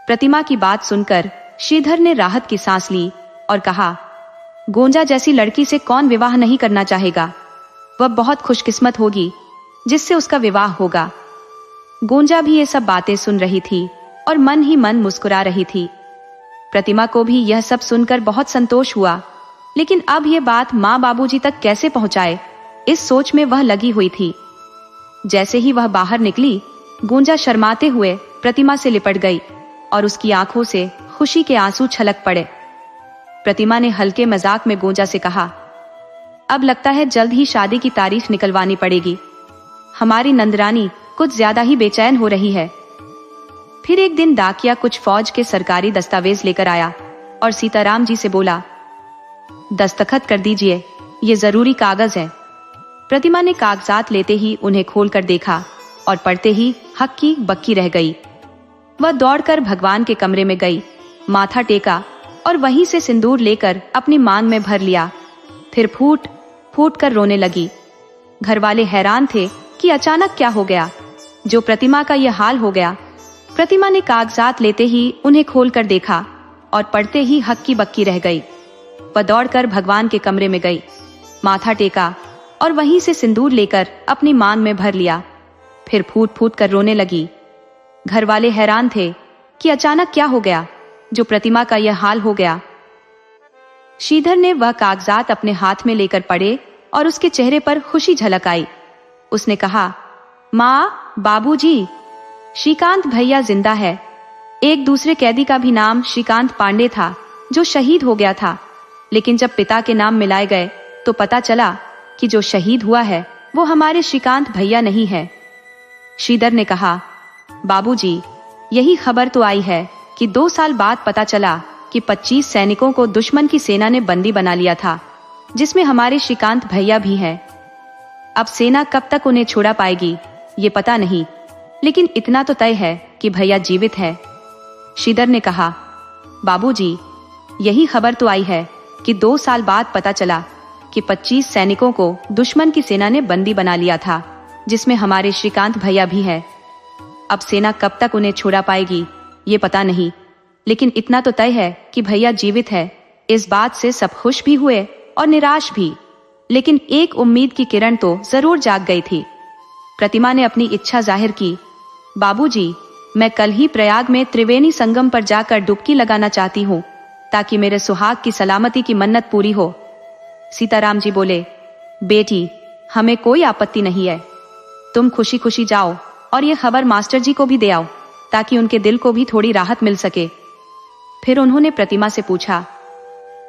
प्रतिमा की बात सुनकर श्रीधर ने राहत की सांस ली और कहा, गोंजा जैसी लड़की से कौन विवाह नहीं करना चाहेगा। वह बहुत खुशकिस्मत होगी जिससे उसका विवाह होगा। गोंजा भी ये सब बातें सुन रही थी और मन ही मन मुस्कुरा रही थी। प्रतिमा को भी यह सब सुनकर बहुत संतोष हुआ, लेकिन अब यह बात माँ बाबूजी तक कैसे पहुंचाए, इस सोच में वह लगी हुई थी। जैसे ही वह बाहर निकली, गोंजा शर्माते हुए प्रतिमा से लिपट गई और उसकी आंखों से खुशी के आंसू छलक पड़े। प्रतिमा ने हल्के मजाक में गोंजा से कहा, अब लगता है जल्द ही शादी की तारीख निकलवानी पड़ेगी। हमारी नंदरानी कुछ ज्यादा ही बेचैन हो रही है। फिर एक दिन डाकिया कुछ फौज के सरकारी दस्तावेज लेकर आया और सीताराम जी से बोला, दस्तखत कर दीजिए, ये जरूरी कागज है। प्रतिमा ने कागजात लेते ही उन्हें खोलकर देखा और पढ़ते ही हक्की बक्की रह गई। वह दौड़कर भगवान के कमरे में गई, माथा टेका और वहीं से सिंदूर लेकर अपनी मांग में भर लिया। फिर फूट फूट कर रोने लगी। घर वाले हैरान थे कि अचानक क्या हो गया जो प्रतिमा का यह हाल हो गया। प्रतिमा ने कागजात लेते ही उन्हें खोलकर देखा और पढ़ते ही हक्की बक्की रह गई। वह दौड़कर भगवान के कमरे में गई, माथा टेका और वहीं से सिंदूर लेकर अपनी मांग में भर लिया। फिर फूट फूट कर रोने लगी। घर वाले हैरान थे कि अचानक क्या हो गया जो प्रतिमा का यह हाल हो गया। श्रीधर ने वह कागजात अपने हाथ में लेकर पढ़े और उसके चेहरे पर खुशी झलक आई। उसने कहा, माँ, बाबूजी, श्रीकांत भैया जिंदा है। एक दूसरे कैदी का भी नाम श्रीकांत पांडे था जो शहीद हो गया था, लेकिन जब पिता के नाम मिलाए गए तो पता चला कि जो शहीद हुआ है वो हमारे श्रीकांत भैया नहीं है। श्रीधर ने कहा, बाबूजी, यही खबर तो आई है कि 2 साल बाद पता चला कि 25 सैनिकों को दुश्मन की सेना ने बंदी बना लिया था, जिसमें हमारे श्रीकांत भैया भी हैं। अब सेना कब तक उन्हें छुड़ा पाएगी ये पता नहीं, लेकिन इतना तो तय है कि भैया जीवित है। श्रीधर ने कहा, बाबूजी, यही खबर तो आई है कि 2 साल बाद पता चला कि 25 सैनिकों को दुश्मन की सेना ने बंदी बना लिया था, जिसमें हमारे श्रीकांत भैया भी हैं। अब सेना कब तक उन्हें छुड़ा पाएगी ये पता नहीं, लेकिन इतना तो तय है कि भैया जीवित है। इस बात से सब खुश भी हुए और निराश भी, लेकिन एक उम्मीद की किरण तो जरूर जाग गई थी। प्रतिमा ने अपनी इच्छा जाहिर की, बाबूजी, मैं कल ही प्रयाग में त्रिवेणी संगम पर जाकर डुबकी लगाना चाहती हूँ ताकि मेरे सुहाग की सलामती की मन्नत पूरी हो। सीताराम जी बोले, बेटी, हमें कोई आपत्ति नहीं है। तुम खुशी खुशी जाओ और ये खबर मास्टर जी को भी दे आओ ताकि उनके दिल को भी थोड़ी राहत मिल सके। फिर उन्होंने प्रतिमा से पूछा,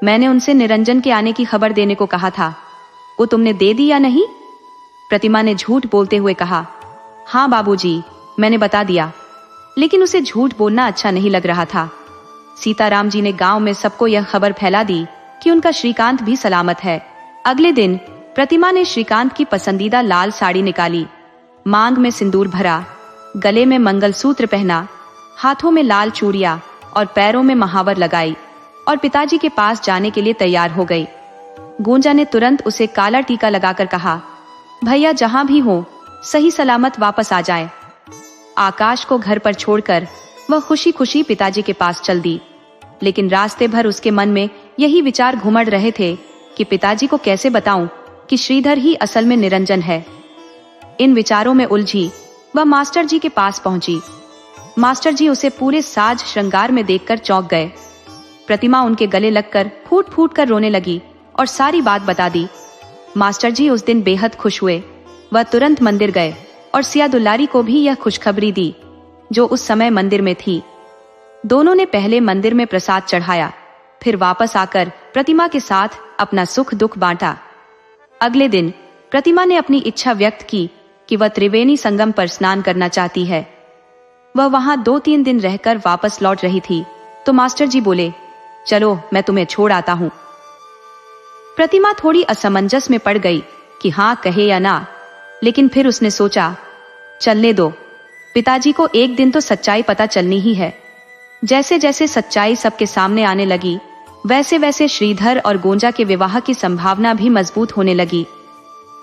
मैंने उनसे निरंजन के आने की खबर देने को कहा था, वो तुमने दे दी या नहीं? प्रतिमा ने झूठ बोलते हुए कहा, हाँ बाबूजी, मैंने बता दिया, लेकिन उसे झूठ बोलना अच्छा नहीं लग रहा था। सीताराम जी ने गांव में सबको यह खबर फैला दी कि उनका श्रीकांत भी सलामत है। अगले दिन प्रतिमा ने श्रीकांत की पसंदीदा लाल साड़ी निकाली, मांग में सिंदूर भरा, गले में मंगलसूत्र पहना, हाथों में लाल चूड़ियां और पैरों में महावर लगाई और पिताजी के पास जाने के लिए तैयार हो गई। गोंजा ने तुरंत उसे काला टीका लगाकर कहा, भैया जहां भी हो सही सलामत वापस आ जाए। आकाश को घर पर छोड़कर वह खुशी खुशी पिताजी के पास चल दी, लेकिन रास्ते भर उसके मन में यही विचार घुमड़ रहे थे कि पिताजी को कैसे बताऊं कि श्रीधर ही असल में निरंजन है। इन विचारों में उलझी वह मास्टर जी के पास पहुंची। मास्टर जी उसे पूरे साज श्रृंगार में देखकर चौंक गए। प्रतिमा उनके गले लगकर फूट फूट कर रोने लगी और सारी बात बता दी। मास्टर जी उस दिन बेहद खुश हुए। वह तुरंत मंदिर गए और सिया दुल्लारी को भी यह खुशखबरी दी, जो उस समय मंदिर में थी। दोनों ने पहले मंदिर में प्रसाद चढ़ाया, फिर वापस आकर प्रतिमा के साथ अपना सुख दुख बांटा। अगले दिन प्रतिमा ने अपनी इच्छा व्यक्त की कि वह त्रिवेणी संगम पर स्नान करना चाहती है। वह वहां 2-3 दिन रहकर वापस लौट रही थी तो मास्टर जी बोले, चलो मैं तुम्हें छोड़ आता हूं। प्रतिमा थोड़ी असमंजस में पड़ गई कि हाँ कहे या ना, लेकिन फिर उसने सोचा, चलने दो, पिताजी को एक दिन तो सच्चाई पता चलनी ही है। जैसे जैसे सच्चाई सबके सामने आने लगी, वैसे वैसे श्रीधर और गोंजा के विवाह की संभावना भी मजबूत होने लगी।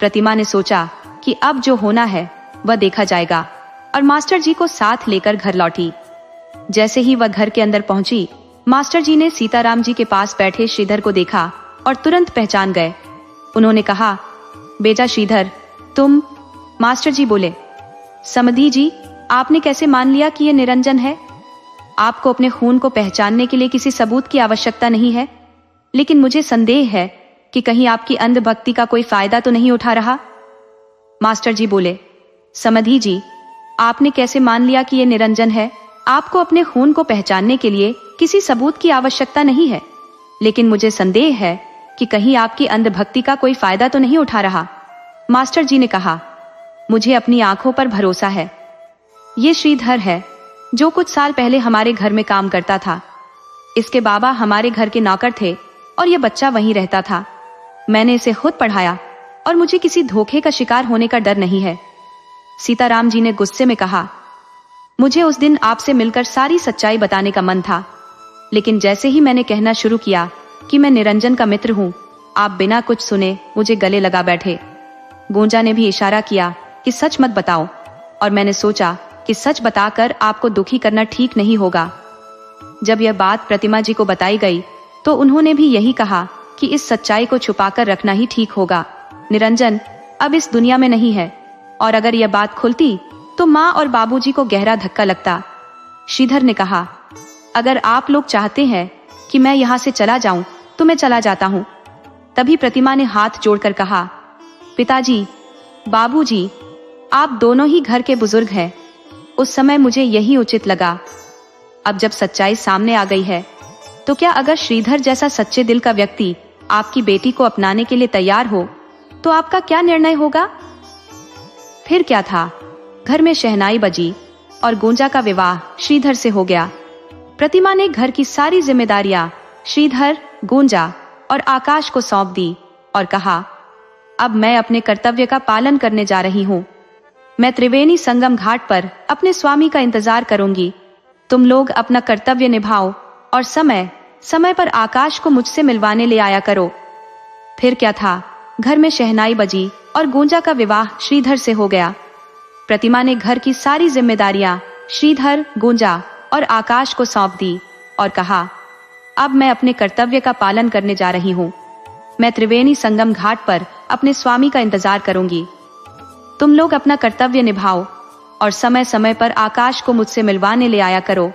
प्रतिमा ने सोचा कि अब जो होना है वह देखा जाएगा और मास्टर जी को साथ लेकर घर लौटी। जैसे ही वह घर के अंदर पहुंची, मास्टर जी ने सीताराम जी के पास बैठे श्रीधर को देखा और तुरंत पहचान गए। उन्होंने कहा, बेटा श्रीधर, तुम? मास्टर जी बोले, समधी जी, आपने कैसे मान लिया कि यह निरंजन है? आपको अपने खून को पहचानने के लिए किसी सबूत की आवश्यकता नहीं है, लेकिन मुझे संदेह है कि कहीं आपकी अंधभक्ति का कोई फायदा तो नहीं उठा रहा। मास्टर जी बोले, समधी जी, आपने कैसे मान लिया कि यह निरंजन है? आपको अपने खून को पहचानने के लिए किसी सबूत की आवश्यकता नहीं है, लेकिन मुझे संदेह है कि कहीं आपकी अंधभक्ति का कोई फायदा तो नहीं उठा रहा। मास्टर जी ने कहा, मुझे अपनी आंखों पर भरोसा है। ये श्रीधर है जो कुछ साल पहले हमारे घर में काम करता था। इसके बाबा हमारे घर के नौकर थे और यह बच्चा वहीं रहता था। मैंने इसे खुद पढ़ाया और मुझे किसी धोखे का शिकार होने का डर नहीं है। सीताराम जी ने गुस्से में कहा, मुझे उस दिन आपसे मिलकर सारी सच्चाई बताने का मन था, लेकिन जैसे ही मैंने कहना शुरू किया कि मैं निरंजन का मित्र हूं, आप बिना कुछ सुने मुझे गले लगा बैठे। गुंजा ने भी इशारा किया कि सच मत बताओ, और मैंने सोचा कि सच बताकर आपको दुखी करना ठीक नहीं होगा। जब यह बात प्रतिमा जी को बताई गई तो उन्होंने भी यही कहा कि इस सच्चाई को छुपाकर रखना ही ठीक होगा। निरंजन अब इस दुनिया में नहीं है, और अगर यह बात खुलती तो माँ और बाबूजी को गहरा धक्का लगता। श्रीधर ने कहा, अगर आप लोग चाहते हैं कि मैं यहाँ से चला जाऊं तो मैं चला जाता हूँ। तभी प्रतिमा ने हाथ जोड़कर कहा, पिताजी, बाबूजी, आप दोनों ही घर के बुजुर्ग हैं। उस समय मुझे यही उचित लगा। अब जब सच्चाई सामने आ गई है तो क्या अगर श्रीधर जैसा सच्चे दिल का व्यक्ति आपकी बेटी को अपनाने के लिए तैयार हो तो आपका क्या निर्णय होगा? फिर क्या था, घर में शहनाई बजी और गुंजा का विवाह श्रीधर से हो गया। प्रतिमा ने घर की सारी जिम्मेदारियां श्रीधर, गुंजा और आकाश को सौंप दी और कहा, अब मैं अपने कर्तव्य का पालन करने जा रही हूँ। मैं त्रिवेणी संगम घाट पर अपने स्वामी का इंतजार करूंगी। तुम लोग अपना कर्तव्य निभाओ और समय समय पर आकाश को मुझसे मिलवाने ले आया करो। फिर क्या था, घर में शहनाई बजी और गुंजा का विवाह श्रीधर से हो गया। प्रतिमा ने घर की सारी जिम्मेदारियां श्रीधर, गुंजा और आकाश को सौंप दी और कहा, अब मैं अपने कर्तव्य का पालन करने जा रही हूँ। मैं त्रिवेणी संगम घाट पर अपने स्वामी का इंतजार करूंगी। तुम लोग अपना कर्तव्य निभाओ और समय समय पर आकाश को मुझसे मिलवाने ले आया करो।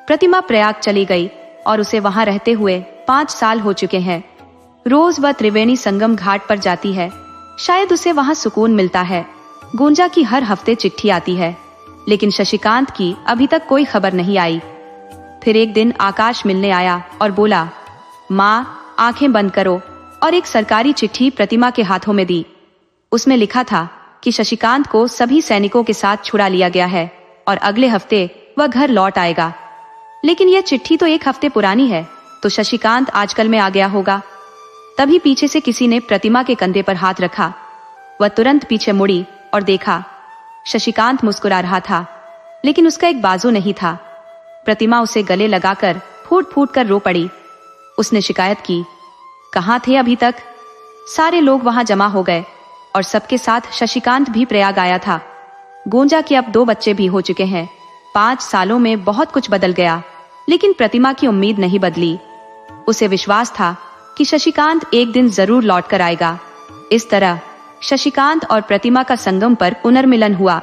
प्रतिमा प्रयाग चली गई और उसे वहां रहते हुए 5 साल हो चुके हैं। रोज वह त्रिवेणी संगम घाट पर जाती है, शायद उसे वहां सुकून मिलता है। गुंजा की हर हफ्ते चिट्ठी आती है, लेकिन शशिकांत की अभी तक कोई खबर नहीं आई। फिर एक दिन आकाश मिलने आया और बोला, माँ, आंखें बंद करो, और एक सरकारी चिट्ठी प्रतिमा के हाथों में दी। उसमें लिखा था कि शशिकांत को सभी सैनिकों के साथ छुड़ा लिया गया है और अगले हफ्ते वह घर लौट आएगा। लेकिन यह चिट्ठी तो 1 हफ्ते पुरानी है, तो शशिकांत आजकल में आ गया होगा। तभी पीछे से किसी ने प्रतिमा के कंधे पर हाथ रखा। वह तुरंत पीछे मुड़ी और देखा, शशिकांत मुस्कुरा रहा था, लेकिन उसका एक बाजू नहीं था। प्रतिमा उसे गले लगाकर फूट फूट कर रो पड़ी। उसने शिकायत की, कहाँ थे अभी तक? सारे लोग वहां जमा हो गए और सबके साथ शशिकांत भी प्रयाग आया था। गुंजा के अब 2 बच्चे भी हो चुके हैं। 5 सालों में बहुत कुछ बदल गया, लेकिन प्रतिमा की उम्मीद नहीं बदली। उसे विश्वास था कि शशिकांत एक दिन जरूर लौट कर आएगा। इस तरह शशिकांत और प्रतिमा का संगम पर पुनर्मिलन हुआ।